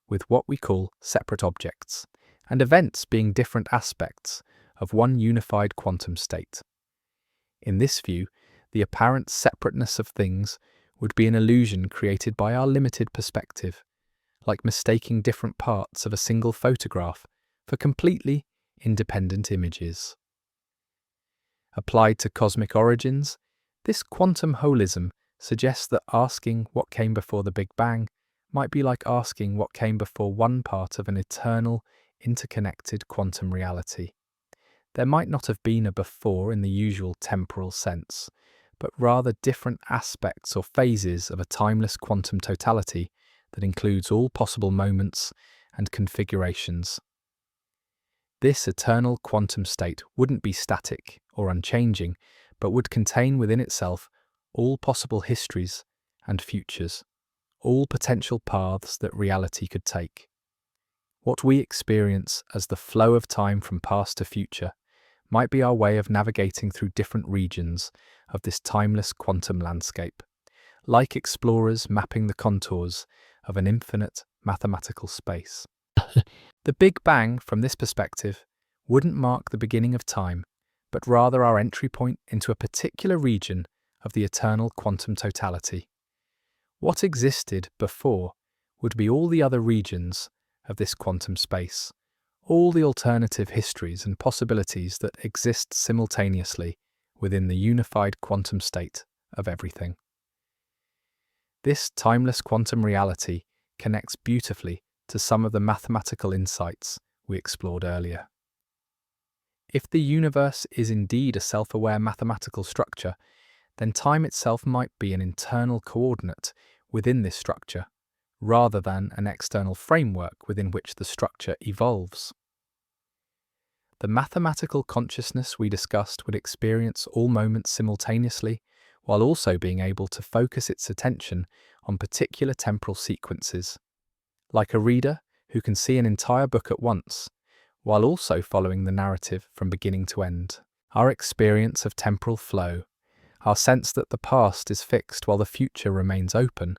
with what we call separate objects, and events being different aspects of one unified quantum state. In this view, the apparent separateness of things would be an illusion created by our limited perspective, like mistaking different parts of a single photograph for completely independent images. Applied to cosmic origins, this quantum holism suggests that asking what came before the Big Bang might be like asking what came before one part of an eternal, interconnected quantum reality. There might not have been a before in the usual temporal sense, but rather different aspects or phases of a timeless quantum totality that includes all possible moments and configurations. This eternal quantum state wouldn't be static or unchanging, but would contain within itself all possible histories and futures, all potential paths that reality could take. What we experience as the flow of time from past to future might be our way of navigating through different regions of this timeless quantum landscape, like explorers mapping the contours of an infinite mathematical space. The Big Bang, from this perspective, wouldn't mark the beginning of time, but rather our entry point into a particular region of the eternal quantum totality. What existed before would be all the other regions of this quantum space, all the alternative histories and possibilities that exist simultaneously within the unified quantum state of everything. This timeless quantum reality connects beautifully to some of the mathematical insights we explored earlier. If the universe is indeed a self-aware mathematical structure, then time itself might be an internal coordinate within this structure, rather than an external framework within which the structure evolves. The mathematical consciousness we discussed would experience all moments simultaneously, while also being able to focus its attention on particular temporal sequences, like a reader who can see an entire book at once, while also following the narrative from beginning to end. Our experience of temporal flow, our sense that the past is fixed while the future remains open,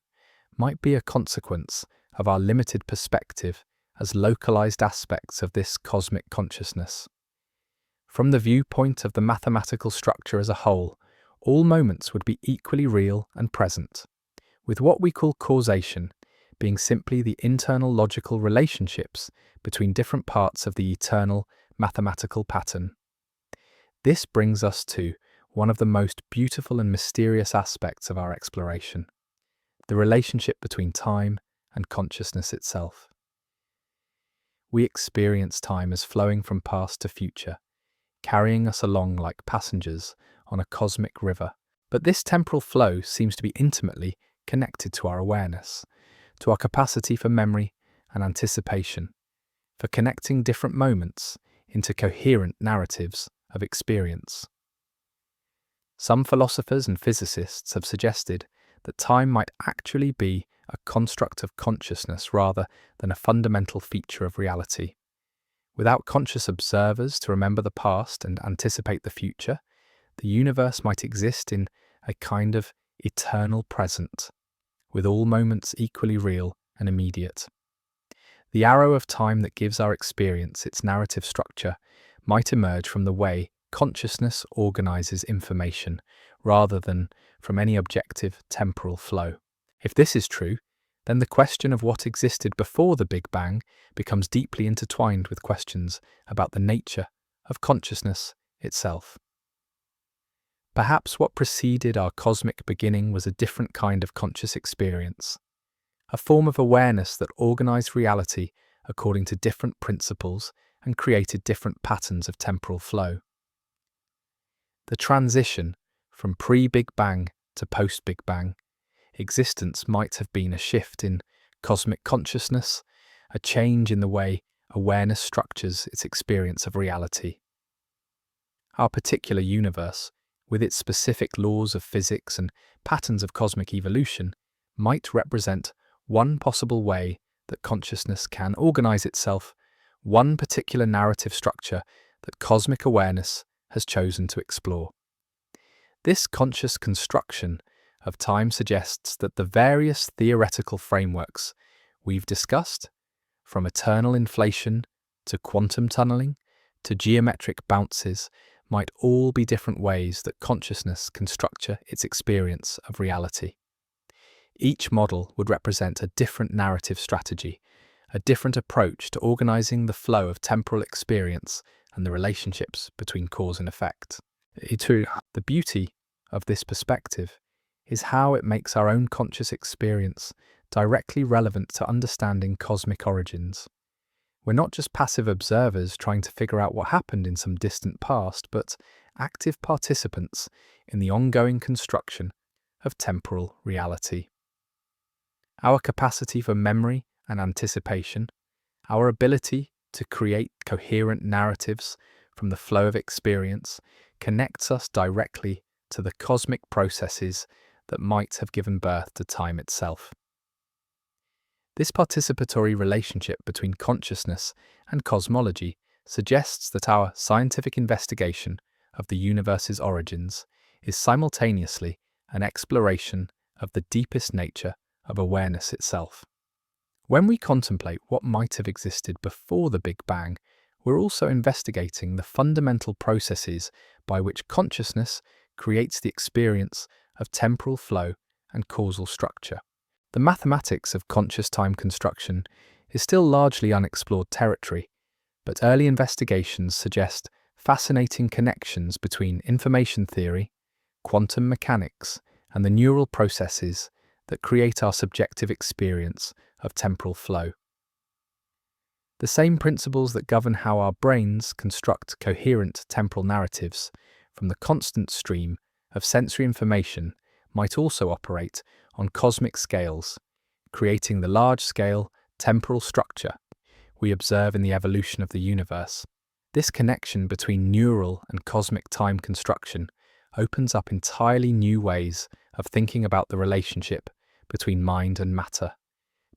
might be a consequence of our limited perspective as localized aspects of this cosmic consciousness. From the viewpoint of the mathematical structure as a whole, all moments would be equally real and present, with what we call causation being simply the internal logical relationships between different parts of the eternal mathematical pattern. This brings us to one of the most beautiful and mysterious aspects of our exploration, the relationship between time and consciousness itself. We experience time as flowing from past to future, carrying us along like passengers on a cosmic river. But this temporal flow seems to be intimately connected to our awareness, to our capacity for memory and anticipation, for connecting different moments into coherent narratives of experience. Some philosophers and physicists have suggested that time might actually be a construct of consciousness rather than a fundamental feature of reality. Without conscious observers to remember the past and anticipate the future, the universe might exist in a kind of eternal present, with all moments equally real and immediate. The arrow of time that gives our experience its narrative structure might emerge from the way consciousness organizes information, rather than from any objective temporal flow. If this is true, then the question of what existed before the Big Bang becomes deeply intertwined with questions about the nature of consciousness itself. Perhaps what preceded our cosmic beginning was a different kind of conscious experience, a form of awareness that organized reality according to different principles and created different patterns of temporal flow. The transition from pre-Big Bang to post-Big Bang existence might have been a shift in cosmic consciousness, a change in the way awareness structures its experience of reality. Our particular universe, with its specific laws of physics and patterns of cosmic evolution, might represent one possible way that consciousness can organize itself, one particular narrative structure that cosmic awareness has chosen to explore. This conscious construction of time suggests that the various theoretical frameworks we've discussed, from eternal inflation to quantum tunneling to geometric bounces, might all be different ways that consciousness can structure its experience of reality. Each model would represent a different narrative strategy, a different approach to organizing the flow of temporal experience and the relationships between cause and effect. The beauty of this perspective is how it makes our own conscious experience directly relevant to understanding cosmic origins. We're not just passive observers trying to figure out what happened in some distant past, but active participants in the ongoing construction of temporal reality. Our capacity for memory and anticipation, our ability to create coherent narratives from the flow of experience, connects us directly to the cosmic processes that might have given birth to time itself. This participatory relationship between consciousness and cosmology suggests that our scientific investigation of the universe's origins is simultaneously an exploration of the deepest nature of awareness itself. When we contemplate what might have existed before the Big Bang, we're also investigating the fundamental processes by which consciousness creates the experience of temporal flow and causal structure. The mathematics of conscious time construction is still largely unexplored territory, but early investigations suggest fascinating connections between information theory, quantum mechanics, and the neural processes that create our subjective experience of temporal flow. The same principles that govern how our brains construct coherent temporal narratives from the constant stream of sensory information might also operate on cosmic scales, creating the large-scale temporal structure we observe in the evolution of the universe. This connection between neural and cosmic time construction opens up entirely new ways of thinking about the relationship between mind and matter,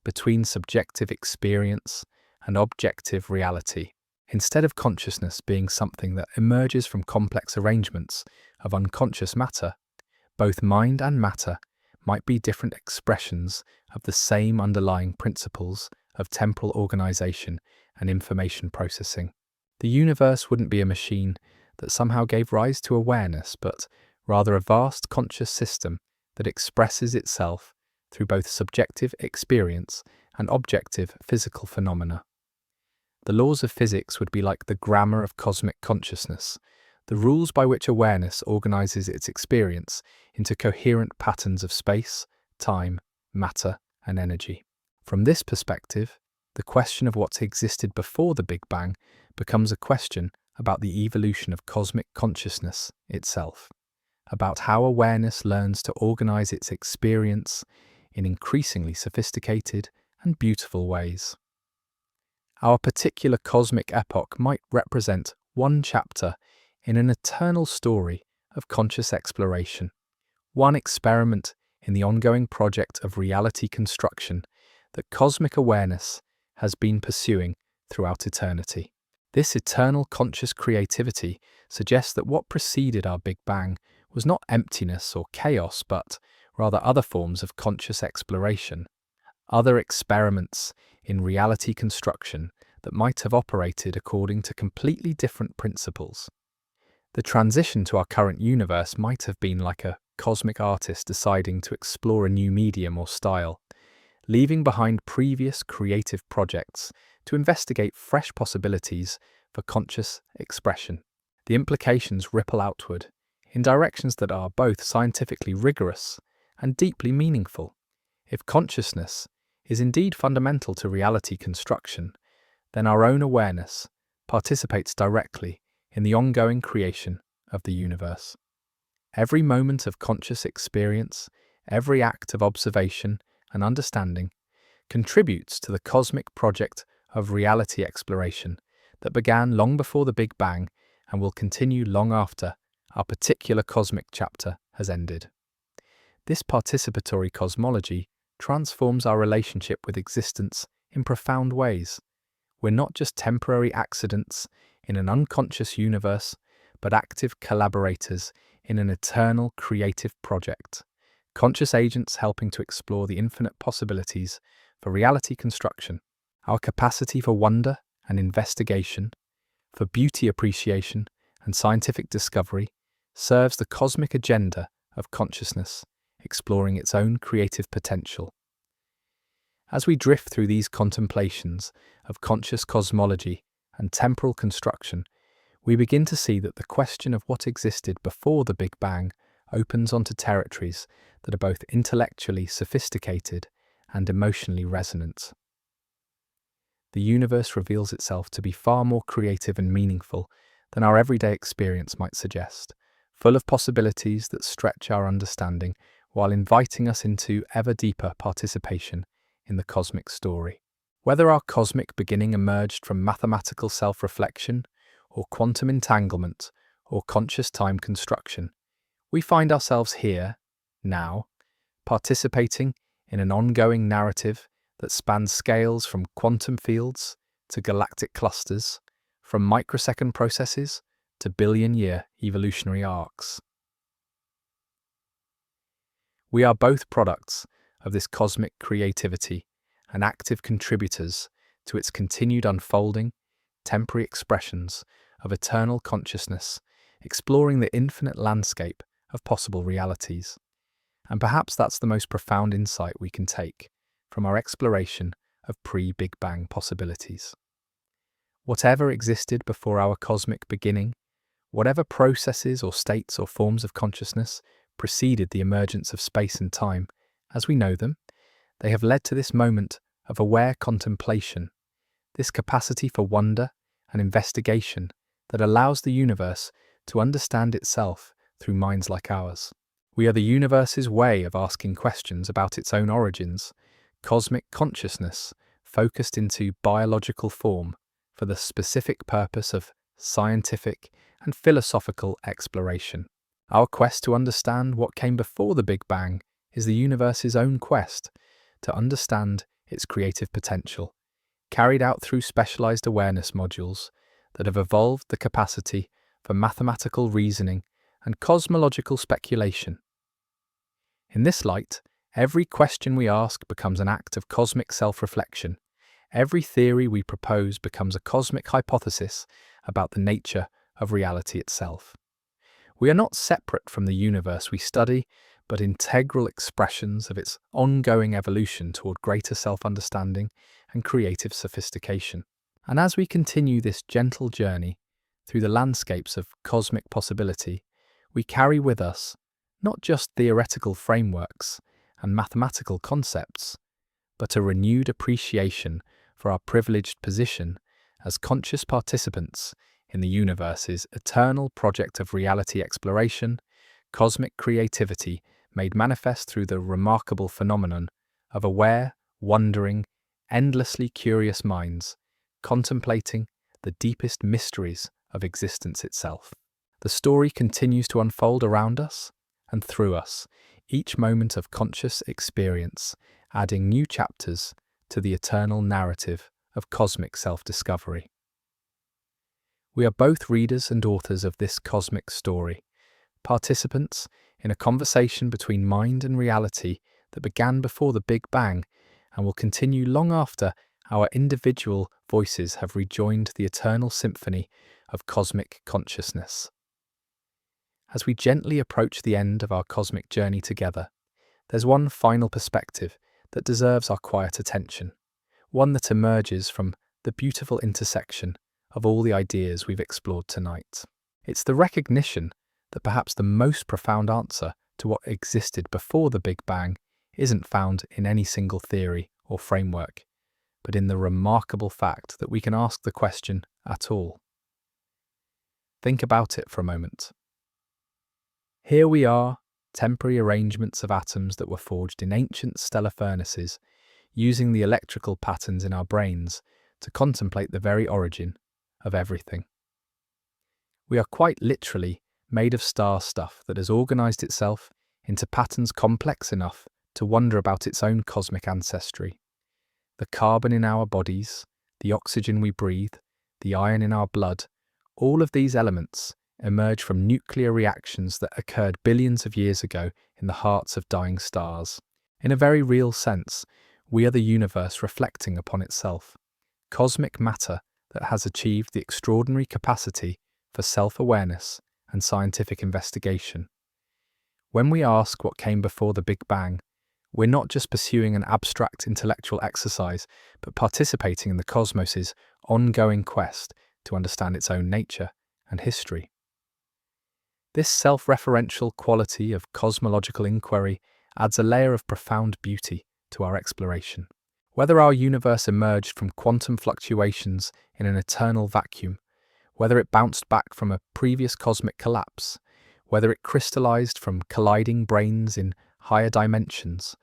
between subjective experience and objective reality. Instead of consciousness being something that emerges from complex arrangements of unconscious matter, both mind and matter might be different expressions of the same underlying principles of temporal organization and information processing. The universe wouldn't be a machine that somehow gave rise to awareness, but rather a vast conscious system that expresses itself through both subjective experience and objective physical phenomena. The laws of physics would be like the grammar of cosmic consciousness, the rules by which awareness organizes its experience into coherent patterns of space, time, matter, and energy. From this perspective, the question of what existed before the Big Bang becomes a question about the evolution of cosmic consciousness itself, about how awareness learns to organize its experience in increasingly sophisticated and beautiful ways. Our particular cosmic epoch might represent one chapter in an eternal story of conscious exploration, one experiment in the ongoing project of reality construction that cosmic awareness has been pursuing throughout eternity. This eternal conscious creativity suggests that what preceded our Big Bang was not emptiness or chaos, but rather other forms of conscious exploration, other experiments in reality construction that might have operated according to completely different principles. The transition to our current universe might have been like a cosmic artist deciding to explore a new medium or style, leaving behind previous creative projects to investigate fresh possibilities for conscious expression. The implications ripple outward in directions that are both scientifically rigorous and deeply meaningful. If consciousness is indeed fundamental to reality construction, then our own awareness participates directly in the ongoing creation of the universe. Every moment of conscious experience, every act of observation and understanding contributes to the cosmic project of reality exploration that began long before the Big Bang and will continue long after our particular cosmic chapter has ended. This participatory cosmology transforms our relationship with existence in profound ways. We're not just temporary accidents in an unconscious universe, but active collaborators in an eternal creative project, conscious agents helping to explore the infinite possibilities for reality construction. Our capacity for wonder and investigation, for beauty appreciation and scientific discovery, serves the cosmic agenda of consciousness, exploring its own creative potential. As we drift through these contemplations of conscious cosmology and temporal construction, we begin to see that the question of what existed before the Big Bang opens onto territories that are both intellectually sophisticated and emotionally resonant. The universe reveals itself to be far more creative and meaningful than our everyday experience might suggest, full of possibilities that stretch our understanding while inviting us into ever deeper participation in the cosmic story. Whether our cosmic beginning emerged from mathematical self-reflection, or quantum entanglement, or conscious time construction, we find ourselves here, now, participating in an ongoing narrative that spans scales from quantum fields to galactic clusters, from microsecond processes to billion-year evolutionary arcs. We are both products of this cosmic creativity and active contributors to its continued unfolding, temporary expressions of eternal consciousness, exploring the infinite landscape of possible realities. And perhaps that's the most profound insight we can take from our exploration of pre-Big Bang possibilities. Whatever existed before our cosmic beginning, whatever processes or states or forms of consciousness preceded the emergence of space and time as we know them, they have led to this moment of aware contemplation, this capacity for wonder and investigation that allows the universe to understand itself through minds like ours. We are the universe's way of asking questions about its own origins, cosmic consciousness focused into biological form for the specific purpose of scientific and philosophical exploration. Our quest to understand what came before the Big Bang is the universe's own quest to understand its creative potential, carried out through specialized awareness modules that have evolved the capacity for mathematical reasoning and cosmological speculation. In this light, every question we ask becomes an act of cosmic self-reflection, Every theory we propose becomes a cosmic hypothesis about the nature of reality itself. We are not separate from the universe we study, but integral expressions of its ongoing evolution toward greater self-understanding and creative sophistication. And as we continue this gentle journey through the landscapes of cosmic possibility, we carry with us not just theoretical frameworks and mathematical concepts, but a renewed appreciation for our privileged position as conscious participants in the universe's eternal project of reality exploration, cosmic creativity made manifest through the remarkable phenomenon of aware, wondering, endlessly curious minds, contemplating the deepest mysteries of existence itself. The story continues to unfold around us and through us, each moment of conscious experience adding new chapters to the eternal narrative of cosmic self-discovery. We are both readers and authors of this cosmic story, participants in a conversation between mind and reality that began before the Big Bang and will continue long after our individual voices have rejoined the eternal symphony of cosmic consciousness. As we gently approach the end of our cosmic journey together, there's one final perspective that deserves our quiet attention, one that emerges from the beautiful intersection of all the ideas we've explored tonight. It's the recognition that perhaps the most profound answer to what existed before the Big Bang isn't found in any single theory or framework, but in the remarkable fact that we can ask the question at all. Think about it for a moment. Here we are, temporary arrangements of atoms that were forged in ancient stellar furnaces, using the electrical patterns in our brains to contemplate the very origin of everything. We are quite literally made of star stuff that has organized itself into patterns complex enough to wonder about its own cosmic ancestry. The carbon in our bodies, the oxygen we breathe, the iron in our blood, all of these elements emerge from nuclear reactions that occurred billions of years ago in the hearts of dying stars. In a very real sense, we are the universe reflecting upon itself, cosmic matter that has achieved the extraordinary capacity for self-awareness and scientific investigation. When we ask what came before the Big Bang, we're not just pursuing an abstract intellectual exercise, but participating in the cosmos's ongoing quest to understand its own nature and history. This self-referential quality of cosmological inquiry adds a layer of profound beauty to our exploration. Whether our universe emerged from quantum fluctuations in an eternal vacuum, whether it bounced back from a previous cosmic collapse, whether it crystallized from colliding brains in higher dimensions,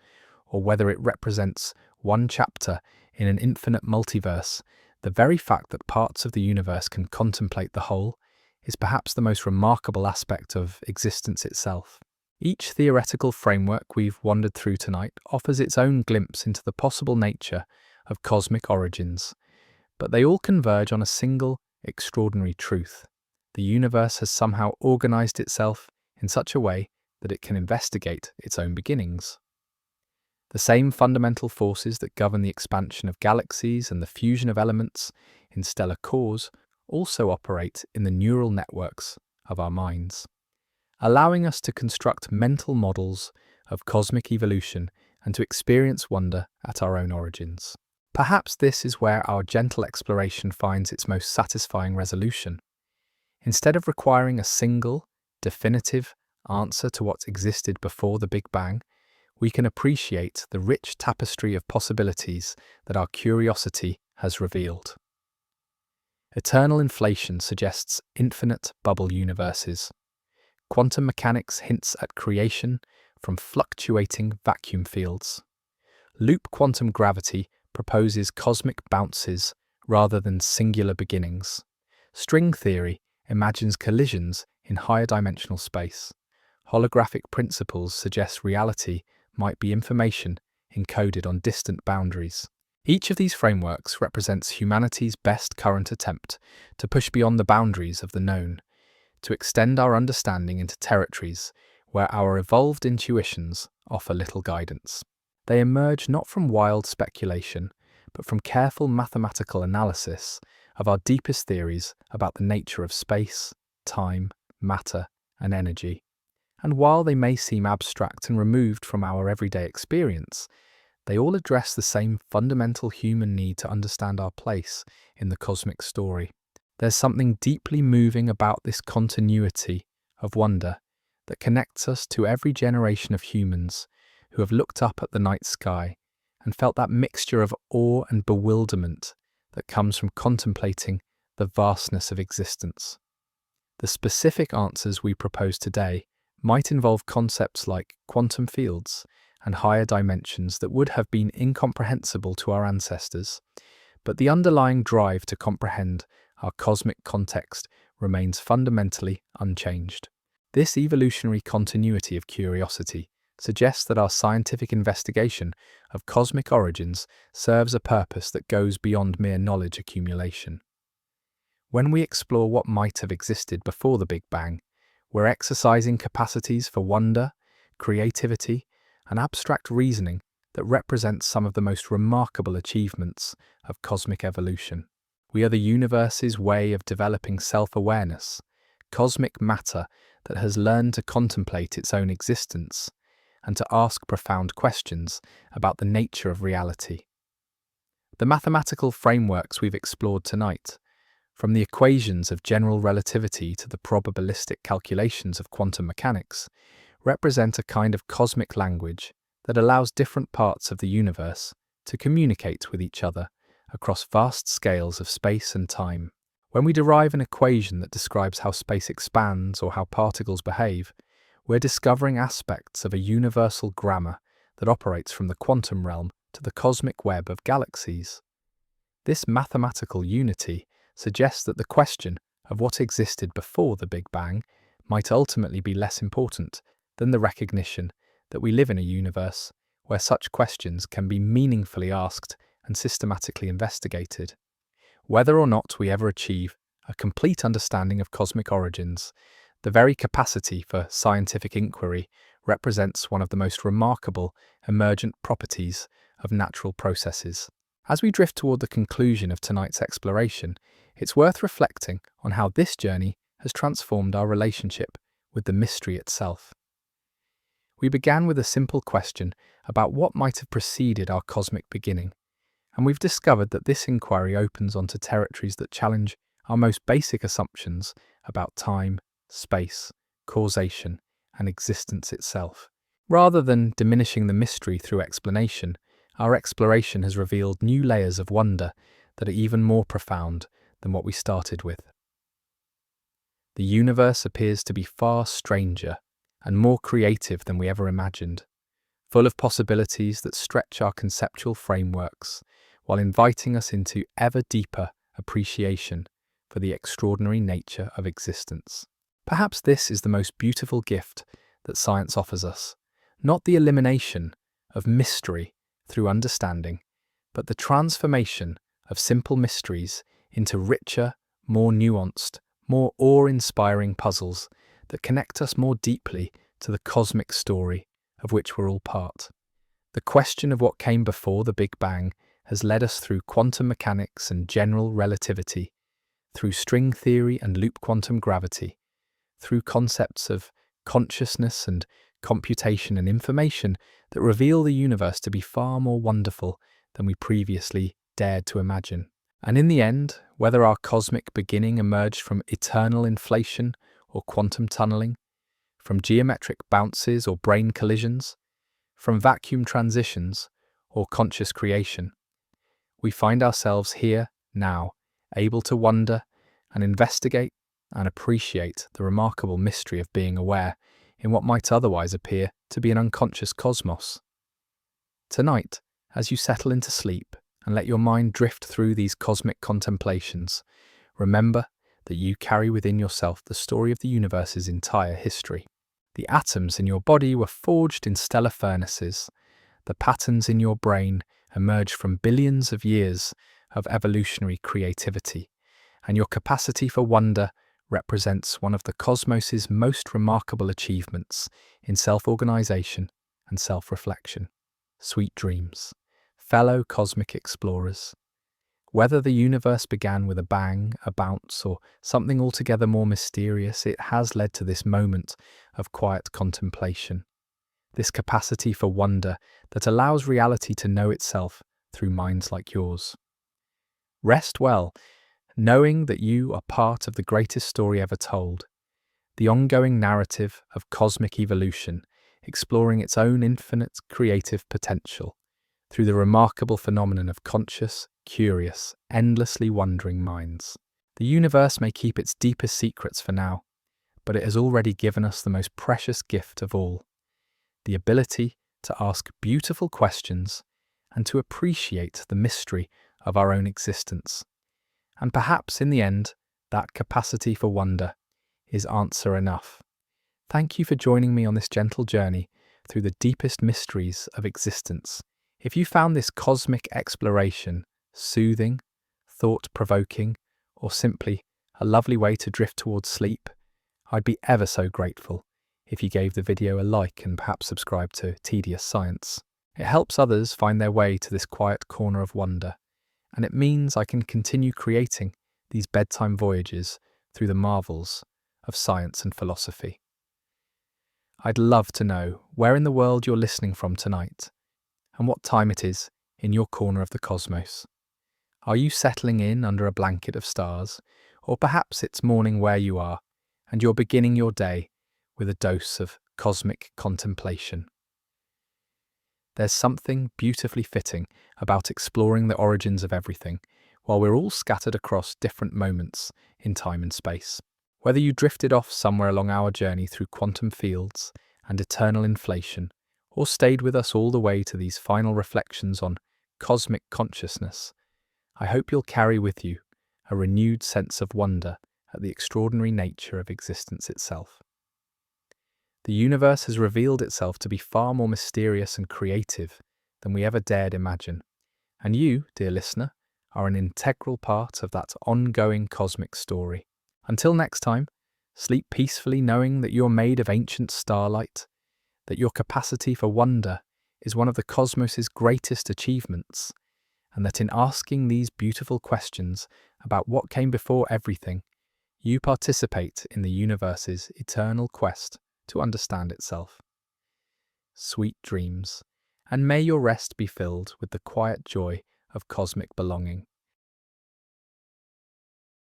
or whether it represents one chapter in an infinite multiverse, the very fact that parts of the universe can contemplate the whole is perhaps the most remarkable aspect of existence itself. Each theoretical framework we've wandered through tonight offers its own glimpse into the possible nature of cosmic origins, but they all converge on a single, extraordinary truth. The universe has somehow organized itself in such a way that it can investigate its own beginnings. The same fundamental forces that govern the expansion of galaxies and the fusion of elements in stellar cores also operate in the neural networks of our minds, allowing us to construct mental models of cosmic evolution and to experience wonder at our own origins. Perhaps this is where our gentle exploration finds its most satisfying resolution. Instead of requiring a single, definitive answer to what existed before the Big Bang, we can appreciate the rich tapestry of possibilities that our curiosity has revealed. Eternal inflation suggests infinite bubble universes. Quantum mechanics hints at creation from fluctuating vacuum fields. Loop quantum gravity proposes cosmic bounces rather than singular beginnings. String theory imagines collisions in higher dimensional space. Holographic principles suggest reality might be information encoded on distant boundaries. Each of these frameworks represents humanity's best current attempt to push beyond the boundaries of the known, to extend our understanding into territories where our evolved intuitions offer little guidance. They emerge not from wild speculation, but from careful mathematical analysis of our deepest theories about the nature of space, time, matter, and energy. And while they may seem abstract and removed from our everyday experience, they all address the same fundamental human need to understand our place in the cosmic story. There's something deeply moving about this continuity of wonder that connects us to every generation of humans who have looked up at the night sky and felt that mixture of awe and bewilderment that comes from contemplating the vastness of existence. The specific answers we propose today might involve concepts like quantum fields and higher dimensions that would have been incomprehensible to our ancestors, but the underlying drive to comprehend our cosmic context remains fundamentally unchanged. This evolutionary continuity of curiosity suggests that our scientific investigation of cosmic origins serves a purpose that goes beyond mere knowledge accumulation. When we explore what might have existed before the Big Bang, we're exercising capacities for wonder, creativity, and abstract reasoning that represent some of the most remarkable achievements of cosmic evolution. We are the universe's way of developing self-awareness, cosmic matter that has learned to contemplate its own existence and to ask profound questions about the nature of reality. The mathematical frameworks we've explored tonight, from the equations of general relativity to the probabilistic calculations of quantum mechanics, represent a kind of cosmic language that allows different parts of the universe to communicate with each other across vast scales of space and time. When we derive an equation that describes how space expands or how particles behave, we're discovering aspects of a universal grammar that operates from the quantum realm to the cosmic web of galaxies. This mathematical unity suggests that the question of what existed before the Big Bang might ultimately be less important than the recognition that we live in a universe where such questions can be meaningfully asked and systematically investigated. Whether or not we ever achieve a complete understanding of cosmic origins, the very capacity for scientific inquiry represents one of the most remarkable emergent properties of natural processes. As we drift toward the conclusion of tonight's exploration, it's worth reflecting on how this journey has transformed our relationship with the mystery itself. We began with a simple question about what might have preceded our cosmic beginning, and we've discovered that this inquiry opens onto territories that challenge our most basic assumptions about time, space, causation, and existence itself. Rather than diminishing the mystery through explanation, our exploration has revealed new layers of wonder that are even more profound than what we started with. The universe appears to be far stranger and more creative than we ever imagined, full of possibilities that stretch our conceptual frameworks while inviting us into ever deeper appreciation for the extraordinary nature of existence. Perhaps this is the most beautiful gift that science offers us, not the elimination of mystery through understanding, but the transformation of simple mysteries into richer, more nuanced, more awe-inspiring puzzles that connect us more deeply to the cosmic story of which we're all part. The question of what came before the Big Bang has led us through quantum mechanics and general relativity, through string theory and loop quantum gravity, through concepts of consciousness and computation and information that reveal the universe to be far more wonderful than we previously dared to imagine. And in the end, whether our cosmic beginning emerged from eternal inflation or quantum tunneling, from geometric bounces or brain collisions, from vacuum transitions or conscious creation, we find ourselves here, now, able to wonder and investigate and appreciate the remarkable mystery of being aware in what might otherwise appear to be an unconscious cosmos. Tonight, as you settle into sleep and let your mind drift through these cosmic contemplations, remember that you carry within yourself the story of the universe's entire history. The atoms in your body were forged in stellar furnaces. The patterns in your brain emerged from billions of years of evolutionary creativity, and your capacity for wonder represents one of the cosmos's most remarkable achievements in self-organization and self-reflection. Sweet dreams. fellow cosmic explorers. Whether the universe began with a bang, a bounce, or something altogether more mysterious, it has led to this moment of quiet contemplation, this capacity for wonder that allows reality to know itself through minds like yours. Rest well, knowing that you are part of the greatest story ever told, the ongoing narrative of cosmic evolution, exploring its own infinite creative potential through the remarkable phenomenon of conscious, curious, endlessly wondering minds. The universe may keep its deepest secrets for now, but it has already given us the most precious gift of all, the ability to ask beautiful questions and to appreciate the mystery of our own existence. And perhaps in the end, that capacity for wonder is answer enough. Thank you for joining me on this gentle journey through the deepest mysteries of existence. If you found this cosmic exploration soothing, thought-provoking, or simply a lovely way to drift towards sleep, I'd be ever so grateful if you gave the video a like and perhaps subscribe to Tedious Science. It helps others find their way to this quiet corner of wonder, and it means I can continue creating these bedtime voyages through the marvels of science and philosophy. I'd love to know where in the world you're listening from tonight, and what time it is in your corner of the cosmos. Are you settling in under a blanket of stars, or perhaps it's morning where you are, and you're beginning your day with a dose of cosmic contemplation? There's something beautifully fitting about exploring the origins of everything, while we're all scattered across different moments in time and space. Whether you drifted off somewhere along our journey through quantum fields and eternal inflation, or stayed with us all the way to these final reflections on cosmic consciousness, I hope you'll carry with you a renewed sense of wonder at the extraordinary nature of existence itself. The universe has revealed itself to be far more mysterious and creative than we ever dared imagine, and you, dear listener, are an integral part of that ongoing cosmic story. Until next time, sleep peacefully knowing that you're made of ancient starlight, that your capacity for wonder is one of the cosmos's greatest achievements, and that in asking these beautiful questions about what came before everything, you participate in the universe's eternal quest to understand itself. Sweet dreams, and may your rest be filled with the quiet joy of cosmic belonging.